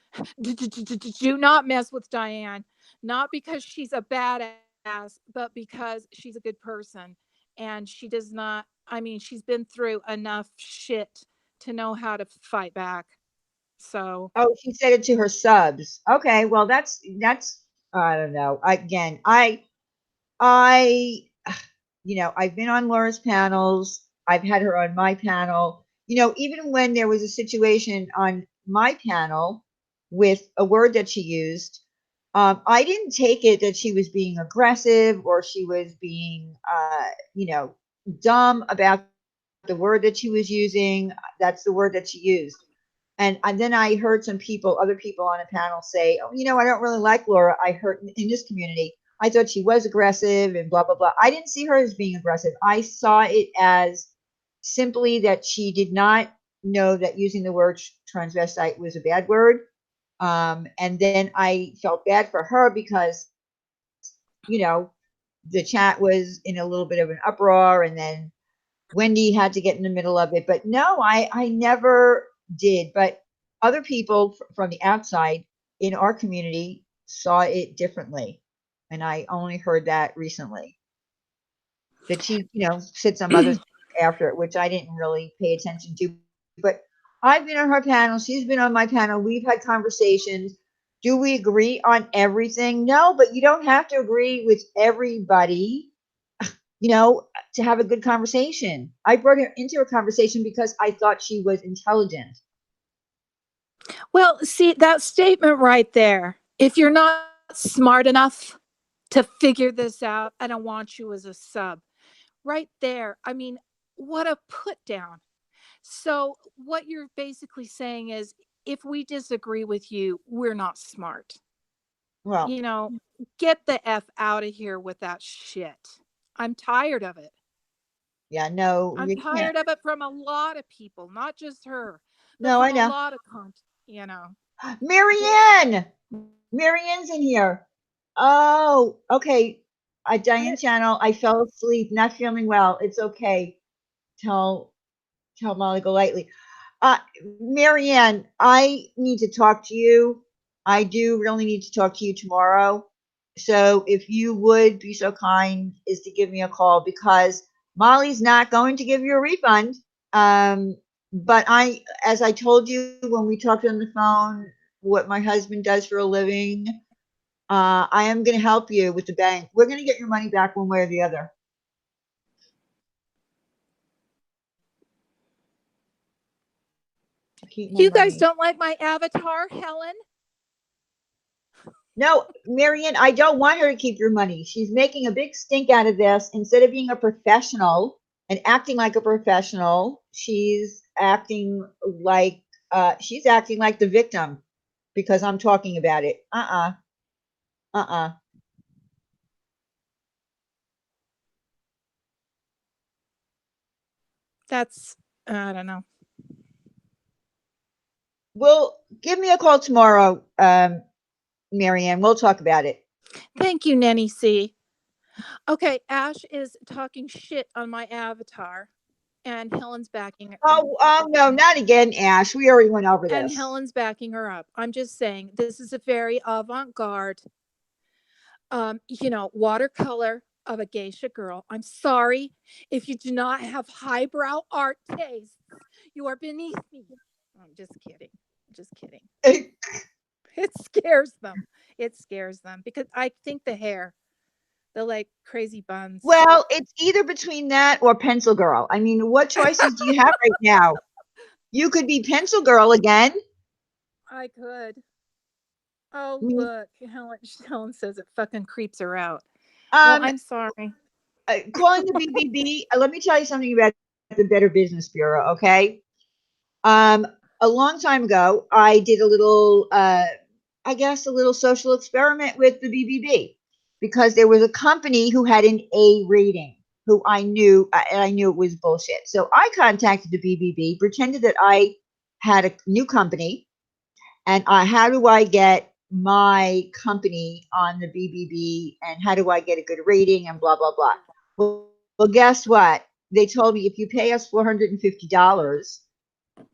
not mess with Diane. Not because she's a badass, but because she's a good person. And she does not, I mean, she's been through enough shit to know how to fight back. So, Oh, she said it to her subs. Okay, well that's I don't know. Again, I I've been on Laura's panels. I've had her on my panel. Even when there was a situation on my panel with a word that she used, I didn't take it that she was being aggressive or she was being, dumb about the word that she was using. That's the word that she used. And then I heard other people on a panel say, "Oh, I don't really like Laura. I heard in this community, I thought she was aggressive and blah blah blah." I didn't see her as being aggressive. I saw it as simply that she did not know that using the word transvestite was a bad word. And then I felt bad for her because, the chat was in a little bit of an uproar, and then Wendy had to get in the middle of it. But no, I never did. But other people from the outside in our community saw it differently. And I only heard that recently that she, said some other things after it, which I didn't really pay attention to. But I've been on her panel. She's been on my panel. We've had conversations. Do we agree on everything? No, but you don't have to agree with everybody you know, to have a good conversation. I brought her into a conversation because I thought she was intelligent. well, see that statement right there. If you're not smart enough to figure this out, I don't want you as a sub. Right there. I mean, what a put down. So, what you're basically saying is if we disagree with you, we're not smart. Well, You know, get the F out of here with that shit. I'm tired of it. yeah, no, I'm you can't. tired of it from a lot of people, not just her, but No, from I a know. lot of you know. Marianne! Marianne's in here. Oh, okay. I, Diane channel, I fell asleep, not feeling well. It's okay. Tell tell Molly go lightly. Uh, Marianne, I need to talk to you. I do really need to talk to you tomorrow. So if you would be so kind is to give me a call because Molly's not going to give you a refund. But as I told you when we talked on the phone, what my husband does for a living, I am going to help you with the bank. We're going to get your money back one way or the other. Keep my you guys money. don't like my avatar, Helen? No, Marianne, I don't want her to keep your money. She's making a big stink out of this. Instead of being a professional and acting like a professional, she's acting like the victim because I'm talking about it. Uh-uh. That's, I don't know. Well, give me a call tomorrow, Marianne. We'll talk about it. Thank you, Nanny C. Okay, Ash is talking shit on my avatar, and Helen's backing it. Oh no, not again, Ash. We already went over And this. Helen's backing her up. I'm just saying, this is a very avant garde, watercolor of a geisha girl. I'm sorry if you do not have highbrow art tastes. You are beneath me. I'm just kidding. Just kidding. It scares them. It scares them because I think the hair, the like crazy buns. Well, it's either between that or Pencil Girl. I mean, what choices do you have right now? You could be Pencil Girl again. I could. Oh, Mm, look. Helen says it fucking creeps her out. Well, Um, I'm sorry. calling the BBB. Let me tell you something about the Better Business Bureau. Okay. Um, a long time ago, I did I guess, a little social experiment with the BBB because there was a company who had an A rating. who I knew, and I knew it was bullshit. So I contacted the BBB, pretended that I had a new company, and how do I get my company on the BBB, and how do I get a good rating, and blah blah blah. Well, guess what? They told me if you pay us $450,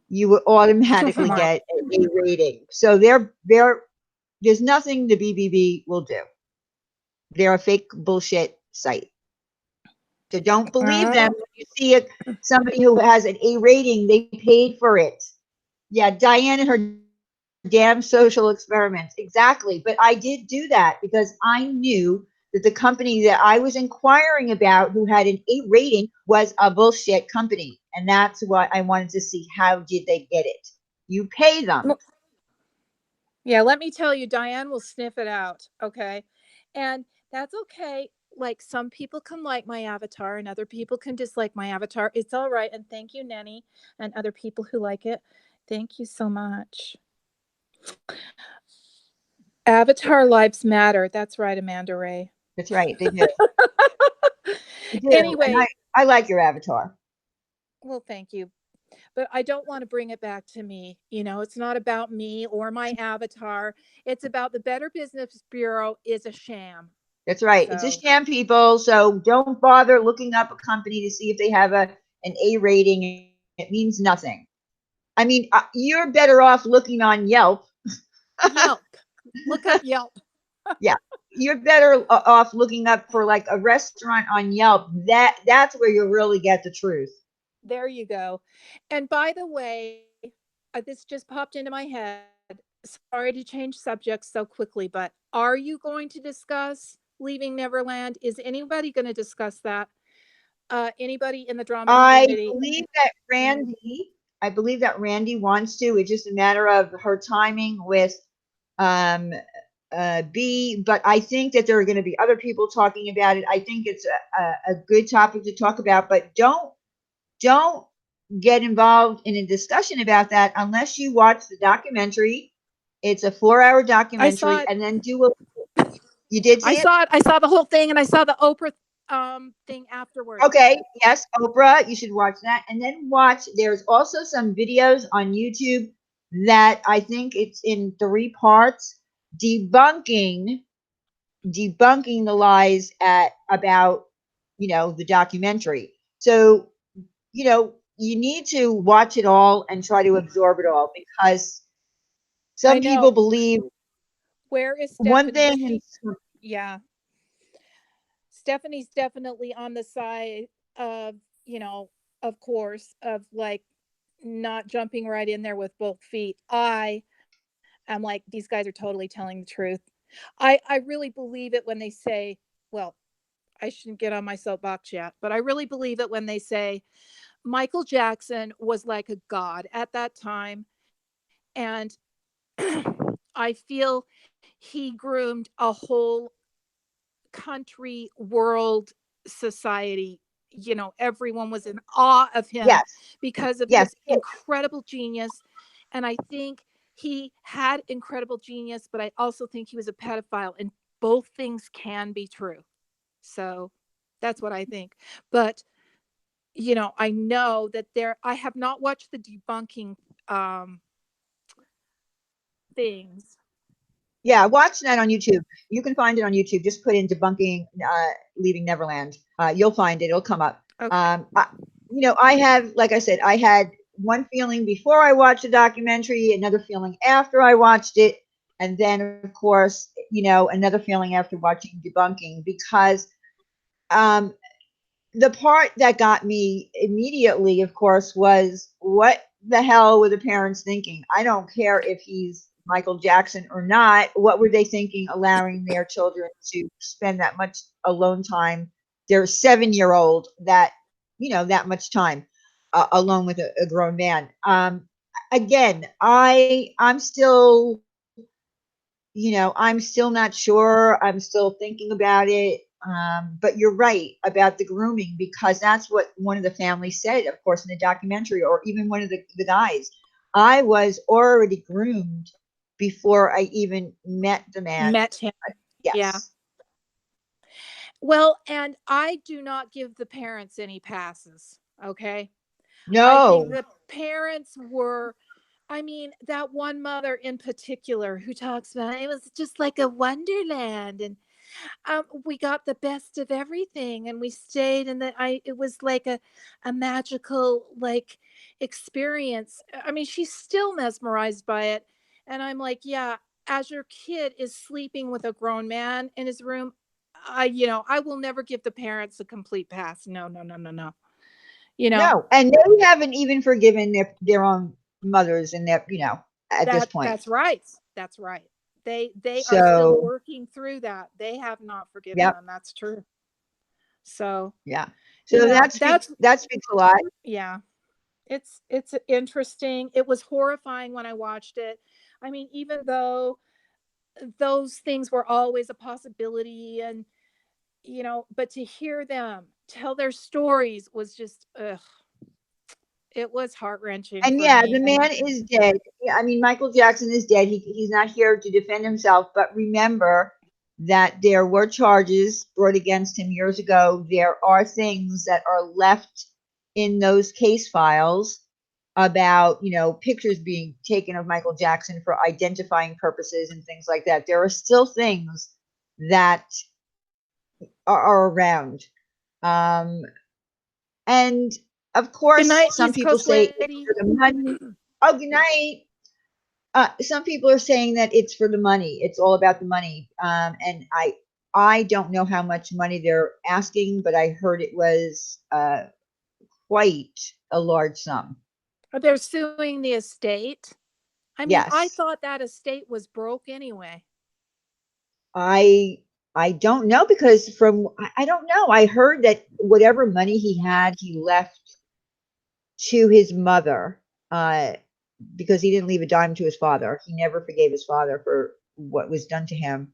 you will automatically get an A rating. So there's nothing the BBB will do. They're a fake bullshit site. So don't believe them. When you see somebody who has an A rating, they paid for it. Yeah, Diane and her damn social experiments. Exactly. But I did do that because I knew that the company that I was inquiring about, who had an A rating, was a bullshit company. And that's what I wanted to see. How did they get it? You pay them. Yeah, let me tell you, Diane will sniff it out. Okay. And that's okay. Like some people can like my avatar and other people can dislike my avatar. It's all right. And thank you, Nenny, and other people who like it. Thank you so much. Avatar lives matter. That's right, Amanda Ray. That's right. They do. They do. And Anyway, I like your avatar. well, thank you. But I don't want to bring it back to me. It's not about me or my avatar. It's about the Better Business Bureau is a sham. That's right. It's a So, sham, people. So don't bother looking up a company to see if they have an A rating. It means nothing. I mean, you're better off looking on Yelp. Yelp. Look up Yelp. Yeah, you're better off looking up for like a restaurant on Yelp. That's where you really get the truth. There you go. And by the way, this just popped into my head. Sorry to change subjects so quickly, but are you going to discuss Leaving Neverland? Is anybody going to discuss that? Anybody in the drama I community? believe that I believe that Randy wants to. It's just a matter of her timing with um, B. But I think that there are going to be other people talking about it. I think it's a good topic to talk about. But don't get involved in a discussion about that unless you watch the documentary. It's a 4-hour I saw documentary, it. and then do a. You did I see it? saw it. I saw the whole thing, and I saw the Oprah thing afterwards. Okay, yes, Oprah, you should watch that. And then watch, there's also some videos on YouTube that I think it's in 3 parts, debunking debunking the lies about the documentary. So, you need to watch it all and try to absorb it all, because I some people know. believe Where is one Stephanie? Is thing and she? Yeah. Stephanie's definitely on the side of, you know, of course, of like not jumping right in there with both feet. I am like, these guys are totally telling the truth. I really believe it when they say, well, I shouldn't get on my soapbox yet, but I really believe it when they say Michael Jackson was like a god at that time. And I feel he groomed a whole country, world, society. Everyone was in awe of him yes, because of yes, his incredible genius. And I think he had incredible genius, but I also think he was a pedophile, and both things can be true. So that's what I think. But I know that I have not watched the debunking things. yeah, watch that on YouTube. You can find it on YouTube. Just put in debunking Leaving Neverland. You'll find it. It'll come up. Okay. I have, like I said, I had one feeling before I watched the documentary, another feeling after I watched it, and then, of course, another feeling after watching debunking, because um, the part that got me immediately, of course, was what the hell were the parents thinking? I don't care if he's Michael Jackson or not. What were they thinking, allowing their children to spend that much alone time? Their 7-year-old, that much time alone with a grown man. Again, I'm still not sure. I'm still thinking about it. But you're right about the grooming, because that's what one of the families said, of course, in the documentary, or even one of the guys. I was already groomed before I even met the man. Met him. Yeah. Yes. Well, and I do not give the parents any passes. Okay. I think No, the parents were, I mean, that one mother in particular who talks about it was just like a wonderland. And we got the best of everything, and we stayed in the I it was like a magical like experience. I mean, she's still mesmerized by it. And I'm like, yeah, as your kid is sleeping with a grown man in his room, I will never give the parents a complete pass. No, no, no, no, no. You know, no, and they haven't even forgiven their own mothers and their, at this point. that's right. That's right. They are still So, working through that. They have not forgiven yep, them. That's true. So, yeah. So yeah, that speaks a lot. yeah. It's interesting. It was horrifying when I watched it. I mean, even though those things were always a possibility, and but to hear them tell their stories was just ugh, it was heart-wrenching And for yeah, me. the And man is dead. Yeah, I mean, Michael Jackson is dead. He's not here to defend himself. But remember that there were charges brought against him years ago. There are things that are left in those case files about, pictures being taken of Michael Jackson for identifying purposes and things like that. There are still things that are around. Um, and of good course, night, some East people Coast say it's lady. for the money. Oh, good night. Some people are saying that it's for the money. It's all about the money. And I don't know how much money they're asking, but I heard it was quite a large sum. They're suing the estate. I mean, I Yes, thought that estate was broke anyway. I I don't know because I don't know. I heard that whatever money he had, he left to his mother. Because he didn't leave a dime to his father. He never forgave his father for what was done to him.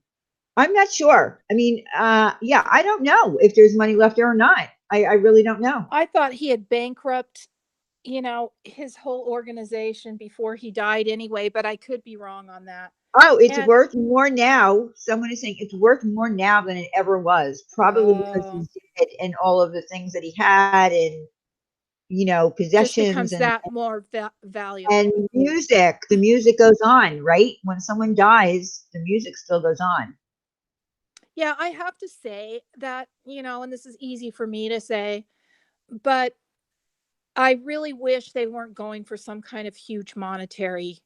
I'm not sure. I mean, yeah, I don't know if there's money left there or not. I really don't know. I thought he had bankrupt, his whole organization before he died anyway, but I could be wrong on that. Oh, it's And worth more now. Someone is saying it's worth more now than it ever was, probably because oh, he's dead and all of the things that he had and, just possessions becomes and that more and valuable. music. The music goes on, right? When someone dies, the music still goes on. Yeah, I have to say that, and this is easy for me to say, but I really wish they weren't going for some kind of huge monetary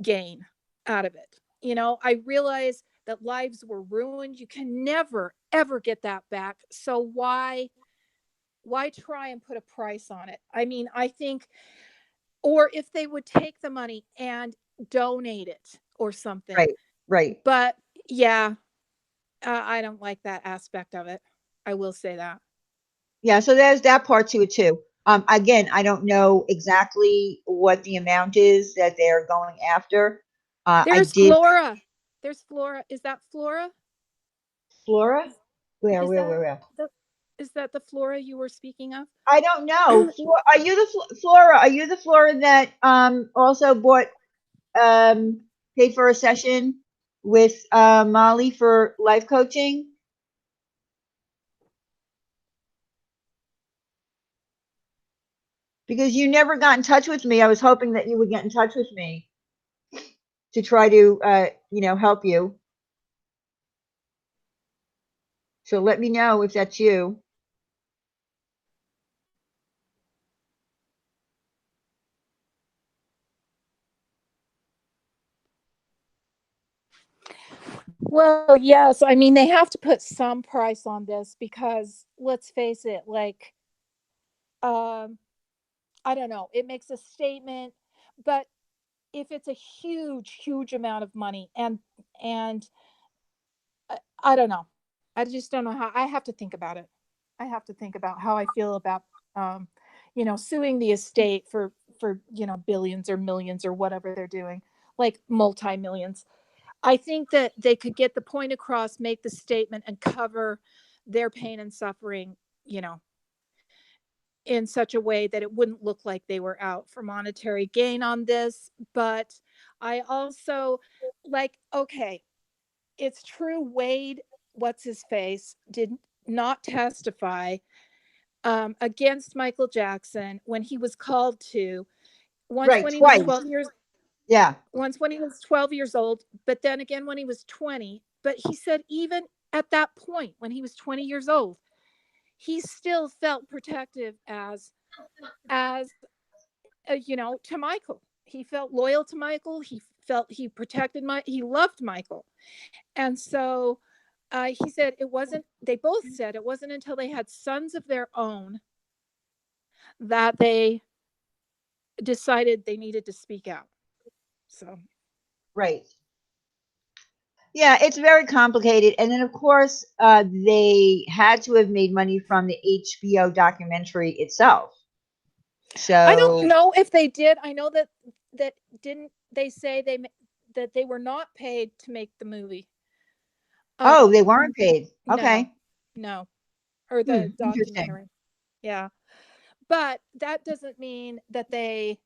gain out of it. I realize that lives were ruined. You can never ever get that back. So why try and put a price on it? I mean, I think, or if they would take the money and donate it or something. Right, right. But yeah, I don't like that aspect of it. I will say that. Yeah, so there's that part to it too. Again, I don't know exactly what the amount is that they're going after. I There's did Flora. There's Flora. Is that Flora? Flora? Is, Where, is where, where, that where? the is that the Flora you were speaking of? I don't know. Are you the Flora? Are you the Flora that also bought um paid for a session with Molly for life coaching? Because you never got in touch with me. I was hoping that you would get in touch with me to try to help you. So let me know if that's you. Well, yes. I mean, they have to put some price on this because let's face it, like, um, I don't know, it makes a statement, but if it's a huge, huge amount of money and I don't know. I just don't know how I have to think about it. I have to think about how I feel about um, suing the estate for billions or millions or whatever they're doing, like multi-millions. I think that they could get the point across, make the statement, and cover their pain and suffering, you know, in such a way that it wouldn't look like they were out for monetary gain on this. But I also like, okay, it's true, Wade. what's his face did not testify against Michael Jackson when he was called to. Once Right, when he was twice. 12 years, Yeah. once when he was 12 years old, but then again when he was 20. But he said even at that point, when he was 20 years old, he still felt protective as to Michael. He felt loyal to Michael. He felt he protected he loved Michael. And so he said it wasn't, they both said it wasn't until they had sons of their own that they decided they needed to speak out. So Right. Yeah, it's very complicated. And then, of course, they had to have made money from the HBO documentary itself. I don't So, know if they did. I know that didn't they say that they were not paid to make the movie. oh, they Um, weren't paid. no, Okay. no, or the Interesting. documentary. Yeah, but that doesn't mean that they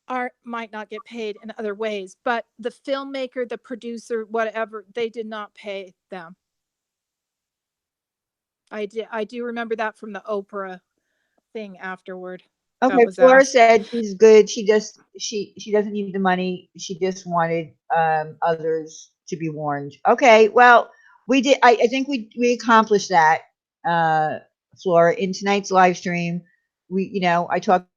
are might not get paid in other ways. But the filmmaker, the producer, whatever, they did not pay them. I do remember that from the Oprah thing afterward. That Okay, was Flora asked. said she's good. She doesn't need the money. She just wanted others to be warned. Okay, well, we did. I think we accomplished that, uh, Flora, in tonight's live stream. I talked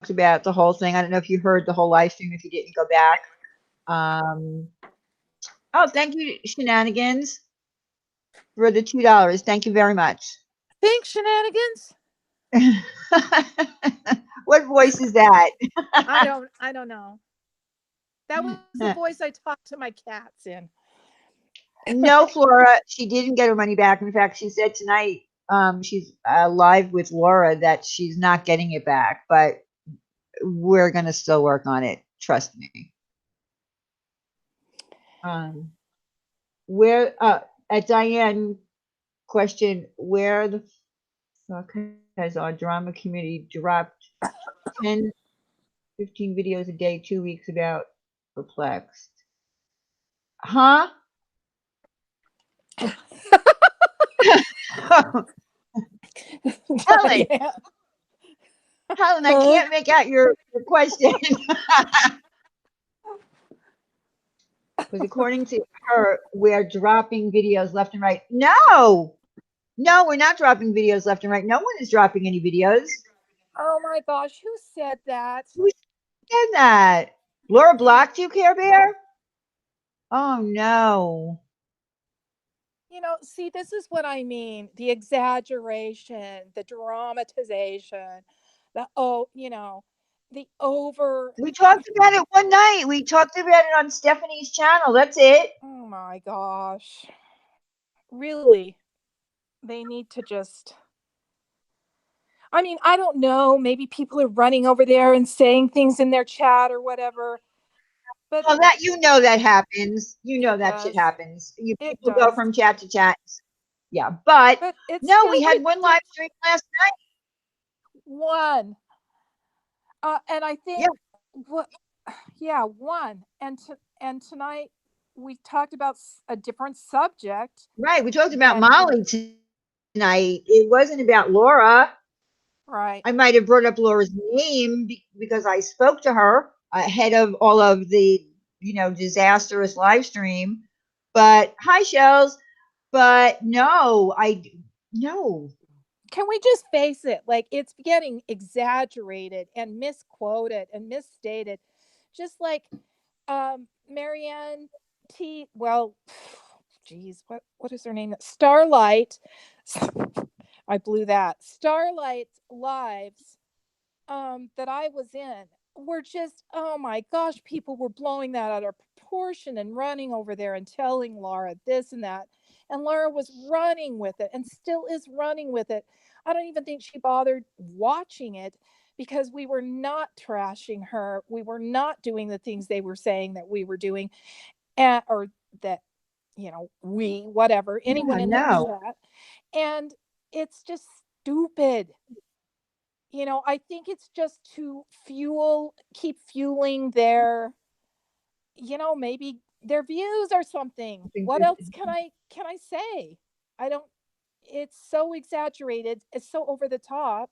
about the whole thing. I don't know if you heard the whole live stream. If you didn't, go back. Um, oh, thank you, Shenanigans, for the $2. Thank you very much. Thanks, shenanigans. What voice is that? I don't know. That was the voice I talked to my cats in. No, Flora, she didn't get her money back. In fact, she said tonight, she's live with Laura, that she's not getting it back, but we're gonna still work on it. Trust me. Um, where at Diane question, where the fuck has our drama community dropped 10, 15 videos a day, 2 weeks about perplexed? Huh? Helen, Diane. Helen, I Huh? can't make out your question. Because according to her, we're dropping videos left and right. No, no, we're not dropping videos left and right. No one is dropping any videos. Oh my gosh, who said that? Who said that? Laura blocked you, Care Bear? Oh no. See, this is what I mean. The exaggeration, the dramatization, the over. We talked about it one night. We talked about it on Stephanie's channel. That's it. Oh my gosh. Really? They need to just. I mean, I don't know. Maybe people are running over there and saying things in their chat or whatever, but Well, that that happens. You know it that shit does. happens. You It people go does. from chat to chat. Yeah, but But it's no, still we had one live stream last night. one. And I Yeah, think what, yeah, one. And tonight we talked about a different subject right. We talked about than Molly tonight. It wasn't about Laura. right. I might have brought up Laura's name because I spoke to her ahead of all of the, disastrous live stream. But hi, Shells. But no, no. Can we just face it? Like it's getting exaggerated and misquoted and misstated, just like Marianne T. Well, geez, what is her name? Starlight. I blew that. Starlight's lives that I was in were just, oh my gosh, people were blowing that out of proportion and running over there and telling Laura this and that. And Laura was running with it and still is running with it. I don't even think she bothered watching it because we were not trashing her. We were not doing the things they were saying that we were doing, or that, whatever, Yeah, anyone in that no. chat. And it's just stupid. I think it's just to keep fueling maybe their views or something. I think What there's else can I say? I don't, it's so exaggerated, it's so over the top,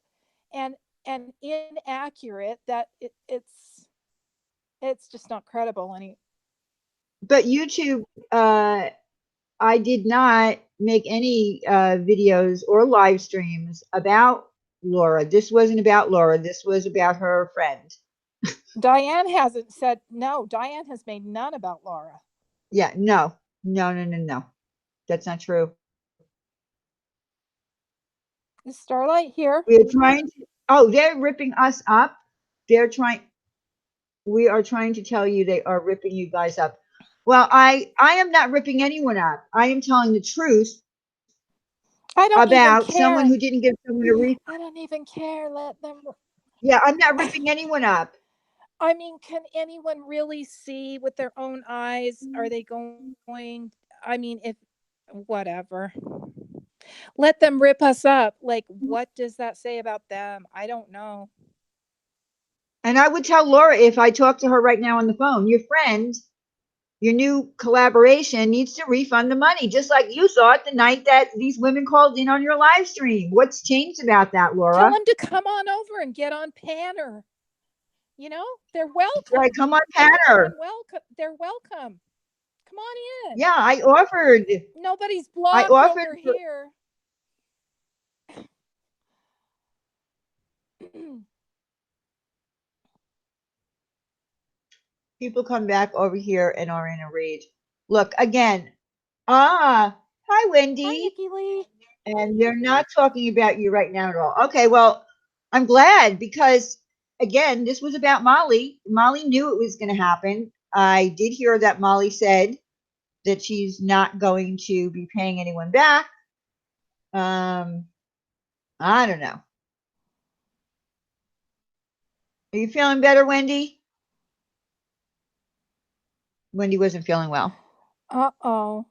and inaccurate that it's just not credible any. But YouTube, I did not make any videos or live streams about Laura. This wasn't about Laura. This was about her friend. Diane hasn't said no. Diane has made none about Laura. Yeah, no, no, no, no, no. That's not true. Is Starlight here? We're trying to, oh, they're ripping us up. They're trying, we are trying to tell you they are ripping you guys up. Well, I am not ripping anyone up. I am telling the truth I don't even about someone care. who didn't give someone a refund. I don't even care. Let them. Yeah, I'm not ripping anyone up. I mean, can anyone really see with their own eyes? Are they going? I mean, if whatever. Let them rip us up. Like, what does that say about them? I don't know. And I would tell Laura if I talked to her right now on the phone, your friend, your new collaboration needs to refund the money, just like you saw it the night that these women called in on your live stream. What's changed about that, Tell Laura? them to come on over and get on Panner. You know, they're That's right. welcome. Come on, They're Tanner. welcome. They're welcome. Come on in. Yeah, I offered. Nobody's I blocked offered. over here. People come back over here and are in a rage. Look again. Ah, hi, Hi, Wendy. Nikki Lee. And they're not talking about you right now at all. Okay, well, I'm glad because again, this was about Molly. Molly knew it was going to happen. I did hear that Molly said that she's not going to be paying anyone back. Um, I don't know. Are you feeling better, Wendy? Wendy wasn't feeling well. Uh-oh.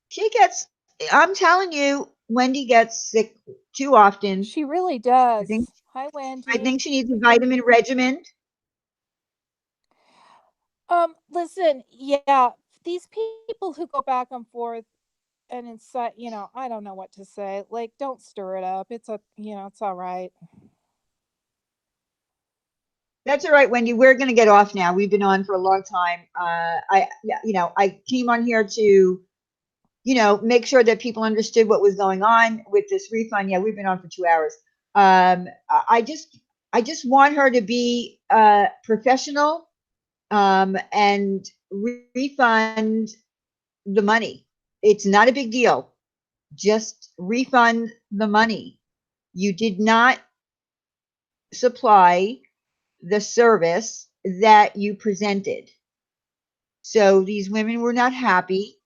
She gets, I'm telling you, Wendy gets sick too often. She really I think does. Hi, I Wendy. think she needs a vitamin regimen. Listen, yeah, these people who go back and forth and incite, I don't know what to say. Like, don't stir it up. It's all right. That's all right, Wendy. We're going to get off now. We've been on for a long time. I came on here to, make sure that people understood what was going on with this refund. Yeah, we've been on for 2 hours. I just want her to be professional and refund the money. It's not a big deal. Just refund the money. You did not supply the service that you presented. So these women were not happy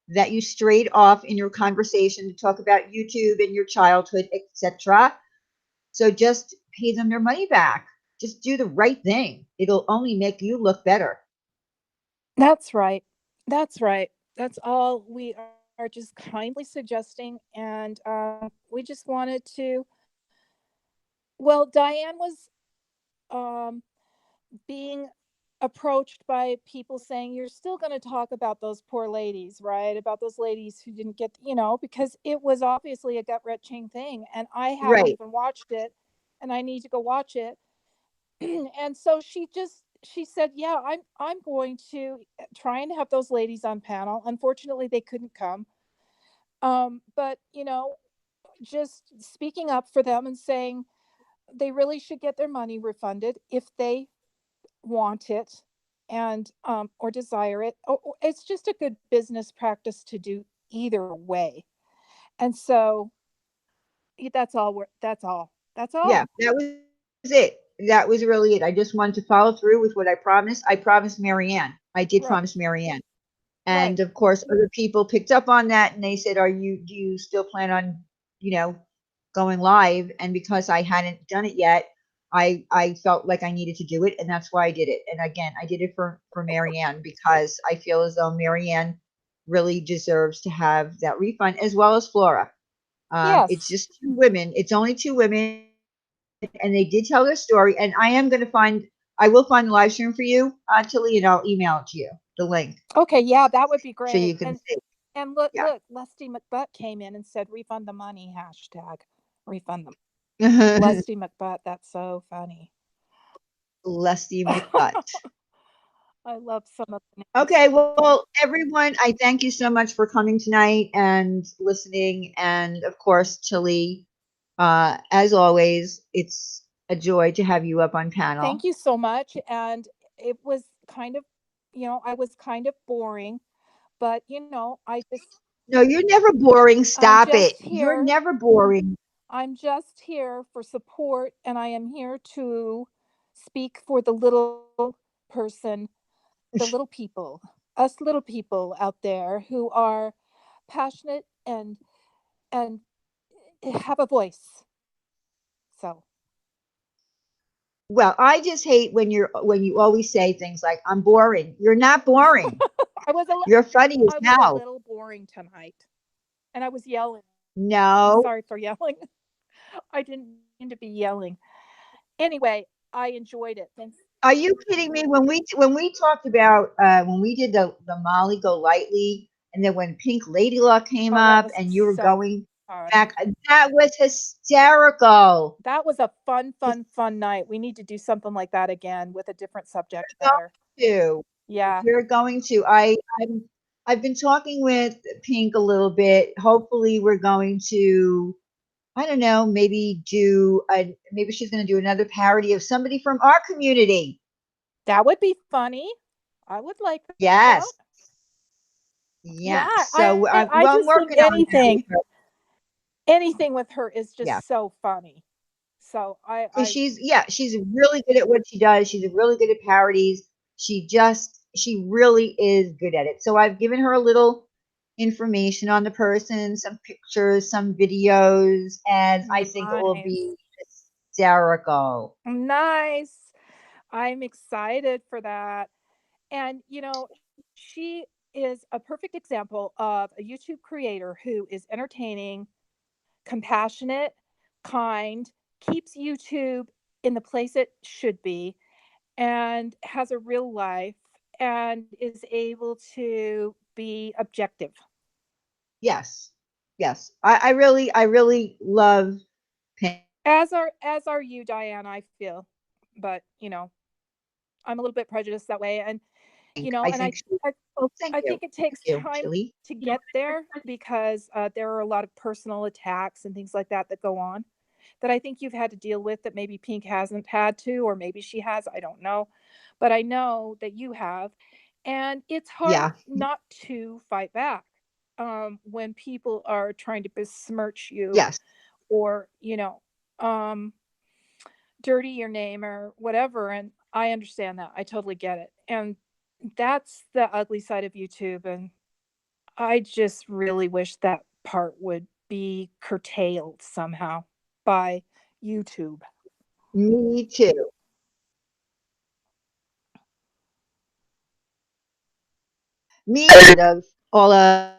that you strayed off in your conversation to talk about YouTube and your childhood, etc. So just pay them their money back. Just do the right thing. It'll only make you look better. That's right. That's right. That's all we are just kindly suggesting. And we just wanted to. Well, Diane was um, being approached by people saying, you're still going to talk about those poor ladies, right? About those ladies who didn't get, because it was obviously a gut wrenching thing. And I haven't Right. even watched it and I need to go watch it. And so she said, yeah, I'm going to try and have those ladies on panel. Unfortunately, they couldn't come. But just speaking up for them and saying they really should get their money refunded if they want it and or desire it. It's just a good business practice to do either way. And so that's Yeah, all. that was it. That was really it. I just wanted to follow through with what I promised. I promised Marianne. I did Right. promise Marianne. And Right. of course, other people picked up on that and they said, do you still plan on, you know, going live? And because I hadn't done it yet, I felt like I needed to do it. And that's why I did it. And again, I did it for Marianne because I feel as though Marianne really deserves to have that refund as well as Flora. It's Yes. just two women. It's only two women and they did tell their story. And I will find the live stream for you, Tilly, and I'll email it to you, the link Okay, yeah, that would be so you great. can see. And look, Yeah. look, Lusty McButt came in and said, "Refund the money." Hashtag refund them. Lusty McButt. That's so funny. Lusty McButt. I love some of the names. Okay, well, everyone, I thank you so much for coming tonight and listening. And of course, Chili, as always, it's a joy to have you up on Thank panel. you so much. And it was kind of, I was kind of boring, but No, you're never boring. I'm Stop it. just You're here. never boring. I'm just here for support, and I am here to speak for the little person, the little people, us little people out there who are passionate and have a voice. So Well, I just hate when you always say things like "I'm boring." You're not boring. I was a li- You're funny as I was a hell. little boring tonight, and I was yelling. I'm No. sorry for yelling. I didn't mean to be yelling. Anyway, I enjoyed it. Thanks. Are you kidding me? When we talked about when we did the Molly Go Lightly, and then when Pink Lady Luck came Oh, that up, was and you were so going fun. back, that was hysterical. That was a fun, Hys- fun, fun night. We need to do something like that again with a different subject We're matter. going to. Yeah, We're going to. I've been talking with Pink a little bit. Hopefully, we're going to. I don't know. Maybe she's going to do another parody of somebody from our community. that would be funny. I would like that. Yes. Yeah, Yes. So I well, just I'm think working on that with her. anything with her is Yeah. just so funny. So Because she's really good at what she does. She's really good at parodies. She really is good at it. So I've given her a little information on the person, some pictures, some videos, and I think it will nice. be hysterical. Nice. I'm excited for that. And she is a perfect example of a YouTube creator who is entertaining, compassionate, kind, keeps YouTube in the place it should be, and has a real life and is able to be objective. Yes. Yes. I really love Pink. As are you, Diane, I feel. But, I'm a little bit prejudiced that way. And I and think she I oh, thank I you. think it Thank takes you, time Chili. to get there because there are a lot of personal attacks and things like that that go on that I think you've had to deal with that maybe Pink hasn't had to, or maybe she has. I don't know. But I know that you have. And it's hard Yeah. not to fight back when people are trying to besmirch you Yes. or, um, dirty your name or whatever. And I understand that. I totally get it. And that's the ugly side of YouTube. And I just really wish that part would be curtailed somehow by YouTube. Me too. All of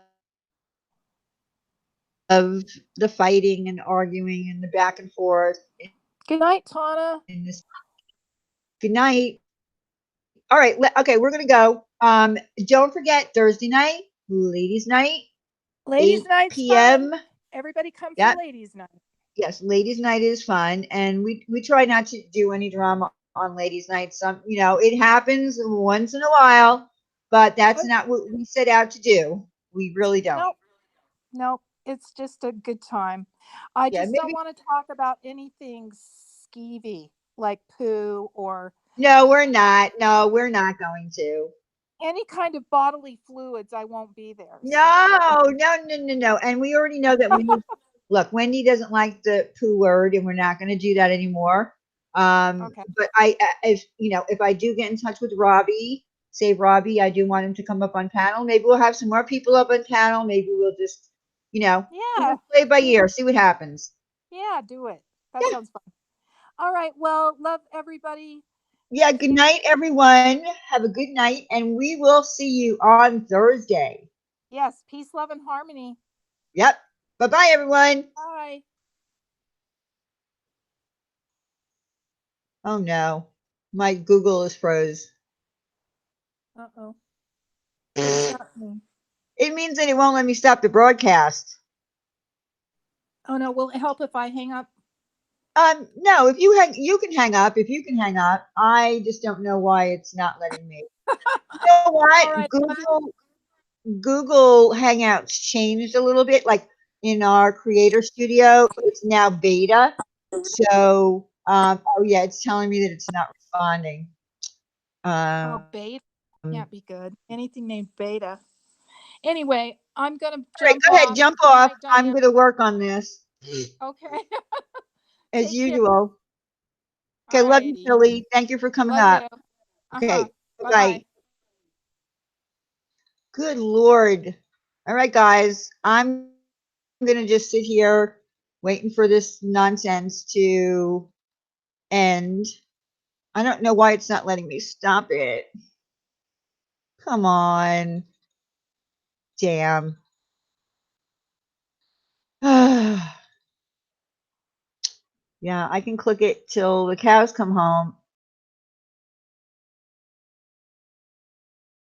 the fighting and arguing and the back and forth Good night, Tana. in this. Good night. All right. Okay, we're gonna go. Don't forget Thursday night, ladies' night, Ladies' 8 night's fun. p.m. Everybody come for Yep. ladies' night. Yes, ladies' night is fun, and we try not to do any drama on ladies' night. It happens once in a while, but that's Oh, not what we set out to do. We really don't. no, no, it's just a good time. I Yeah, just don't maybe. want to talk about anything skeevy like poo or No, we're not. No, we're not going to. any kind of bodily fluids. I won't be there. So, No, no, no, no, no. And we already know that Wendy doesn't like the poo word, and we're not going to do that anymore. okay. But if I do get in touch with Robbie, save Robbie, I do want him to come up on panel. Maybe we'll have some more people up on panel. Maybe we'll just, we'll Yeah. just play it by ear, see what happens. Yeah, do it. That Yeah. sounds fun. All right. Well, love everybody. Yeah. Good Stay. night, everyone. Have a good night, and we will see you on Thursday. Yes. Peace, love, and harmony. Yep. Bye bye, everyone. Bye. Oh no, my Google is froze. Uh oh. What does that mean? It means that it won't let me stop the broadcast. Oh no, will it help if I hang up? No, if you can hang up. If you can hang up, I just don't know why it's not letting me. You know All what? right. Google Hangouts changed a little bit. Like in our Creator Studio, it's now beta. So, oh yeah, it's telling me that it's not responding. Oh, Um, beta can't be good. Anything named beta. Anyway, I'm gonna all right, jump go ahead, off. jump Good off. night, I'm Diane. going to work on this Okay. as Take care. usual. Okay, All love you, righty. Philly. Thank you for coming Love up. you. Uh-huh. Okay, bye Bye bye. bye. Good Lord. All right, guys, I'm going to just sit here waiting for this nonsense to end. I don't know why it's not letting me stop it. Come on. Damn. Yeah, I can click it till the cows come home.